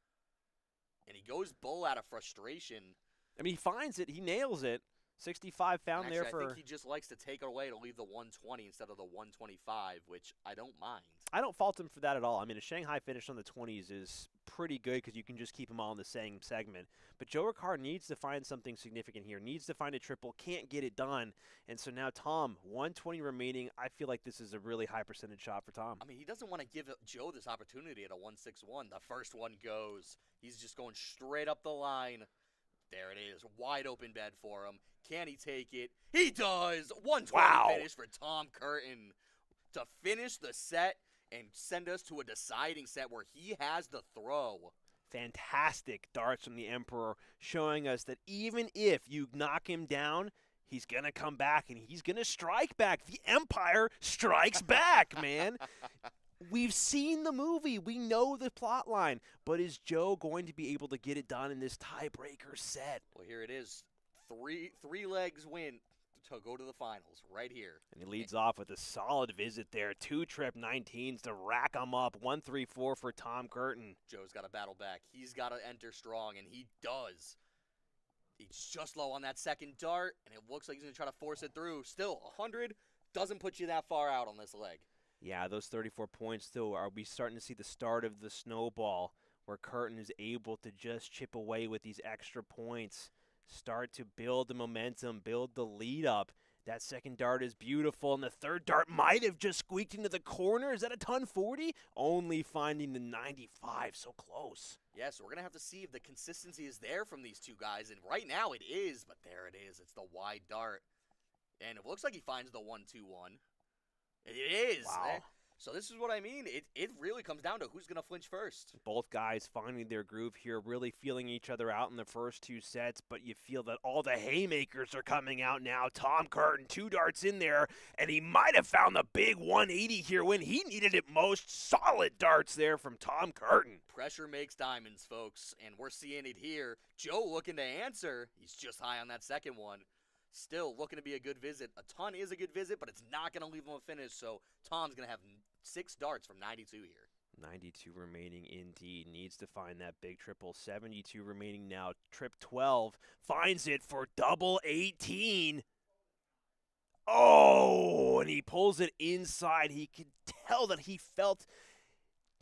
And he goes bull out of frustration. I mean, he finds it. He nails it. 65 found actually, there for... I think he just likes to take it away to leave the 120 instead of the 125, which I don't mind. I don't fault him for that at all. I mean, a Shanghai finish on the 20s is pretty good because you can just keep them all in the same segment. But Joe Ricard needs to find something significant here, needs to find a triple, can't get it done. And so now Tom, 120 remaining. I feel like this is a really high percentage shot for Tom. I mean, he doesn't want to give Joe this opportunity at a 161. The first one goes. He's just going straight up the line. There it is. Wide open bed for him. Can he take it? He does! 120 finish for Tom Curtin to finish the set and send us to a deciding set where he has the throw. Fantastic darts from the Emperor, showing us that even if you knock him down, he's going to come back and he's going to strike back. The Empire strikes back, man. We've seen the movie. We know the plot line. But is Joe going to be able to get it done in this tiebreaker set? Well, here it is. Three legs win to go to the finals right here. And he leads off with a solid visit there. 2 trip 19s to rack them up. 1-3-4 for Tom Curtin. Joe's got to battle back. He's got to enter strong, and he does. He's just low on that second dart, and it looks like he's going to try to force it through. Still, 100 doesn't put you that far out on this leg. Yeah, those 34 points still are we starting to see the start of the snowball where Curtin is able to just chip away with these extra points. start to build the momentum, build the lead up. That second dart is beautiful, and the third dart might have just squeaked into the corner. Is that a ton 40? Only finding the 95, so close. Yeah, so we're going to have to see if the consistency is there from these two guys, and right now it is, but there it is. It's the wide dart, and it looks like he finds the 1-2-1. It is. Wow. So this is what I mean. It really comes down to who's going to flinch first. Both guys finding their groove here, really feeling each other out in the first two sets, but you feel that all the haymakers are coming out now. Tom Curtin, 2 darts in there, and he might have found the big 180 here when he needed it most. Solid darts there from Tom Curtin. Pressure makes diamonds, folks, and we're seeing it here. Joe looking to answer. He's just high on that second one. Still looking to be a good visit. A ton is a good visit, but it's not going to leave him a finish, so Tom's going to have 6 darts from 92 here. 92 remaining indeed. Needs to find that big triple. 72 remaining now. Trip 12. Finds it for double 18. Oh, and he pulls it inside. He could tell that he felt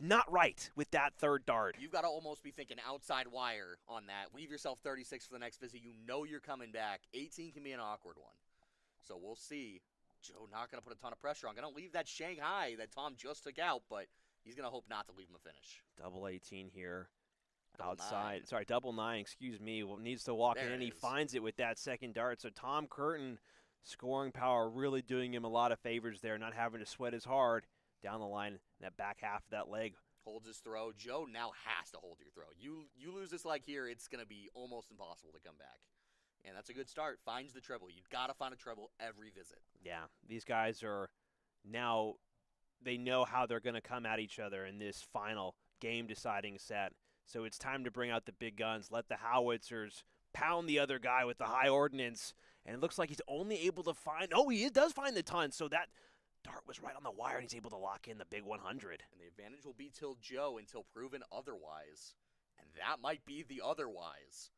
not right with that third dart. You've got to almost be thinking outside wire on that. Leave yourself 36 for the next visit. You know you're coming back. 18 can be an awkward one. So we'll see. Joe not going to put a ton of pressure on. Going to leave that Shanghai that Tom just took out, but he's going to hope not to leave him a finish. Double 18 here. Double Outside. 9. Sorry, double 9, excuse me. Well, needs to walk There in, it and he is. finds it with that second dart. So Tom Curtin, scoring power, really doing him a lot of favors there, not having to sweat as hard down the line, that back half of that leg. Holds his throw. Joe now has to hold your throw. You lose this leg here, it's going to be almost impossible to come back. And that's a good start. Finds the treble. You've got to find a treble every visit. Yeah, these guys are now, they know how they're going to come at each other in this final game-deciding set. So it's time to bring out the big guns, let the howitzers pound the other guy with the high ordnance. And it looks like he's only able to find, oh, he does find the ton, so that dart was right on the wire, and he's able to lock in the big 100. And the advantage will be till Joe until proven otherwise. And that might be the otherwise.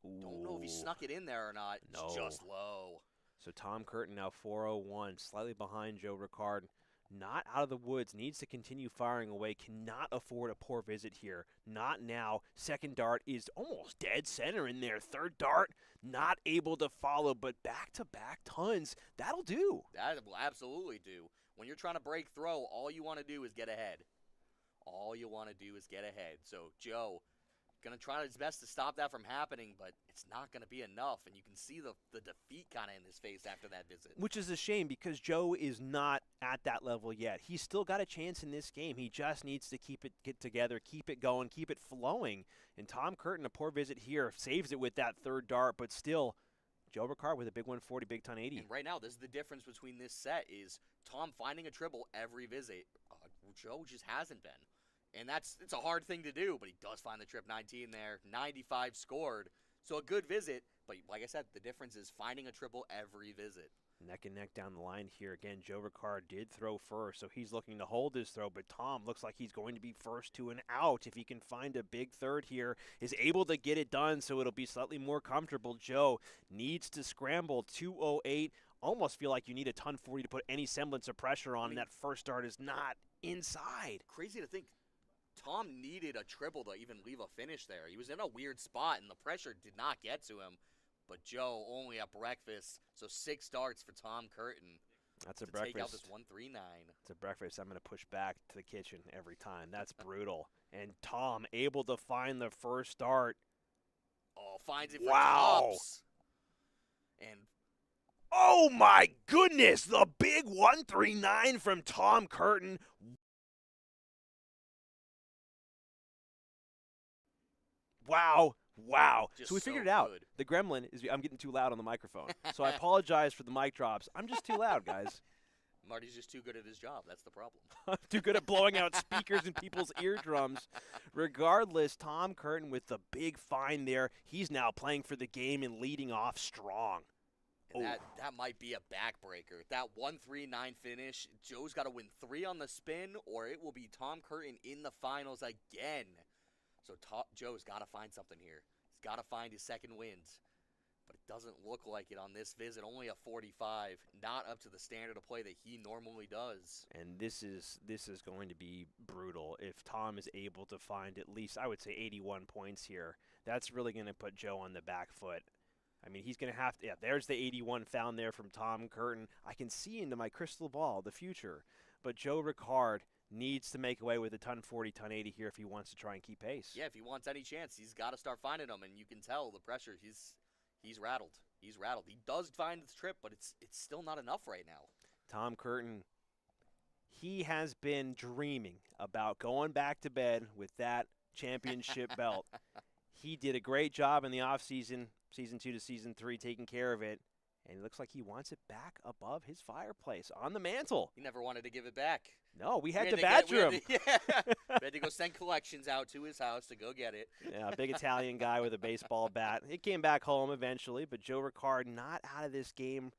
Ooh. Don't know if he snuck it in there or not. No. It's just low. So Tom Curtin now 401, slightly behind Joe Ricard. Not out of the woods, needs to continue firing away, cannot afford a poor visit here. Not now. Second dart is almost dead center in there. Third dart, not able to follow, but back-to-back tons. That'll do. That will absolutely do. When you're trying to break throw, all you want to do is get ahead. All you want to do is get ahead. So Joe, going to try his best to stop that from happening, but it's not going to be enough. And you can see the defeat kind of in his face after that visit. Which is a shame because Joe is not at that level yet. He's still got a chance in this game. He just needs to get together, keep it going, keep it flowing. And Tom Curtin, a poor visit here, saves it with that third dart, but still, Joe Ricard with a big 140, big ton 80. And right now, this is the difference between this set is Tom finding a triple every visit. Joe just hasn't been. And it's a hard thing to do, but he does find the trip 19 there. 95 scored. So a good visit, but like I said, the difference is finding a triple every visit. Neck and neck down the line here. Again, Joe Ricard did throw first, so he's looking to hold his throw, but Tom looks like he's going to be first to an out. If he can find a big third here, is able to get it done, so it'll be slightly more comfortable. Joe needs to scramble. 208. Almost feel like you need a ton 40 to put any semblance of pressure on, and that first dart is not inside. Crazy to think Tom needed a triple to even leave a finish there. He was in a weird spot, and the pressure did not get to him. But Joe only at breakfast, so 6 darts for Tom Curtin. That's a to breakfast. Take out this 139. It's a breakfast I'm going to push back to the kitchen every time. That's brutal. And Tom able to find the first dart. Oh, finds it for Wow. tops. And oh my goodness, the big 139 from Tom Curtin. Wow. Wow. Just So we so figured it out. good. The gremlin is, I'm getting too loud on the microphone. So I apologize for the mic drops. I'm just too loud, guys. Marty's just too good at his job. That's the problem. I'm too good at blowing out speakers in people's eardrums. Regardless, Tom Curtin with the big find there. He's now playing for the game and leading off strong. And that might be a backbreaker. That 139 finish, Joe's got to win 3 on the spin, or it will be Tom Curtin in the finals again. So Joe's got to find something here. He's got to find his second wins. But it doesn't look like it on this visit. Only a 45. Not up to the standard of play that he normally does. And this is going to be brutal if Tom is able to find at least, I would say, 81 points here. that's really going to put Joe on the back foot. I mean, he's going to have to, yeah, there's the 81 found there from Tom Curtin. I can see into my crystal ball the future. But Joe Ricard needs to make away with a ton 40, ton 80 here if he wants to try and keep pace. Yeah, if he wants any chance, he's got to start finding them, and you can tell the pressure. He's rattled. He's rattled. He does find the trip, but it's still not enough right now. Tom Curtin, he has been dreaming about going back to bed with that championship belt. He did a great job in the offseason, season 2 to season 3, taking care of it. And it looks like he wants it back above his fireplace on the mantle. He never wanted to give it back. No, we had to badger him. We had to go send collections out to his house to go get it. Yeah, a big Italian guy with a baseball bat. It came back home eventually, but Joe Ricard not out of this game.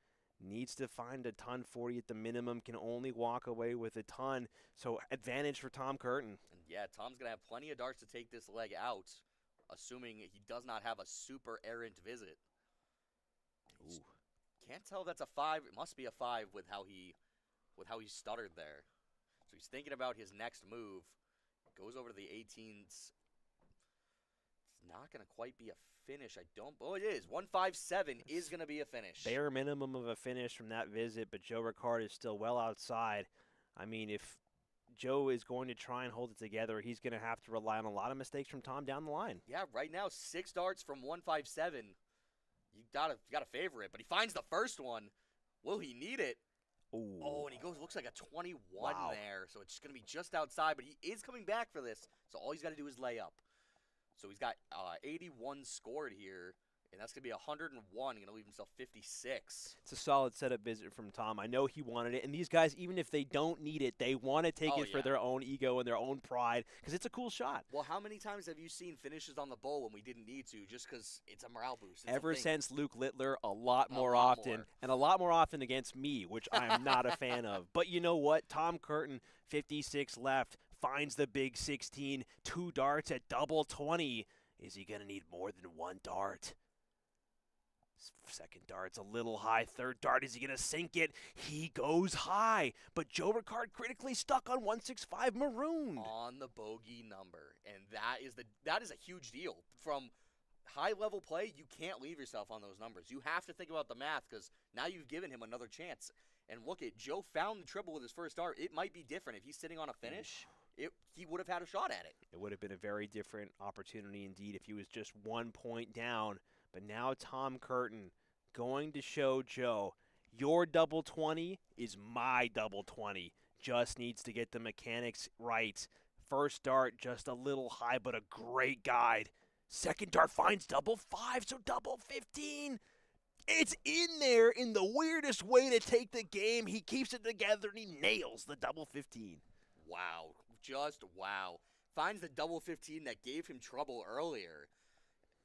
Needs to find a ton 40 at the minimum, can only walk away with a ton. So advantage for Tom Curtin. And yeah, Tom's going to have plenty of darts to take this leg out, assuming he does not have a super errant visit. Ooh. Can't tell if that's a 5. It must be a 5 with how he stuttered there. So he's thinking about his next move. Goes over to the 18s. It's not going to quite be a finish. Oh, it is. 157 is going to be a finish. Bare minimum of a finish from that visit, but Joe Ricard is still well outside. I mean, if Joe is going to try and hold it together, he's going to have to rely on a lot of mistakes from Tom down the line. Yeah, right now 6 darts from 157. You gotta favor it, but he finds the first one. Will he need it? Ooh. Oh, and he looks like a 21 Wow. there, so it's going to be just outside, but he is coming back for this, so all he's got to do is lay up. So he's got 81 scored here, and that's going to be 101. Going to leave himself 56. It's a solid setup visit from Tom. I know he wanted it, and these guys, even if they don't need it, they want to take it for their own ego and their own pride because it's a cool shot. Well, how many times have you seen finishes on the bowl when we didn't need to just because it's a morale boost? Ever since Luke Littler, a lot more often, and a lot more often against me, which I'm not a fan of. But you know what? Tom Curtin, 56 left, finds the big 16, 2 darts at double 20. Is he going to need more than 1 dart? Second dart's a little high. Third dart, is he going to sink it? He goes high. But Joe Ricard critically stuck on 165 marooned. On the bogey number. And that is a huge deal. From high-level play, you can't leave yourself on those numbers. You have to think about the math because now you've given him another chance. And look at Joe found the triple with his first dart. It might be different. If he's sitting on a finish, he would have had a shot at it. It would have been a very different opportunity indeed if he was just 1 point down. But now Tom Curtin going to show Joe, your double 20 is my double 20. Just needs to get the mechanics right. First dart just a little high, but a great guide. Second dart finds double 5, so double 15. It's in there in the weirdest way to take the game. He keeps it together and he nails the double 15. Wow. Just wow. Finds the double 15 that gave him trouble earlier.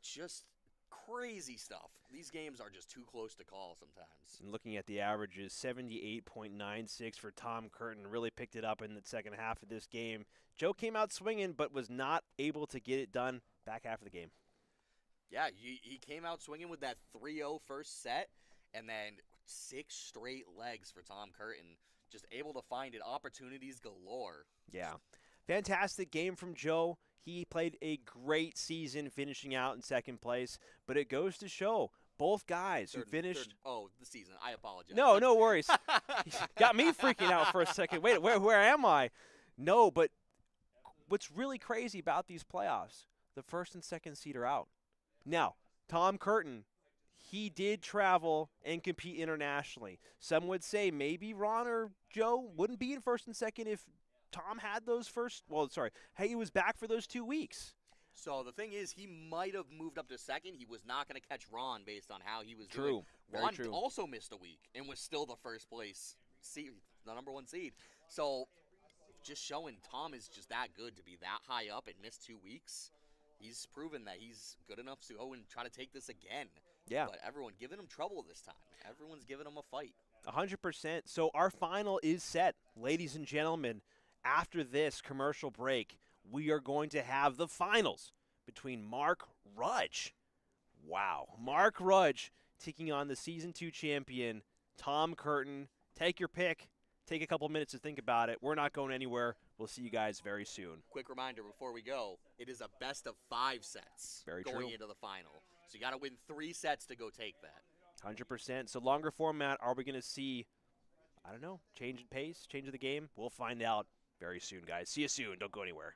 Just crazy stuff. These games are just too close to call sometimes. And looking at the averages, 78.96 for Tom Curtin. Really picked it up in the second half of this game. Joe came out swinging, but was not able to get it done back half of the game. Yeah, he came out swinging with that 3-0 first set, and then 6 straight legs for Tom Curtin. Just able to find it. Opportunities galore. Yeah. Fantastic game from Joe. He played a great season finishing out in second place, but it goes to show both guys who finished. The season. I apologize. No worries. Got me freaking out for a second. Wait, where am I? No, but what's really crazy about these playoffs, the first and second seed are out. Now, Tom Curtin, he did travel and compete internationally. Some would say maybe Ron or Joe wouldn't be in first and second if Tom had those he was back for those 2 weeks. So the thing is, he might have moved up to second. He was not going to catch Ron based on how he was doing. Ron Very true. Also missed a week and was still the first place seed, the number 1 seed. So just showing Tom is just that good to be that high up and miss 2 weeks. He's proven that he's good enough to go and try to take this again. Yeah. But everyone giving him trouble this time. Everyone's giving him a fight. 100%. So our final is set. Ladies and gentlemen, after this commercial break, we are going to have the finals between Mark Rudge. Wow. Mark Rudge taking on the Season 2 champion, Tom Curtin. Take your pick. take a couple minutes to think about it. We're not going anywhere. We'll see you guys very soon. Quick reminder before we go, it is a best of 5 sets Very going true. into the final. So you got to win 3 sets to go take that. 100%. So longer format, are we going to see, I don't know, change in pace, change of the game? We'll find out very soon, guys. See you soon. Don't go anywhere.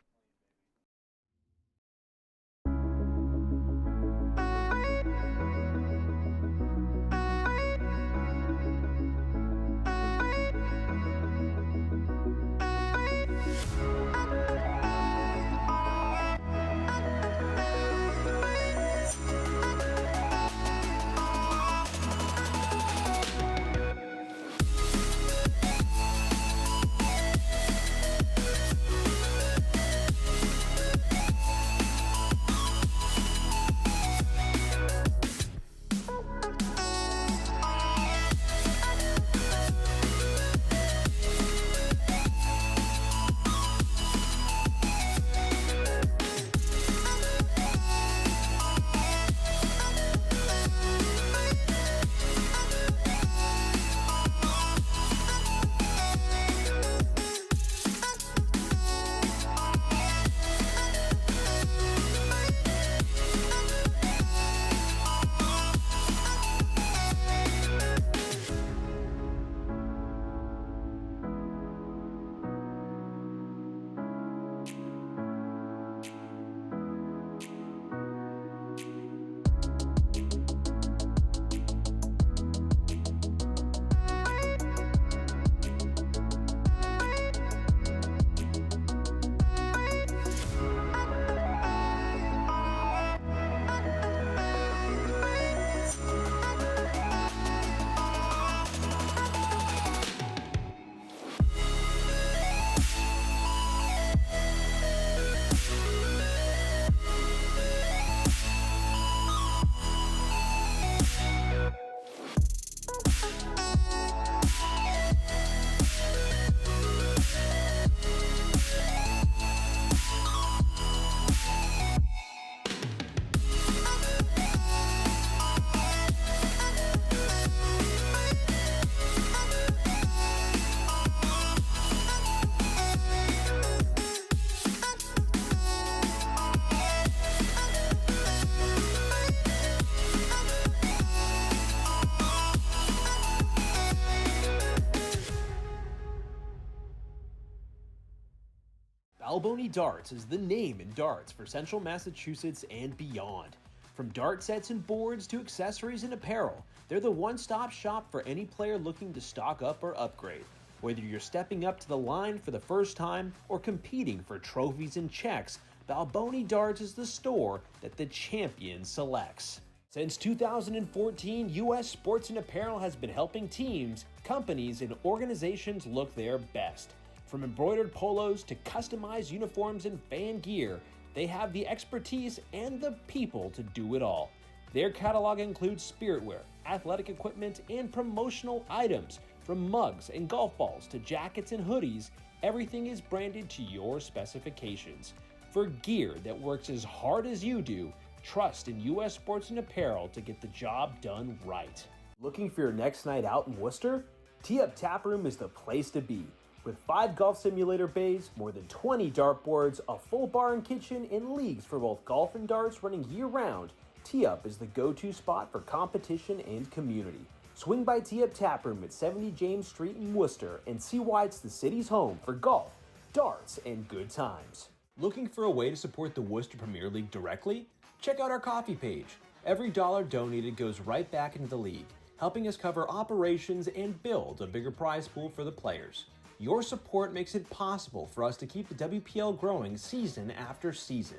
Balboni Darts is the name in darts for Central Massachusetts and beyond. From dart sets and boards to accessories and apparel, they're the one-stop shop for any player looking to stock up or upgrade. Whether you're stepping up to the line for the first time or competing for trophies and checks, Balboni Darts is the store that the champion selects. Since 2014, U.S. Sports and Apparel has been helping teams, companies, and organizations look their best. From embroidered polos to customized uniforms and fan gear, they have the expertise and the people to do it all. Their catalog includes spiritwear, athletic equipment, and promotional items. From mugs and golf balls to jackets and hoodies, everything is branded to your specifications. For gear that works as hard as you do, trust in U.S. Sports and Apparel to get the job done right. Looking for your next night out in Worcester? Tee Up Tap Room is the place to be. With 5 golf simulator bays, more than 20 dartboards, a full bar and kitchen, and leagues for both golf and darts running year-round, Tee Up is the go-to spot for competition and community. Swing by Tee Up Tap Room at 70 James Street in Worcester and see why it's the city's home for golf, darts, and good times. Looking for a way to support the Worcester Premier League directly? Check out our coffee page. Every dollar donated goes right back into the league, helping us cover operations and build a bigger prize pool for the players. Your support makes it possible for us to keep the WPL growing season after season.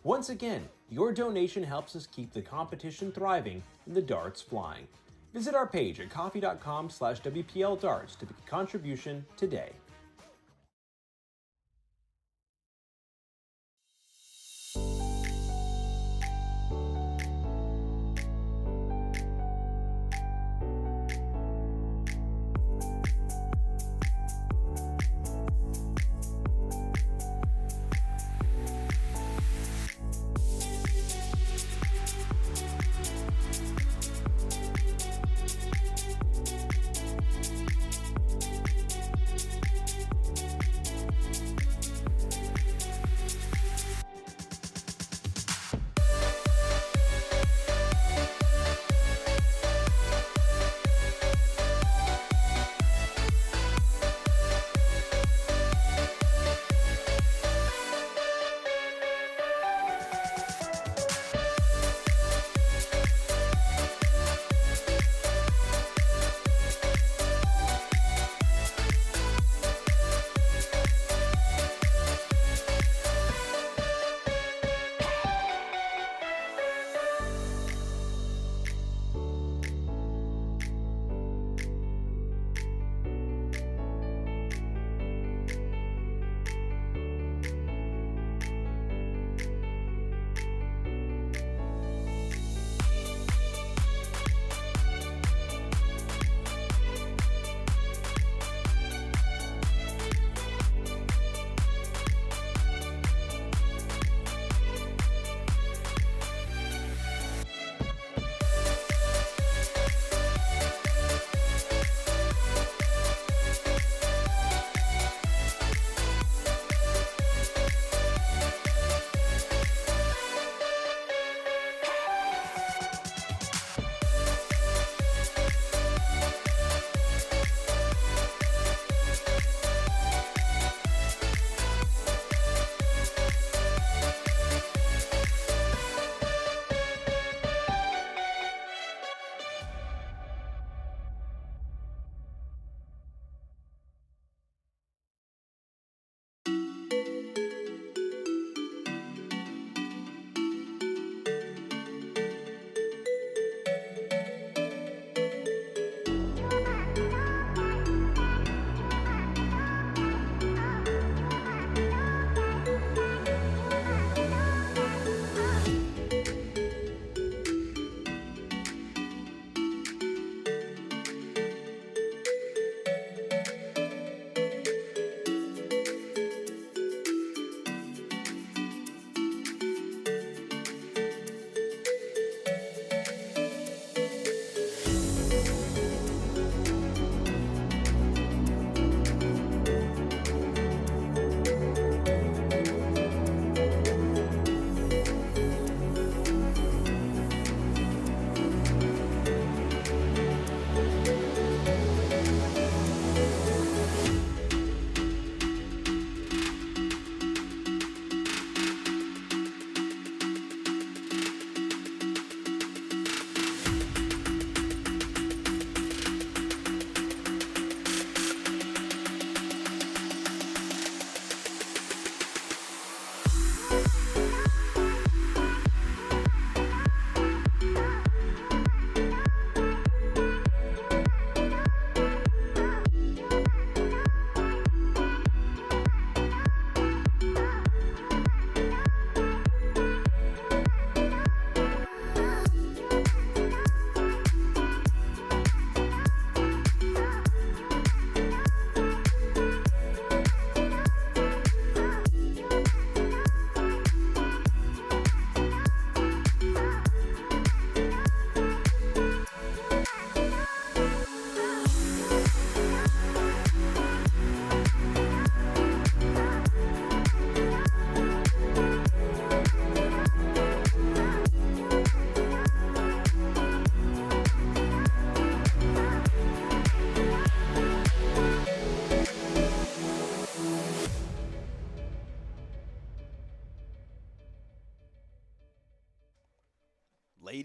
Once again, your donation helps us keep the competition thriving and the darts flying. Visit our page at coffee.com/WPLdarts to make a contribution today.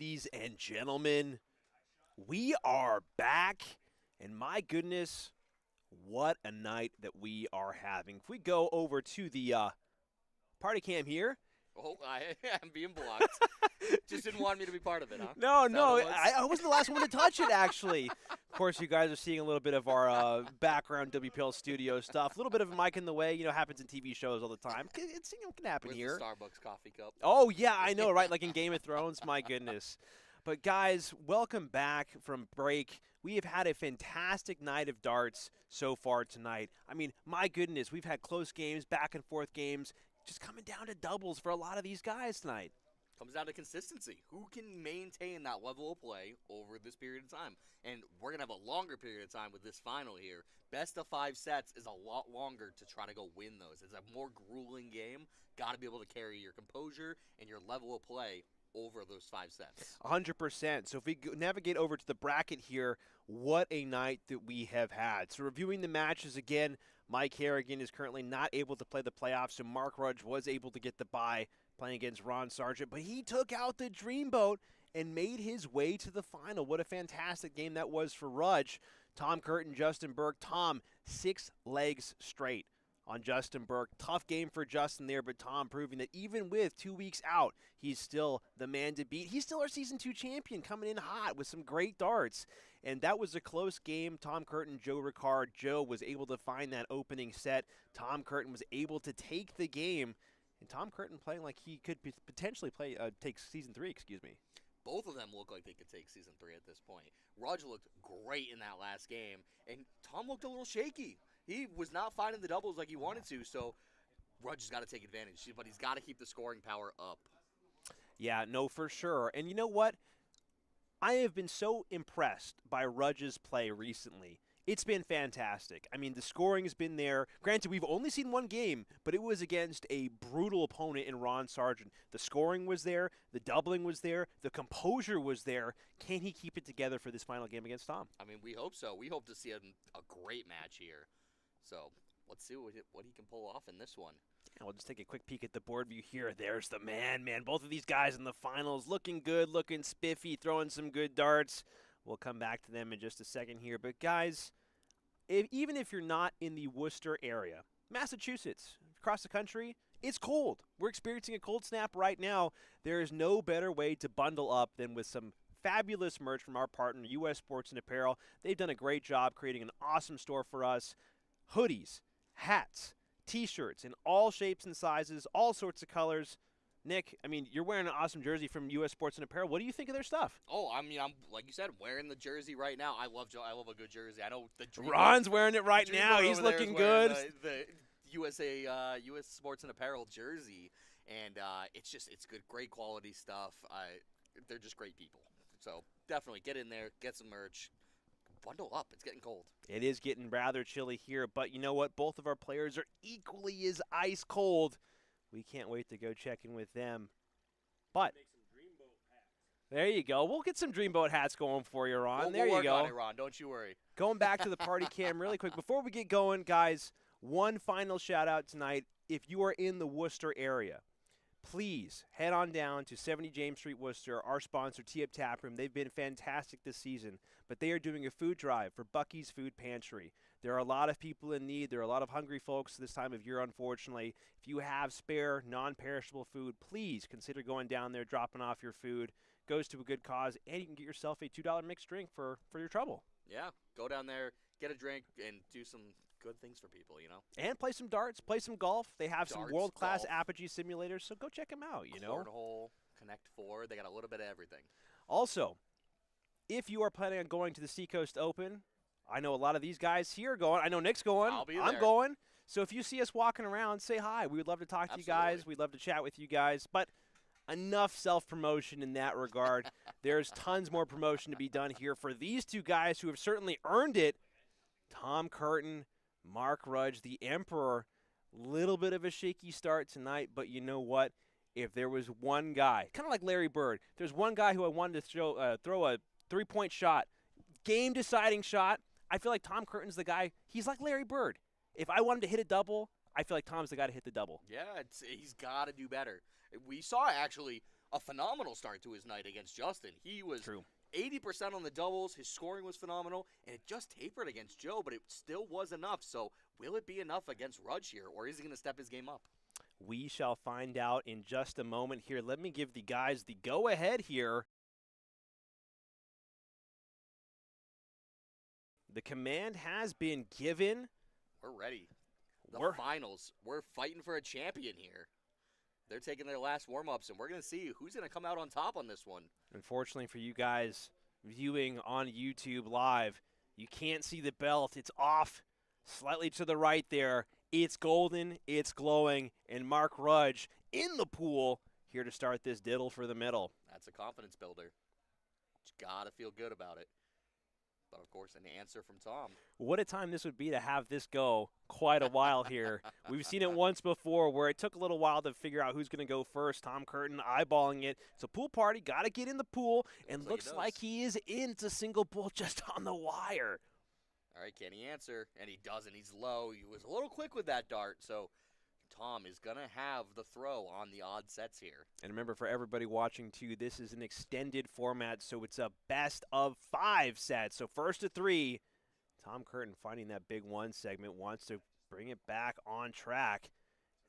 ladies and gentlemen, we are back, and my goodness, what a night that we are having. If we go over to the party cam here. Oh, I'm being blocked. Just didn't want me to be part of it, huh? No, I wasn't the last one to touch it, actually. Of course, you guys are seeing a little bit of our background WPL studio stuff. A little bit of a mic in the way, happens in TV shows all the time. It can happen Where's here. the Starbucks coffee cup? Oh, yeah, I know, right? Like in Game of Thrones, my goodness. But, guys, welcome back from break. We have had a fantastic night of darts so far tonight. I mean, my goodness, we've had close games, back and forth games, just coming down to doubles for a lot of these guys tonight. Comes down to consistency. Who can maintain that level of play over this period of time? And we're going to have a longer period of time with this final here. Best of 5 sets is a lot longer to try to go win those. It's a more grueling game. Got to be able to carry your composure and your level of play over those 5 sets. 100%. So if we navigate over to the bracket here, what a night that we have had. So reviewing the matches again, Mike Carignan is currently not able to play the playoffs, so Mark Rudge was able to get the bye playing against Ron Sargent, but he took out the Dreamboat and made his way to the final. What a fantastic game that was for Rudge. Tom Curtin, Justin Burke. Tom, 6 legs straight on Justin Burke. Tough game for Justin there, but Tom proving that even with 2 weeks out, he's still the man to beat. He's still our Season 2 champion, coming in hot with some great darts. And that was a close game. Tom Curtin, Joe Ricard. Joe was able to find that opening set. Tom Curtin was able to take the game. And Tom Curtin playing like he could potentially take Season 3, excuse me. Both of them look like they could take Season 3 at this point. Rudge looked great in that last game, and Tom looked a little shaky. He was not finding the doubles like he wanted to, so Rudge has got to take advantage. But he's got to keep the scoring power up. Yeah, no, for sure. And you know what? I have been so impressed by Rudge's play recently. It's been fantastic. I mean, the scoring has been there. Granted, we've only seen one game, but it was against a brutal opponent in Ron Sargent. The scoring was there. The doubling was there. The composure was there. Can he keep it together for this final game against Tom? I mean, we hope so. We hope to see a great match here. So let's see what he can pull off in this one. And we'll just take a quick peek at the board view here. There's the man. Both of these guys in the finals looking good, looking spiffy, throwing some good darts. We'll come back to them in just a second here. But, guys, even if you're not in the Worcester area, Massachusetts, across the country, it's cold. We're experiencing a cold snap right now. There is no better way to bundle up than with some fabulous merch from our partner, U.S. Sports and Apparel. They've done a great job creating an awesome store for us. Hoodies, hats, T-shirts in all shapes and sizes, all sorts of colors. Nick, I mean, you're wearing an awesome jersey from U.S. Sports and Apparel. What do you think of their stuff? Oh, I mean, I'm like you said, wearing the jersey right now. I love a good jersey. I know the Ron's wearing it right now. He's looking good. The U.S. Sports and Apparel jersey, and it's good, great quality stuff. They're just great people. So definitely get in there, get some merch. Bundle up. It's getting cold. It is getting rather chilly here, but you know what? Both of our players are equally as ice cold. We can't wait to go check in with them. But there you go. We'll get some Dreamboat hats going for you, Ron. There you go. On it, Ron. Don't you worry. Going back to the party cam really quick. Before we get going, guys, one final shout-out tonight. If you are in the Worcester area, please head on down to 70 James Street, Worcester, our sponsor, T-Up Tap Room. They've been fantastic this season, but they are doing a food drive for Bucky's Food Pantry. There are a lot of people in need. There are a lot of hungry folks this time of year, unfortunately. If you have spare, non-perishable food, please consider going down there, dropping off your food. Goes to a good cause, and you can get yourself a $2 mixed drink for your trouble. Yeah, go down there, get a drink, and do some good things for people, And play some darts, play some golf. They have some world-class golf, apogee simulators, so go check them out, Cornhole, Connect 4, they got a little bit of everything. Also, if you are planning on going to the Seacoast Open, I know a lot of these guys here are going. I know Nick's going. I'll be there. I'm going. So if you see us walking around, say hi. We would love to talk to you guys. We'd love to chat with you guys. But enough self-promotion in that regard. There's tons more promotion to be done here for these two guys who have certainly earned it. Tom Curtin, Mark Rudge, the Emperor. Little bit of a shaky start tonight, but you know what? If there was one guy, kind of like Larry Bird, there's one guy who I wanted to throw a three-point shot, game-deciding shot, I feel like Tom Curtin's the guy. He's like Larry Bird. If I wanted to hit a double, I feel like Tom's the guy to hit the double. Yeah, he's got to do better. We saw actually a phenomenal start to his night against Justin. He was True. 80% on the doubles. His scoring was phenomenal, and it just tapered against Joe, but it still was enough. So will it be enough against Rudge here, or is he going to step his game up? We shall find out in just a moment here. Let me give the guys the go-ahead here. The command has been given. We're ready. The finals. We're fighting for a champion here. They're taking their last warm-ups, and we're going to see who's going to come out on top on this one. Unfortunately for you guys viewing on YouTube live, you can't see the belt. It's off slightly to the right there. It's golden, it's glowing, and Mark Rudge in the pool here to start this diddle for the middle. That's a confidence builder. Just got to feel good about it. But, of course, an answer from Tom. What a time this would be to have this go quite a while here. We've seen it once before where it took a little while to figure out who's going to go first. Tom Curtin eyeballing it. It's a pool party. Got to get in the pool. And looks like he is in. It's a single pool just on the wire. All right, can he answer? And he doesn't. He's low. He was a little quick with that dart. So Tom is going to have the throw on the odd sets here. And remember, for everybody watching, too, this is an extended format, so it's a best of 5 sets. So first to 3, Tom Curtin finding that big one segment, wants to bring it back on track.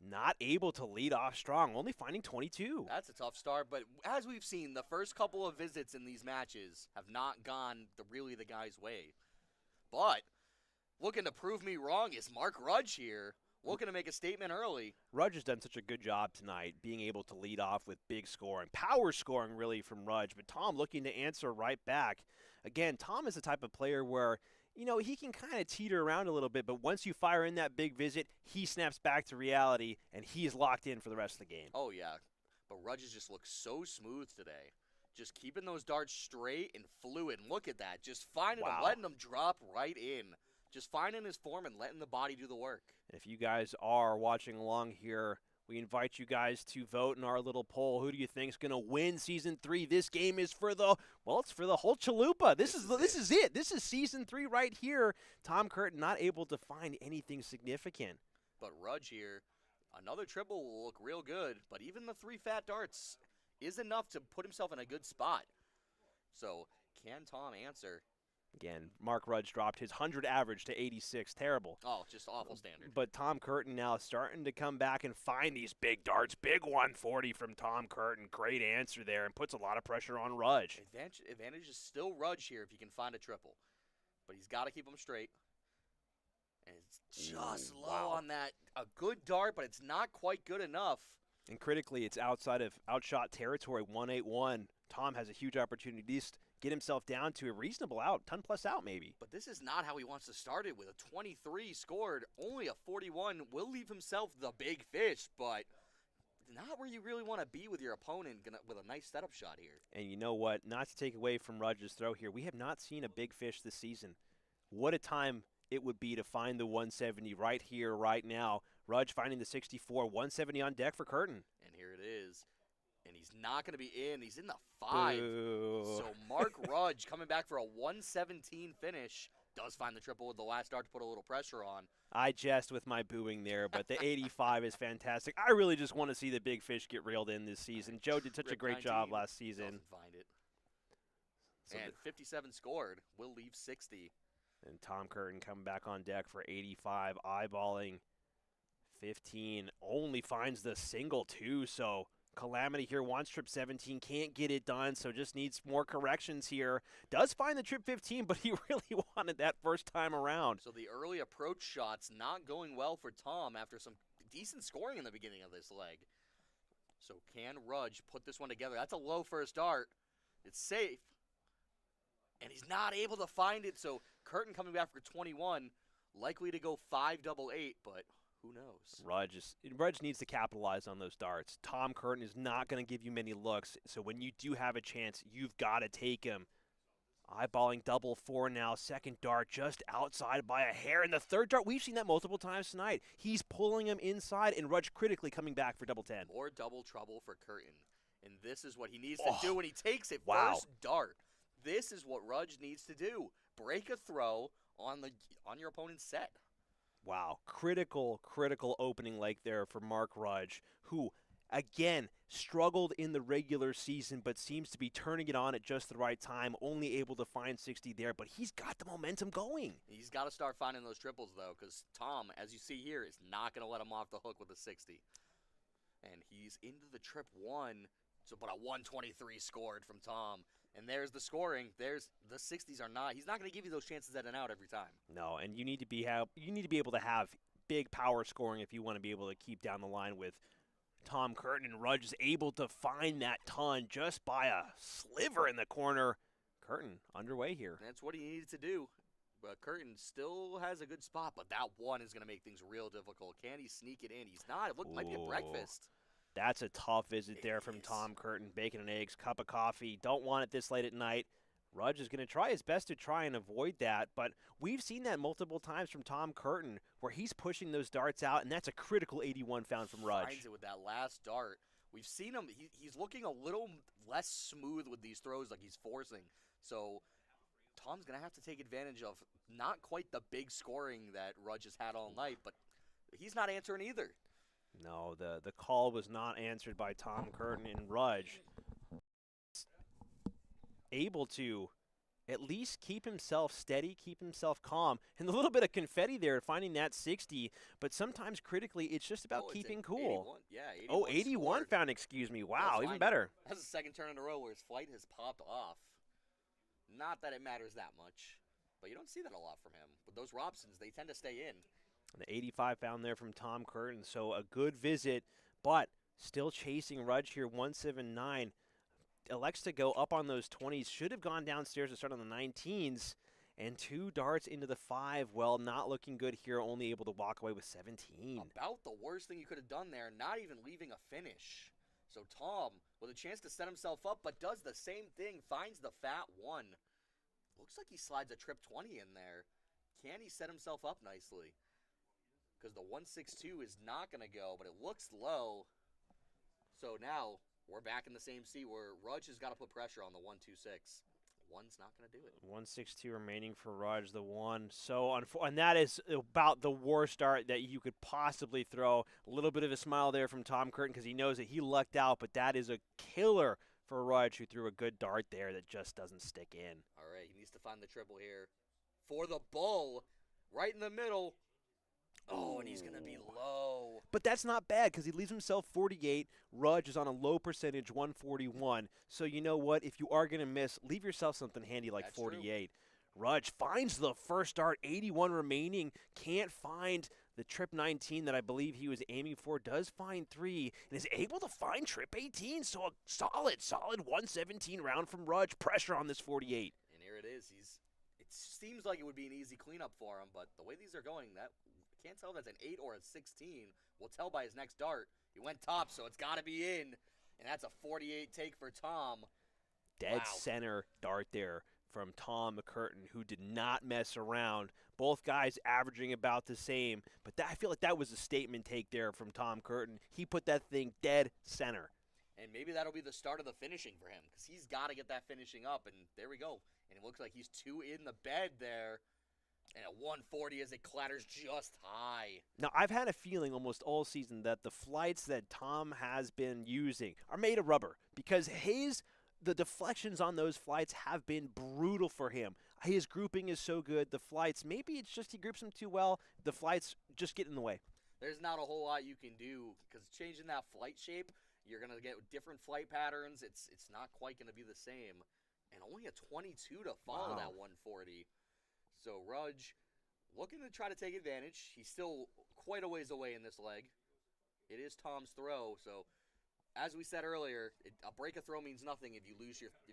Not able to lead off strong, only finding 22. That's a tough start, but as we've seen, the first couple of visits in these matches have not gone really the guy's way. But looking to prove me wrong is Mark Rudge here. Looking to make a statement early. Rudge has done such a good job tonight, being able to lead off with big scoring. Power scoring, really, from Rudge. But Tom looking to answer right back. Again, Tom is the type of player where, you know, he can kind of teeter around a little bit, but once you fire in that big visit, he snaps back to reality, and he is locked in for the rest of the game. Oh, yeah. But Rudge just looks so smooth today. Just keeping those darts straight and fluid. And look at that. Just finding them, letting them drop right in. Just finding his form and letting the body do the work. If you guys are watching along here, we invite you guys to vote in our little poll. Who do you think is going to win Season 3? This game is for the, well, it's for the whole chalupa. This is it. This is Season 3 right here. Tom Curtin not able to find anything significant. But Rudge here, another triple will look real good. But even the 3 fat darts is enough to put himself in a good spot. So can Tom answer? Again, Mark Rudge dropped his 100 average to 86. Terrible. Oh, just awful standard. But Tom Curtin now starting to come back and find these big darts. Big 140 from Tom Curtin. Great answer there and puts a lot of pressure on Rudge. Advantage is still Rudge here if he can find a triple. But he's got to keep them straight. And it's just low on that. A good dart, but it's not quite good enough. And critically, it's outside of outshot territory, 181. Tom has a huge opportunity to get himself down to a reasonable out, 10-plus out maybe. But this is not how he wants to start it with a 23 scored, only a 41. Will leave himself the big fish, but not where you really want to be with your opponent with a nice setup shot here. And you know what? Not to take away from Rudge's throw here, we have not seen a big fish this season. What a time it would be to find the 170 right here, right now. Rudge finding the 64, 170 on deck for Curtin. And here it is. And he's not going to be in. He's in the 5. Boo. So Mark Rudge coming back for a 117 finish. Does find the triple with the last dart to put a little pressure on. I jest with my booing there, but the 85 is fantastic. I really just want to see the big fish get reeled in this season. Joe did such a great job last season. Doesn't find it. So and 57 scored. Will leave 60. And Tom Curtin coming back on deck for 85, eyeballing 15. Only finds the single, too, so Calamity here wants trip 17, can't get it done, so just needs more corrections here. Does find the trip 15, but he really wanted that first time around. So the early approach shots not going well for Tom after some decent scoring in the beginning of this leg. So can Rudge put this one together? That's a low first dart. It's safe. And he's not able to find it, so Curtin coming back for 21, likely to go 5-8-8, but who knows? Rudge needs to capitalize on those darts. Tom Curtin is not going to give you many looks, so when you do have a chance, you've got to take him. Eyeballing double 4 now. Second dart just outside by a hair. And the third dart, we've seen that multiple times tonight. He's pulling him inside, and Rudge critically coming back for double 10. More double trouble for Curtin. And this is what he needs to do when he takes it. Wow. First dart. This is what Rudge needs to do. Break a throw on your opponent's set. Wow. Critical opening leg there for Mark Rudge, who again, struggled in the regular season, but seems to be turning it on at just the right time, only able to find 60 there, but he's got the momentum going. He's got to start finding those triples, though, because Tom, as you see here, is not going to let him off the hook with a 60. And he's into the trip one, so but a 123 scored from Tom. And there's the scoring. There's the 60s are not. He's not going to give you those chances at an out every time. No, and you need to be able to have big power scoring if you want to be able to keep down the line with Tom Curtin. And Rudge is able to find that ton just by a sliver in the corner. Curtin underway here. That's what he needed to do. But Curtin still has a good spot, but that one is going to make things real difficult. Can he sneak it in? He's not. It might be a breakfast. That's a tough visit there from Tom Curtin. Bacon and eggs, cup of coffee. Don't want it this late at night. Rudge is going to try his best to try and avoid that, but we've seen that multiple times from Tom Curtin where he's pushing those darts out, and that's a critical 81 found from Rudge. Finds it with that last dart. We've seen him. He's looking a little less smooth with these throws, like he's forcing. So Tom's going to have to take advantage of not quite the big scoring that Rudge has had all night, but he's not answering either. No, the call was not answered by Tom Curtin, and Rudge able to at least keep himself steady, keep himself calm, and a little bit of confetti there finding that 60, but sometimes critically it's just about keeping cool. 81. Yeah, 81 Oh, 81 scored. found, excuse me. Wow, even better. That's the second turn in a row where his flight has popped off. Not that it matters that much, but you don't see that a lot from him. But those Robsons, they tend to stay in. The 85 found there from Tom Curtin, so a good visit, but still chasing Rudge here, 179. Elects to go up on those 20s, should have gone downstairs to start on the 19s, and 2 darts into the 5. Well, not looking good here, only able to walk away with 17. About the worst thing you could have done there, not even leaving a finish. So Tom, with a chance to set himself up, but does the same thing, finds the fat 1. Looks like he slides a trip 20 in there. Can he set himself up nicely? Because the 162 is not going to go, but it looks low. So now we're back in the same seat where Rudge has got to put pressure on the 126. One's not going to do it. 162 remaining for Rudge, the 1. So, and that is about the worst dart that you could possibly throw. A little bit of a smile there from Tom Curtin because he knows that he lucked out, but that is a killer for Rudge, who threw a good dart there that just doesn't stick in. All right, he needs to find the triple here. For the bull, right in the middle. Oh, and he's going to be low. But that's not bad because he leaves himself 48. Rudge is on a low percentage, 141. So you know what? If you are going to miss, leave yourself something handy like That's 48. True. Rudge finds the first dart, 81 remaining. Can't find the trip 19 that I believe he was aiming for. Does find 3 and is able to find trip 18. So a solid 117 round from Rudge. Pressure on this 48. And here it is. It seems like it would be an easy cleanup for him, but the way these are going, that can't tell if that's an 8 or a 16. We'll tell by his next dart. He went top, so it's got to be in. And that's a 48 take for Tom. Dead center dart there from Tom Curtin, who did not mess around. Both guys averaging about the same. But I feel like that was a statement take there from Tom Curtin. He put that thing dead center. And maybe that'll be the start of the finishing for him, because he's got to get that finishing up. And there we go. And it looks like he's 2 in the bed there. And at 140 as it clatters just high. Now, I've had a feeling almost all season that the flights that Tom has been using are made of rubber because the deflections on those flights have been brutal for him. His grouping is so good. The flights, maybe it's just he groups them too well. The flights just get in the way. There's not a whole lot you can do because changing that flight shape, you're going to get different flight patterns. It's not quite going to be the same. And only a 22 to follow that 140. So Rudge looking to try to take advantage. He's still quite a ways away in this leg. It is Tom's throw, so as we said earlier, a break of throw means nothing if you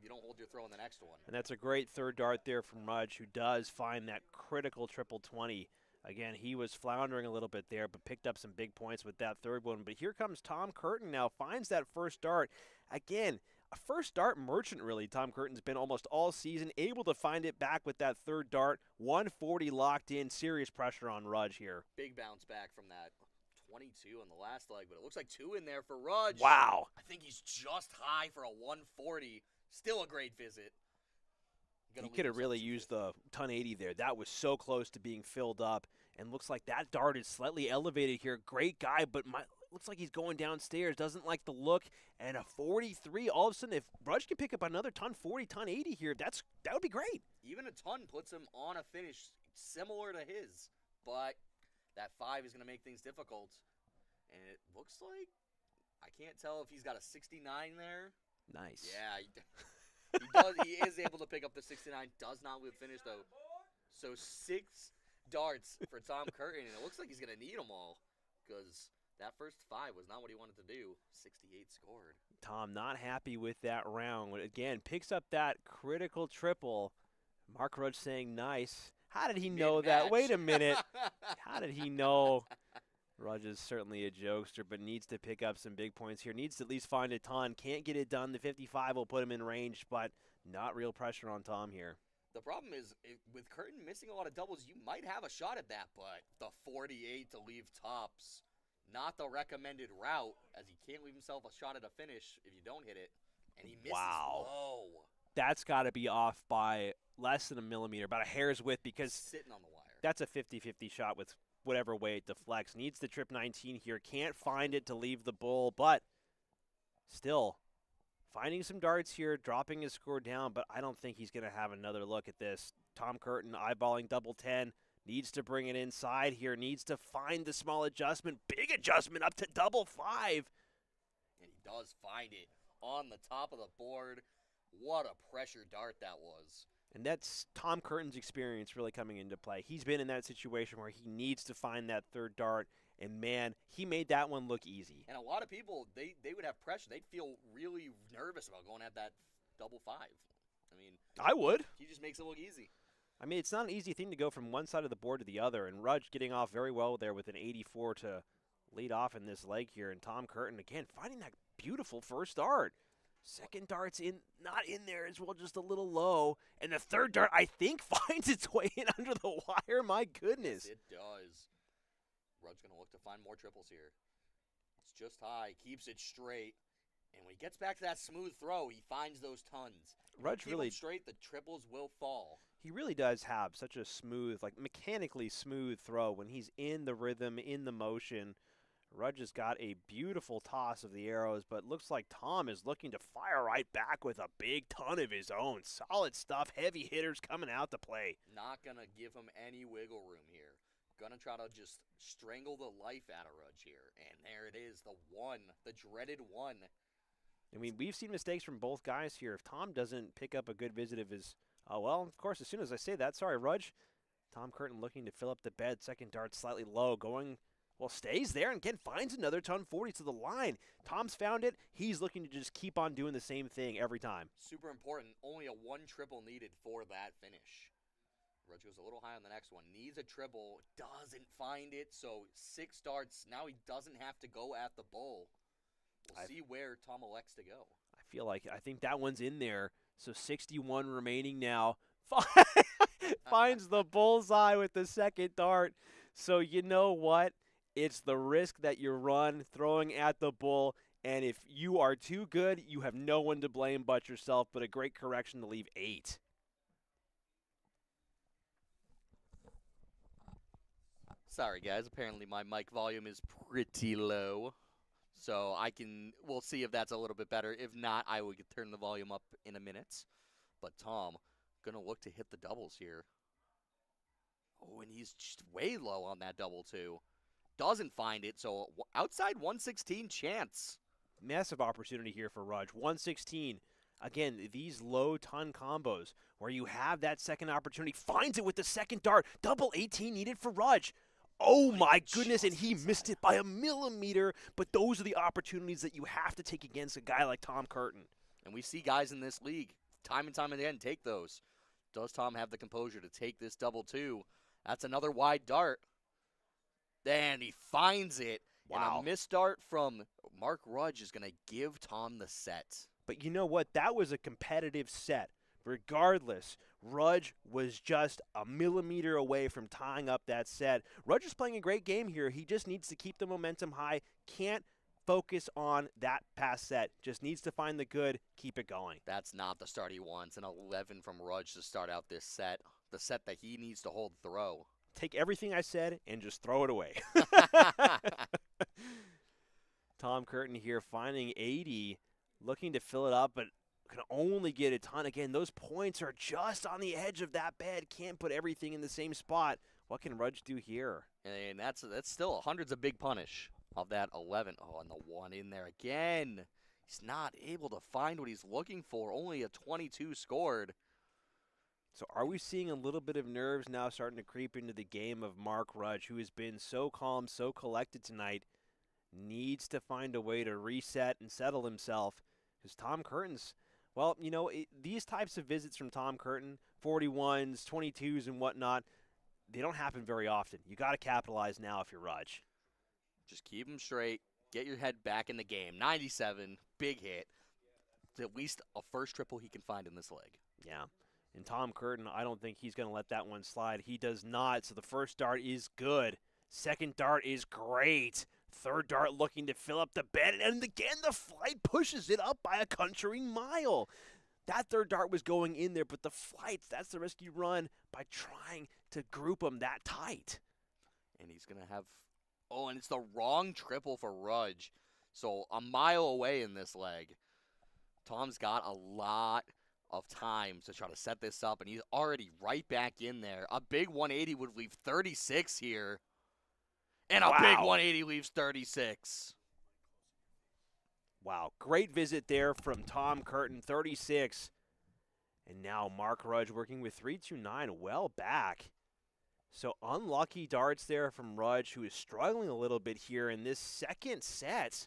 don't hold your throw in the next one. And that's a great third dart there from Rudge, who does find that critical triple 20. Again, he was floundering a little bit there, but picked up some big points with that third one. But here comes Tom Curtin now, finds that first dart. Again, a first dart merchant, really. Tom Curtin's been almost all season, able to find it back with that third dart. 140 locked in, serious pressure on Rudge here. Big bounce back from that 22 on the last leg, but it looks like 2 in there for Rudge. Wow. I think he's just high for a 140. Still a great visit. He could have really used the ton 80 there. That was so close to being filled up, and looks like that dart is slightly elevated here. Great guy, but looks like he's going downstairs, doesn't like the look, and a 43. All of a sudden, if Rudge can pick up another ton 40, ton 80 here, that would be great. Even a ton puts him on a finish similar to his, but that 5 is going to make things difficult. And it looks like, I can't tell if he's got a 69 there. Nice. Yeah, he does. He is able to pick up the 69. Does not with finish though. So 6 darts for Tom Curtin, and it looks like he's gonna need them all because that first 5 was not what he wanted to do. 68 scored. Tom not happy with that round. Again, picks up that critical triple. Mark Rudge saying nice. How did he know that? Wait a minute. How did he know? Rudge is certainly a jokester, but needs to pick up some big points here. Needs to at least find a ton. Can't get it done. The 55 will put him in range, but not real pressure on Tom here. The problem is, with Curtin missing a lot of doubles, you might have a shot at that, but the 48 to leave tops, not the recommended route, as he can't leave himself a shot at a finish if you don't hit it, and he misses low. That's got to be off by less than a millimeter, about a hair's width, because sitting on the wire. That's a 50-50 shot with whatever way it deflects. Needs the trip 19 here. Can't find it to leave the bull, but still finding some darts here, dropping his score down, but I don't think he's going to have another look at this. Tom Curtin eyeballing double 10. Needs to bring it inside here. Needs to find the small adjustment. Big adjustment up to double 5. And he does find it on the top of the board. What a pressure dart that was. And that's Tom Curtin's experience really coming into play. He's been in that situation where he needs to find that third dart, and, man, he made that one look easy. And a lot of people, they would have pressure. They'd feel really nervous about going at that double 5. I mean, I would. He just makes it look easy. I mean, it's not an easy thing to go from one side of the board to the other, and Rudge getting off very well there with an 84 to lead off in this leg here, and Tom Curtin, again, finding that beautiful first dart. Second dart's not in there as well, just a little low. And the third dart, I think, finds its way in under the wire. My goodness. Yes, it does. Rudge going to look to find more triples here. It's just high, keeps it straight. And when he gets back to that smooth throw, he finds those tons. Rudge really straight, the triples will fall. He really does have such a smooth, like mechanically smooth throw when he's in the rhythm, in the motion. Rudge has got a beautiful toss of the arrows, but looks like Tom is looking to fire right back with a big ton of his own. Solid stuff, heavy hitters coming out to play. Not going to give him any wiggle room here. Going to try to just strangle the life out of Rudge here. And there it is, the 1, the dreaded 1. I mean, we've seen mistakes from both guys here. If Tom doesn't pick up a good visit of his, well, of course, as soon as I say that, sorry, Rudge. Tom Curtin looking to fill up the bed. Second dart slightly low, going... Well, stays there and again finds another ton 40 to the line. Tom's found it. He's looking to just keep on doing the same thing every time. Super important. Only a 1 triple needed for that finish. Rudge goes a little high on the next one. Needs a triple. Doesn't find it. So 6 darts. Now he doesn't have to go at the bull. We'll see where Tom elects to go. I think that one's in there. So 61 remaining now. Finds the bullseye with the second dart. So you know what? It's the risk that you run throwing at the bull, and if you are too good, you have no one to blame but yourself, but a great correction to leave 8. Sorry, guys. Apparently my mic volume is pretty low, so we'll see if that's a little bit better. If not, I will turn the volume up in a minute. But Tom, going to look to hit the doubles here. Oh, and he's just way low on that double, too. Doesn't find it, so outside 116 chance. Massive opportunity here for Rudge. 116. Again, these low ton combos where you have that second opportunity. Finds it with the second dart. Double 18 needed for Rudge. Oh my goodness, and he missed it by a millimeter. But those are the opportunities that you have to take against a guy like Tom Curtin. And we see guys in this league time and time again take those. Does Tom have the composure to take this double 2? That's another wide dart. And he finds it. Wow. And a missed dart from Mark Rudge is going to give Tom the set. But you know what? That was a competitive set. Regardless, Rudge was just a millimeter away from tying up that set. Rudge is playing a great game here. He just needs to keep the momentum high. Can't focus on that past set. Just needs to find the good, keep it going. That's not the start he wants. An 11 from Rudge to start out this set. The set that he needs to hold throw. Take everything I said and just throw it away. Tom Curtin here finding 80, looking to fill it up, but can only get a ton. Again, those points are just on the edge of that bed. Can't put everything in the same spot. What can Rudge do here? And that's still hundreds of big punish of that 11. Oh, and the one in there again. He's not able to find what he's looking for. Only a 22 scored. So are we seeing a little bit of nerves now starting to creep into the game of Mark Rudge, who has been so calm, so collected tonight, needs to find a way to reset and settle himself, because Tom Curtin's, well, you know, these types of visits from Tom Curtin, 41s, 22s, and whatnot, they don't happen very often. You got to capitalize now if you're Rudge. Just keep him straight. Get your head back in the game. 97, big hit. It's at least a first triple he can find in this leg. Yeah. And Tom Curtin, I don't think he's going to let that one slide. He does not. So the first dart is good. Second dart is great. Third dart looking to fill up the bed. And again, the flight pushes it up by a country mile. That third dart was going in there, but the flights, that's the risk you run by trying to group them that tight. And he's going to have, oh, and it's the wrong triple for Rudge. So a mile away in this leg. Tom's got a lot of time to try to set this up, and he's already right back in there. A big 180 would leave 36 here. And a big 180 leaves 36. Wow, great visit there from Tom Curtin, 36. And now Mark Rudge working with 329, well back. So unlucky darts there from Rudge, who is struggling a little bit here in this second set.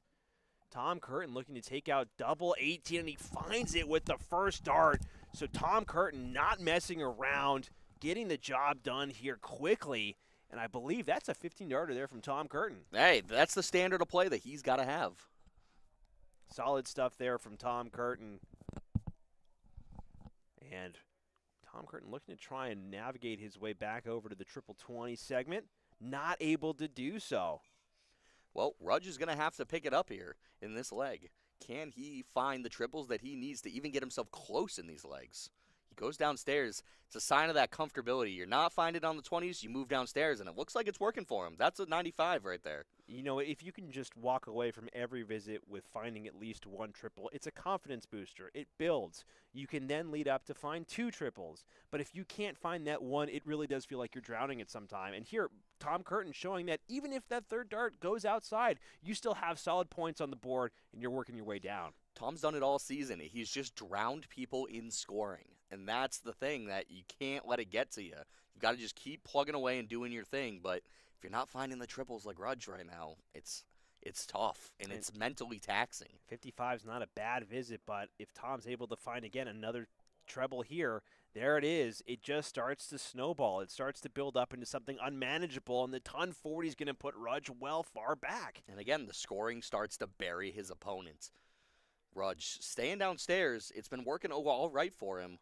Tom Curtin looking to take out double 18, and he finds it with the first dart. So Tom Curtin not messing around, getting the job done here quickly. And I believe that's a 15-darter there from Tom Curtin. Hey, that's the standard of play that he's got to have. Solid stuff there from Tom Curtin. And Tom Curtin looking to try and navigate his way back over to the triple 20 segment. Not able to do so. Well, Rudge is going to have to pick it up here in this leg. Can he find the triples that he needs to even get himself close in these legs? He goes downstairs. It's a sign of that comfortability. You're not finding it on the 20s, you move downstairs, and it looks like it's working for him. That's a 95 right there. You know, if you can just walk away from every visit with finding at least one triple, it's a confidence booster. It builds. You can then lead up to find two triples. But if you can't find that one, it really does feel like you're drowning at some time. And here, Tom Curtin showing that even if that third dart goes outside, you still have solid points on the board, and you're working your way down. Tom's done it all season. He's just drowned people in scoring. And that's the thing, that you can't let it get to you. You've got to just keep plugging away and doing your thing. But if you're not finding the triples like Rudge right now, it's tough, and it's mentally taxing. 55 is not a bad visit, but if Tom's able to find, again, another treble here, there it is. It just starts to snowball. It starts to build up into something unmanageable, and the ton 40 is going to put Rudge well far back. And again, the scoring starts to bury his opponent. Rudge staying downstairs. It's been working all right for him.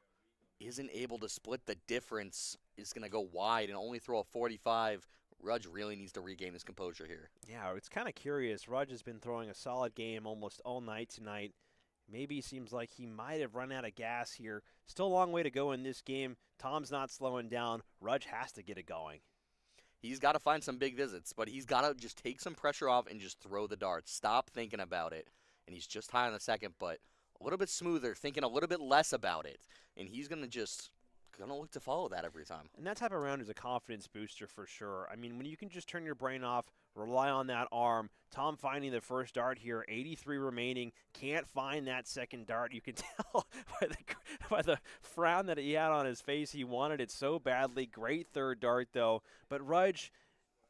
Isn't able to split the difference. Is going to go wide and only throw a 45. Rudge really needs to regain his composure here. Yeah, it's kind of curious. Rudge has been throwing a solid game almost all night tonight. Maybe seems like he might have run out of gas here. Still a long way to go in this game. Tom's not slowing down. Rudge has to get it going. He's got to find some big visits, but he's got to just take some pressure off and just throw the darts. Stop thinking about it. And he's just high on the second, but a little bit smoother, thinking a little bit less about it. And he's going to look to follow that every time. And that type of round is a confidence booster for sure. I mean, when you can just turn your brain off, rely on that arm. Tom finding the first dart here, 83 remaining, can't find that second dart. You can tell by the frown that he had on his face. He wanted it so badly. Great third dart, though. But Rudge,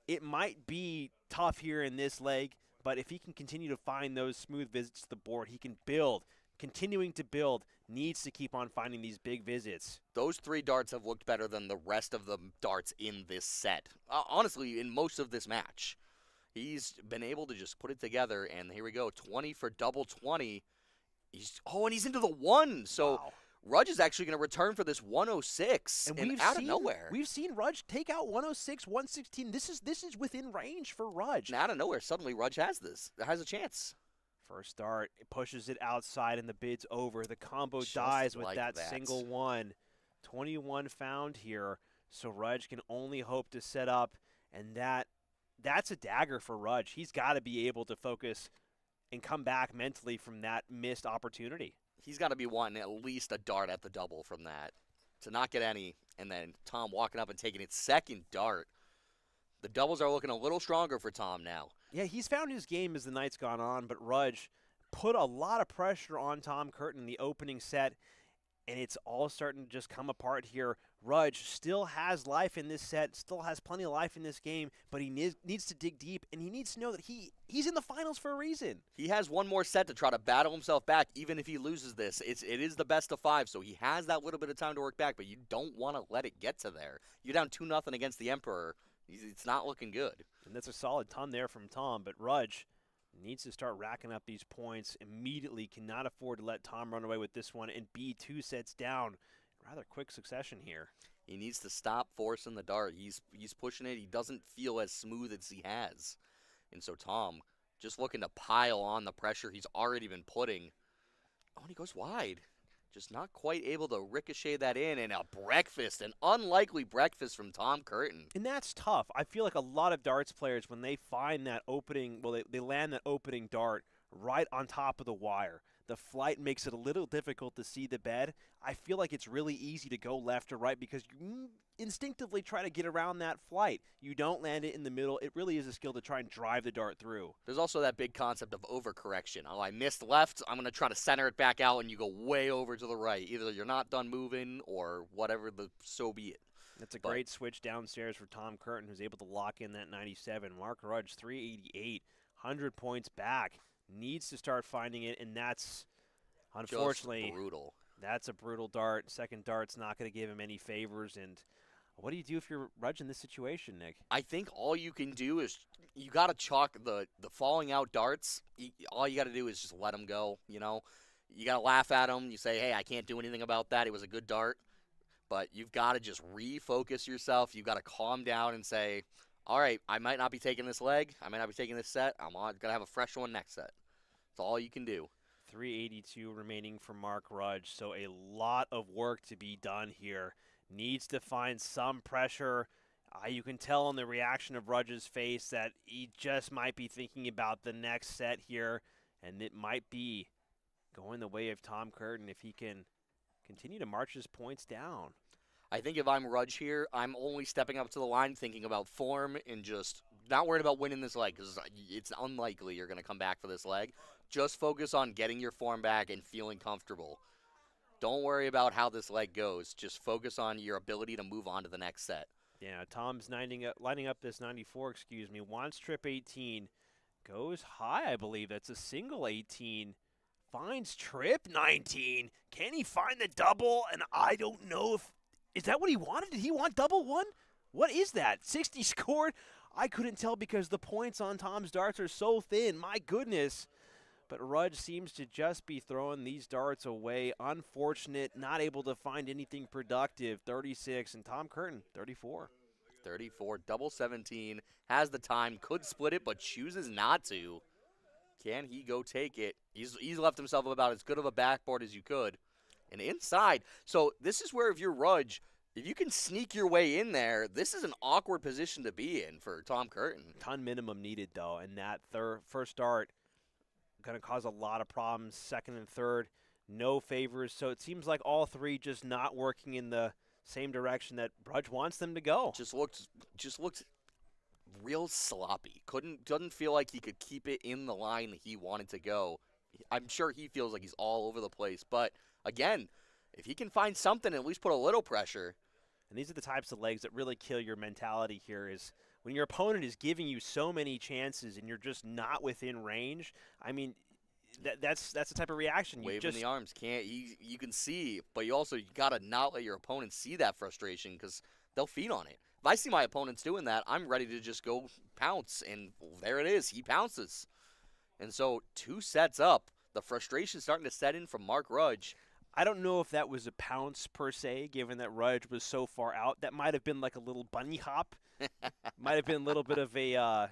it might be tough here in this leg, but if he can continue to find those smooth visits to the board, he can build. Continuing to build, needs to keep on finding these big visits. Those three darts have looked better than the rest of the darts in this set. Honestly, in most of this match. He's been able to just put it together, and here we go, 20 for double 20. And he's into the one. So wow. Rudge is actually going to return for this 106 and out of nowhere. We've seen Rudge take out 106, 116. This is within range for Rudge. And out of nowhere, suddenly Rudge has a chance. First dart, it pushes it outside, and the bid's over. The combo Just dies with like that that single one. 21 found here, so Rudge can only hope to set up, and that's a dagger for Rudge. He's got to be able to focus and come back mentally from that missed opportunity. He's got to be wanting at least a dart at the double from that. To not get any, and then Tom walking up and taking its second dart. The doubles are looking a little stronger for Tom now. Yeah, he's found his game as the night's gone on, but Rudge put a lot of pressure on Tom Curtin in the opening set, and it's all starting to just come apart here. Rudge still has life in this set, still has plenty of life in this game, but he needs to dig deep, and he needs to know that he's in the finals for a reason. He has one more set to try to battle himself back, even if he loses this. It is the best of 5, so he has that little bit of time to work back, but you don't want to let it get to there. You're down 2-0 against the Emperor. It's not looking good. And that's a solid ton there from Tom, but Rudge needs to start racking up these points immediately, cannot afford to let Tom run away with this one and be 2 sets down. Rather quick succession here. He needs to stop forcing the dart. He's pushing it. He doesn't feel as smooth as he has. And so Tom just looking to pile on the pressure he's already been putting. Oh, and he goes wide. Just not quite able to ricochet that in, and a breakfast, an unlikely breakfast from Tom Curtin. And that's tough. I feel like a lot of darts players, when they find that opening, well, they land that opening dart right on top of the wire. The flight makes it a little difficult to see the bed. I feel like it's really easy to go left or right because you instinctively try to get around that flight. You don't land it in the middle. It really is a skill to try and drive the dart through. There's also that big concept of overcorrection. Oh, I missed left. I'm going to try to center it back out, and you go way over to the right. Either you're not done moving or whatever, so be it. That's a great switch downstairs for Tom Curtin, who's able to lock in that 97. Mark Rudge, 388, 100 points back. Needs to start finding it, and that's unfortunately just brutal. That's a brutal dart. Second dart's not going to give him any favors. And what do you do if you're Rudge in this situation, Nick? I think all you can do is you got to chalk the falling out darts. All you got to do is just let them go. You know, you got to laugh at them. You say, hey, I can't do anything about that. It was a good dart. But you've got to just refocus yourself. You've got to calm down and say, all right, I might not be taking this leg. I might not be taking this set. I'm going to have a fresh one next set. That's all you can do. 382 remaining for Mark Rudge, so a lot of work to be done here. Needs to find some pressure. You can tell on the reaction of Rudge's face that he just might be thinking about the next set here, and it might be going the way of Tom Curtin if he can continue to march his points down. I think if I'm Rudge here, I'm only stepping up to the line thinking about form and just not worried about winning this leg because it's unlikely you're going to come back for this leg. Just focus on getting your form back and feeling comfortable. Don't worry about how this leg goes. Just focus on your ability to move on to the next set. Yeah, Tom's lining up this 94, wants trip 18, goes high, I believe. That's a single 18. Finds trip 19. Can he find the double? And I don't know if... Is that what he wanted? Did he want double one? What is that? 60 scored? I couldn't tell because the points on Tom's darts are so thin. My goodness. But Rudge seems to just be throwing these darts away. Unfortunate, not able to find anything productive. 36, and Tom Curtin, 34. 34, double 17, has the time, could split it, but chooses not to. Can he go take it? He's left himself about as good of a backboard as you could. And inside, so this is where if you're Rudge, if you can sneak your way in there, this is an awkward position to be in for Tom Curtin. Ton minimum needed, though, and that first dart going to cause a lot of problems. Second and third, no favors. So it seems like all three just not working in the same direction that Rudge wants them to go. Just looked real sloppy. Doesn't feel like he could keep it in the line that he wanted to go. I'm sure he feels like he's all over the place. But, again, if he can find something, at least put a little pressure. And these are the types of legs that really kill your mentality here is when your opponent is giving you so many chances and you're just not within range. I mean, that's the type of reaction. Waving the arms. You can see, but you got to not let your opponent see that frustration because they'll feed on it. If I see my opponents doing that, I'm ready to just go pounce, and there it is. He pounces. And so 2 sets up, the frustration's starting to set in from Mark Rudge. I don't know if that was a pounce per se, given that Rudge was so far out. That might have been like a little bunny hop. Might have been a little bit of a,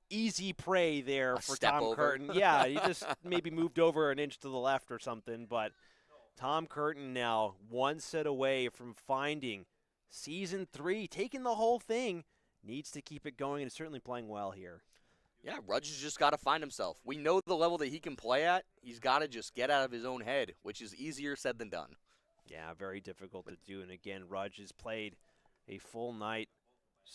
easy prey there for Tom Curtin. Yeah, he just maybe moved over an inch to the left or something. But Tom Curtin now 1 set away from finding Season 3, taking the whole thing. Needs to keep it going and certainly playing well here. Yeah, Rudge has just got to find himself. We know the level that he can play at. He's got to just get out of his own head, which is easier said than done. Yeah, very difficult to do. And again, Rudge has played a full night.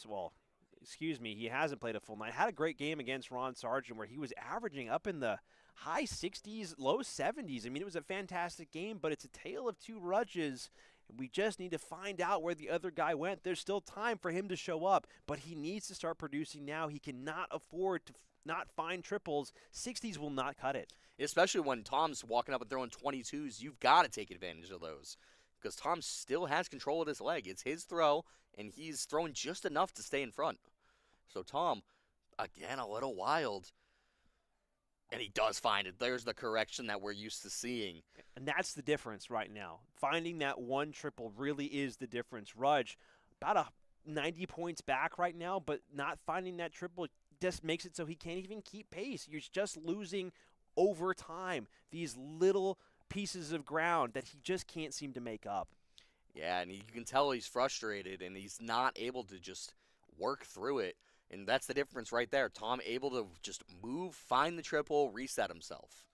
Well, excuse me, he hasn't played a full night. Had a great game against Ron Sargent where he was averaging up in the high 60s, low 70s. I mean, it was a fantastic game, but it's a tale of two Rudges. We just need to find out where the other guy went. There's still time for him to show up, but he needs to start producing now. He cannot afford to not find triples. 60s will not cut it. Especially when Tom's walking up and throwing 22s, you've got to take advantage of those. Because Tom still has control of his leg. It's his throw, and he's throwing just enough to stay in front. So Tom, again, a little wild. And he does find it. There's the correction that we're used to seeing. And that's the difference right now. Finding that one triple really is the difference. Rudge, about 90 points back right now, but not finding that triple just makes it so he can't even keep pace. You're just losing over time these little pieces of ground that he just can't seem to make up. Yeah, and you can tell he's frustrated, and he's not able to just work through it. And that's the difference right there. Tom able to just move, find the triple, reset himself.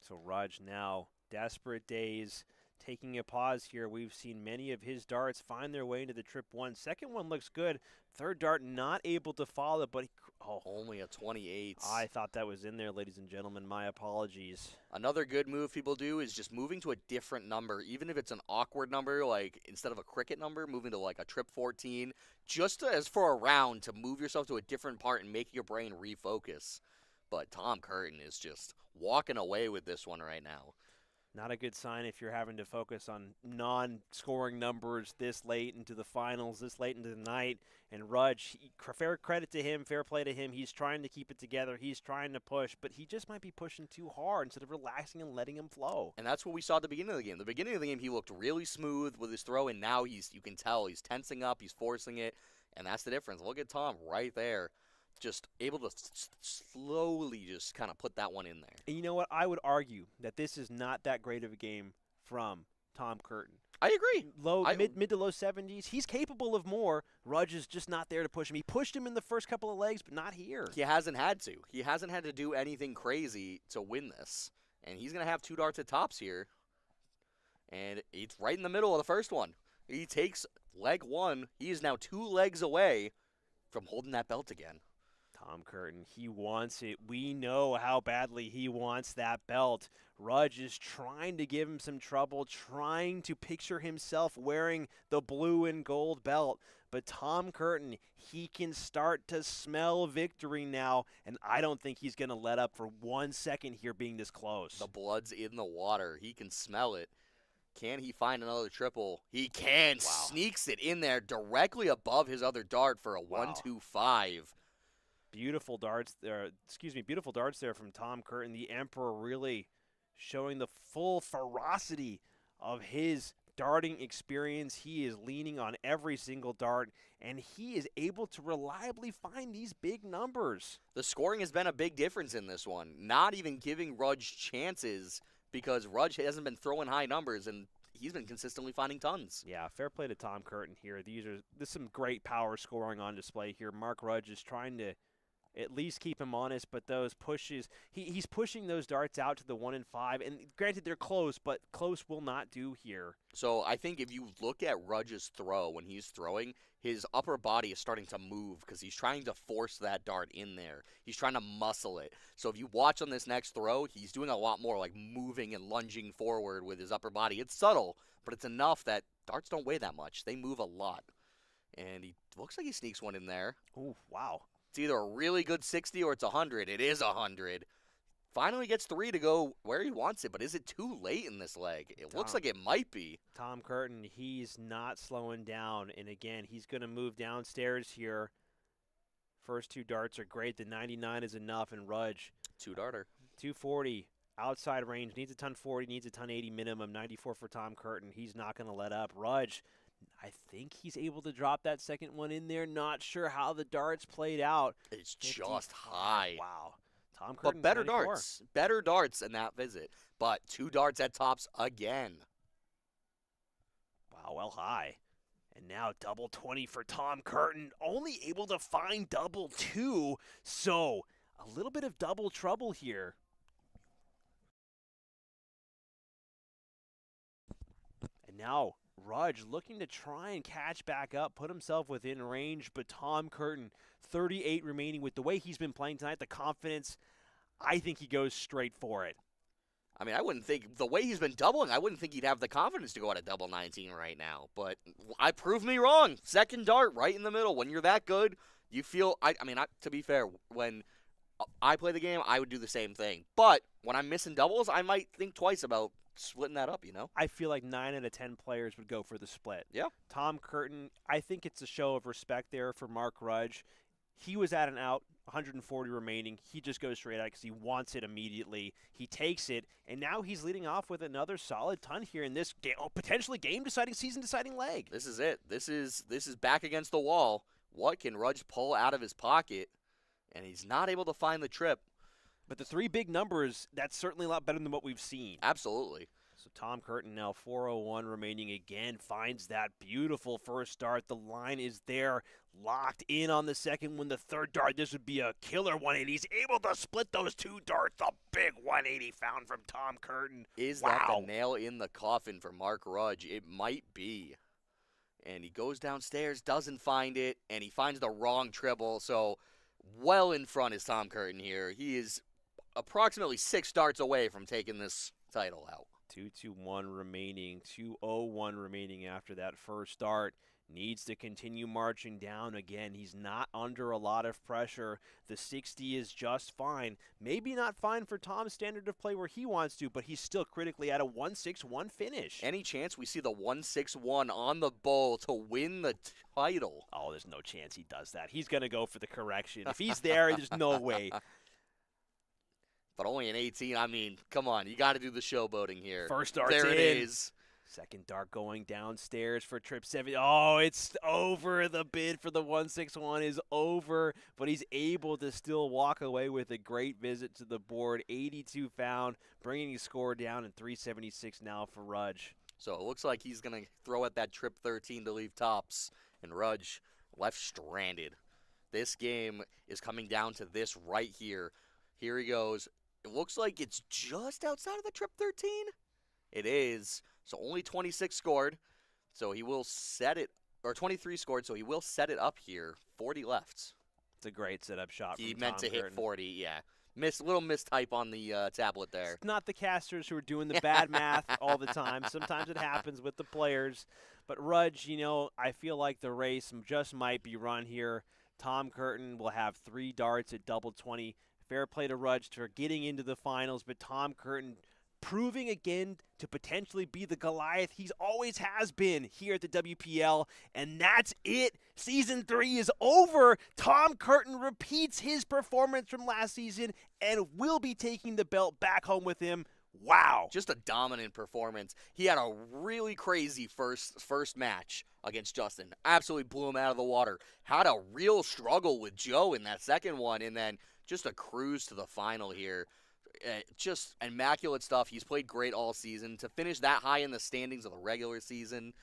So Rudge now, desperate days, taking a pause here. We've seen many of his darts find their way into the trip one. Second one looks good. Third dart not able to follow, but only a 28. I thought that was in there, ladies and gentlemen. My apologies. Another good move people do is just moving to a different number, even if it's an awkward number, like instead of a cricket number, moving to like a trip 14, just as for a round to move yourself to a different part and make your brain refocus. But Tom Curtin is just walking away with this one right now. Not a good sign if you're having to focus on non-scoring numbers this late into the finals, this late into the night. And Rudge, fair credit to him, fair play to him. He's trying to keep it together. He's trying to push, but he just might be pushing too hard instead of relaxing and letting him flow. And that's what we saw at the beginning of the game. The beginning of the game, he looked really smooth with his throw, and now you can tell he's tensing up, he's forcing it, and that's the difference. Look at Tom right there. Just able to slowly just kind of put that one in there. And you know what? I would argue that this is not that great of a game from Tom Curtin. I agree. Mid to low 70s. He's capable of more. Rudge is just not there to push him. He pushed him in the first couple of legs, but not here. He hasn't had to. He hasn't had to do anything crazy to win this. And he's going to have two darts at tops here. And it's right in the middle of the first one. He takes leg one. He is now 2 legs away from holding that belt again. Tom Curtin, he wants it. We know how badly he wants that belt. Rudge is trying to give him some trouble, trying to picture himself wearing the blue and gold belt. But Tom Curtin, he can start to smell victory now, and I don't think he's going to let up for 1 second here being this close. The blood's in the water. He can smell it. Can he find another triple? He can. Wow. Sneaks it in there directly above his other dart for a 1-2-5. Beautiful darts there. Beautiful darts there from Tom Curtin. The Emperor really showing the full ferocity of his darting experience. He is leaning on every single dart, and he is able to reliably find these big numbers. The scoring has been a big difference in this one. Not even giving Rudge chances because Rudge hasn't been throwing high numbers, and he's been consistently finding tons. Yeah, fair play to Tom Curtin here. There's some great power scoring on display here. Mark Rudge is trying to at least keep him honest, but those pushes, he's pushing those darts out to the 1 and 5, and granted they're close, but close will not do here. So I think if you look at Rudge's throw when he's throwing, his upper body is starting to move because he's trying to force that dart in there. He's trying to muscle it. So if you watch on this next throw, he's doing a lot more like moving and lunging forward with his upper body. It's subtle, but it's enough that darts don't weigh that much. They move a lot. And he looks like he sneaks one in there. Oh, wow. It's either a really good 60 or it's 100. It is 100. Finally gets 3 to go where he wants it, but is it too late in this leg? It looks like it might be. Tom Curtin, he's not slowing down, and again, he's going to move downstairs here. First 2 darts are great. The 99 is enough, and Rudge. 2-darter. 240. Outside range. Needs a ton 40, needs a ton 80 minimum. 94 for Tom Curtin. He's not going to let up. Rudge, I think he's able to drop that second one in there. Not sure how the darts played out. It's just high. Wow. Tom Curtin, but better 94. darts. Better darts in that visit. But 2 darts at tops again. Wow, well high. And now double 20 for Tom Curtin. Only able to find double 2. So a little bit of double trouble here. And now Rudge looking to try and catch back up, put himself within range, but Tom Curtin, 38 remaining. With the way he's been playing tonight, the confidence, I think he goes straight for it. I mean, I wouldn't think, the way he's been doubling, I wouldn't think he'd have the confidence to go at a double 19 right now. But I proved me wrong. Second dart right in the middle. When you're that good, you feel, to be fair, when I play the game, I would do the same thing. But when I'm missing doubles, I might think twice about splitting that up, I feel like 9 out of 10 players would go for the split. Yeah. Tom Curtin, I think it's a show of respect there for Mark Rudge. He was at an out, 140 remaining. He just goes straight at it because he wants it immediately. He takes it, and now he's leading off with another solid ton here in this potentially game-deciding, season-deciding leg. This is it. This is back against the wall. What can Rudge pull out of his pocket? And he's not able to find the trip. But the 3 big numbers, that's certainly a lot better than what we've seen. Absolutely. So Tom Curtin now 4:01 remaining again, finds that beautiful first dart. The line is there, locked in on the second one. The third dart, this would be a killer 180. He's able to split those 2 darts. A big 180 found from Tom Curtin. Is that the nail in the coffin for Mark Rudge? It might be. And he goes downstairs, doesn't find it, and he finds the wrong triple. So well in front is Tom Curtin here. He is approximately 6 darts away from taking this title out. 2-2-1 remaining, 2:01 remaining after that first start. Needs to continue marching down again. He's not under a lot of pressure. The 60 is just fine. Maybe not fine for Tom's standard of play where he wants to, but he's still critically at a 1-6-1 finish. Any chance we see the 1-6-1 on the bowl to win the title? Oh, there's no chance he does that. He's going to go for the correction. If he's there, there's no way. But only an 18. I mean, come on. You got to do the showboating here. First dart's there in. It is. Second dart going downstairs for trip 7. Oh, it's over. The bid for the 1-6-1 is over, but he's able to still walk away with a great visit to the board. 82 found, bringing his score down, and 376 now for Rudge. So it looks like he's going to throw at that trip 13 to leave tops, and Rudge left stranded. This game is coming down to this right here. Here he goes. It looks like it's just outside of the trip 13. It is. So only 26 scored. So he will set it, or 23 scored, so he will set it up here. 40 left. It's a great setup shot He from meant Tom to hit Curtin. 40, yeah. Little mistype on the tablet there. It's not the casters who are doing the bad math all the time. Sometimes it happens with the players. But Rudge, I feel like the race just might be run here. Tom Curtin will have 3 darts at double 20. Fair play to Rudge for getting into the finals, but Tom Curtin proving again to potentially be the Goliath he always has been here at the WPL, and that's it. Season 3 is over. Tom Curtin repeats his performance from last season and will be taking the belt back home with him. Wow. Just a dominant performance. He had a really crazy first match against Justin. Absolutely blew him out of the water. Had a real struggle with Joe in that second one, and then just a cruise to the final here. Just immaculate stuff. He's played great all season. To finish that high in the standings of the regular season,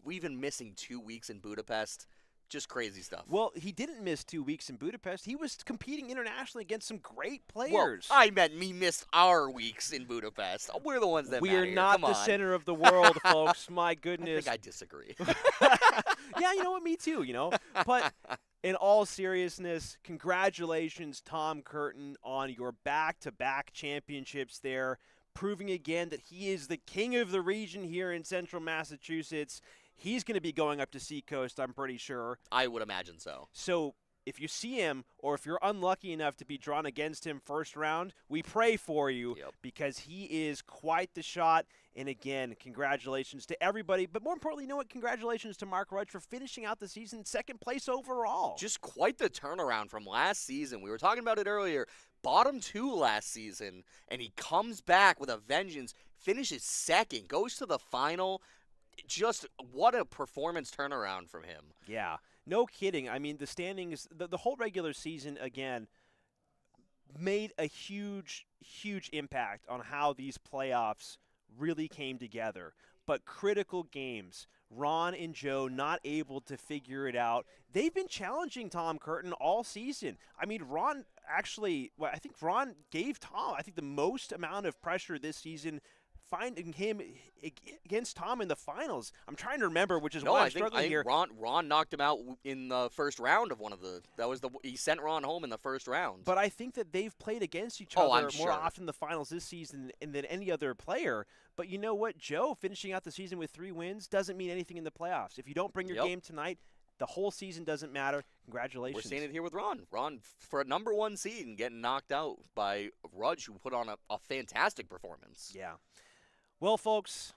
we've been missing 2 weeks in Budapest. Just crazy stuff. Well, he didn't miss 2 weeks in Budapest. He was competing internationally against some great players. Well, I meant me missed our weeks in Budapest. We're the ones that We matter are here. not Come the on. center of the world, folks. My I goodness. think I disagree. Yeah, you know what? Me too, But in all seriousness, congratulations, Tom Curtin, on your back-to-back championships there, proving again that he is the king of the region here in central Massachusetts. He's going to be going up to Seacoast, I'm pretty sure. I would imagine so. So if you see him, or if you're unlucky enough to be drawn against him first round, we pray for you because he is quite the shot. And again, congratulations to everybody. But more importantly, congratulations to Mark Rudge for finishing out the season second place overall. Just quite the turnaround from last season. We were talking about it earlier. Bottom 2 last season, and he comes back with a vengeance, finishes second, goes to the final. Just what a performance turnaround from him. Yeah, no kidding. I mean, the standings, the whole regular season, again, made a huge, huge impact on how these playoffs really came together. but critical games. Ron and Joe not able to figure it out. They've been challenging Tom Curtin all season. I mean, Ron actually, well, I think Ron gave Tom, I think, the most amount of pressure this season, finding him against Tom in the finals. I'm trying to remember, which is why I'm struggling here. Ron knocked him out in the first round of he sent Ron home in the first round. But I think that they've played against each other more often in the finals this season than any other player. But you know what? Joe finishing out the season with 3 wins doesn't mean anything in the playoffs. If you don't bring your game tonight, the whole season doesn't matter. Congratulations. We're seeing it here with Ron. Ron, for a number 1 seed and getting knocked out by Rudge, who put on a fantastic performance. Yeah. Well, folks,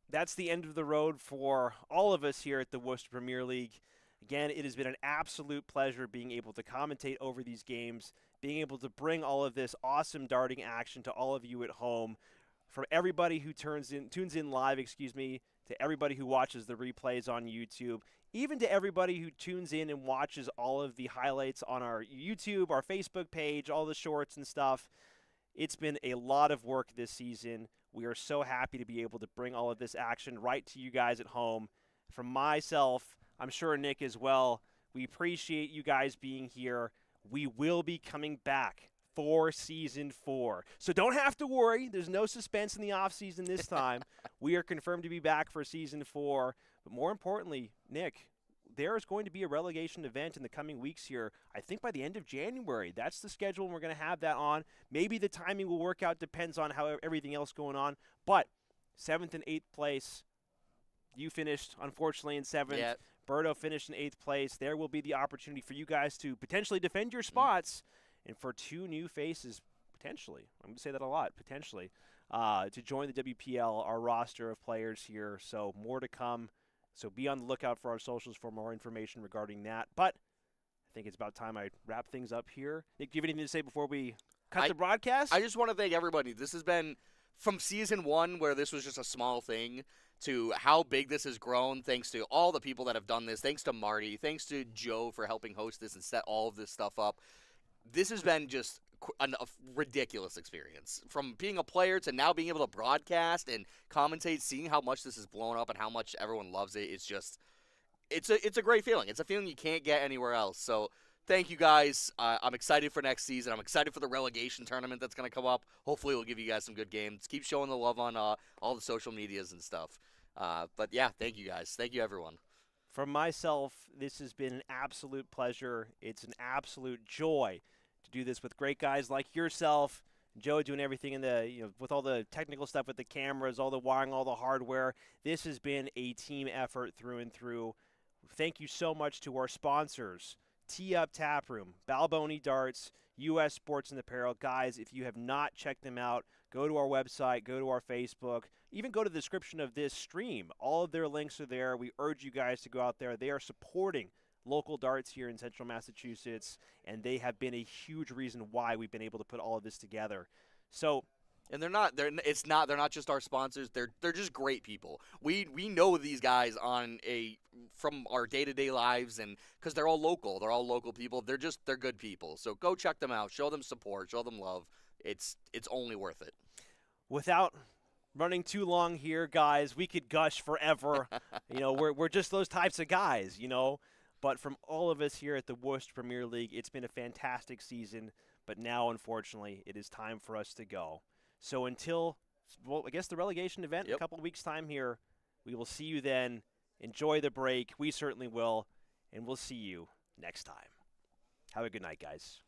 that's the end of the road for all of us here at the Worcester Premier League. Again, it has been an absolute pleasure being able to commentate over these games, being able to bring all of this awesome darting action to all of you at home. From everybody who tunes in live, to everybody who watches the replays on YouTube, even to everybody who tunes in and watches all of the highlights on our YouTube, our Facebook page, all the shorts and stuff. It's been a lot of work this season. We are so happy to be able to bring all of this action right to you guys at home. From myself, I'm sure Nick as well, we appreciate you guys being here. We will be coming back for Season 4. So don't have to worry. There's no suspense in the offseason this time. We are confirmed to be back for Season 4. But more importantly, Nick, there is going to be a relegation event in the coming weeks here, I think by the end of January. That's the schedule, and we're going to have that on. Maybe the timing will work out, depends on how everything else going on. But 7th and 8th place, you finished, unfortunately, in 7th. Yeah. Berto finished in 8th place. There will be the opportunity for you guys to potentially defend your spots, and for 2 new faces, potentially, I'm going to say that a lot, potentially, to join the WPL, our roster of players here. So more to come. So be on the lookout for our socials for more information regarding that. But I think it's about time I wrap things up here. Nick, do you have anything to say before we cut the broadcast? I just want to thank everybody. This has been from Season 1, where this was just a small thing, to how big this has grown, thanks to all the people that have done this. Thanks to Marty. Thanks to Joe for helping host this and set all of this stuff up. This has been just a ridiculous experience. From being a player to now being able to broadcast and commentate, seeing how much this is blown up and how much everyone loves it, it's a great feeling. It's a feeling you can't get anywhere else. So thank you guys. I'm excited for next season. I'm excited for the relegation tournament that's going to come up. Hopefully we'll give you guys some good games. Keep showing the love on all the social medias and stuff. But yeah, thank you guys. Thank you, everyone. From myself, this has been an absolute pleasure. It's an absolute joy to do this with great guys like yourself. Joe doing everything with all the technical stuff with the cameras, all the wiring, all the hardware. This has been a team effort through and through. Thank you so much to our sponsors, Tee Up Tap Room, Balboni Darts, U.S. Sports and Apparel. Guys, if you have not checked them out, go to our website, go to our Facebook, even go to the description of this stream. All of their links are there. We urge you guys to go out there. They are supporting local darts here in Central Massachusetts, and they have been a huge reason why we've been able to put all of this together. So, and they're not just our sponsors. They're just great people. We know these guys from our day-to-day lives, and because they're all local people. They're good people. So go check them out. Show them support. Show them love. It's only worth it. Without running too long here, guys, we could gush forever. We're just those types of guys, But from all of us here at the Worcester Premier League, it's been a fantastic season. But now, unfortunately, it is time for us to go. So until, I guess the relegation event in a couple of weeks' time here, we will see you then. Enjoy the break. We certainly will. And we'll see you next time. Have a good night, guys.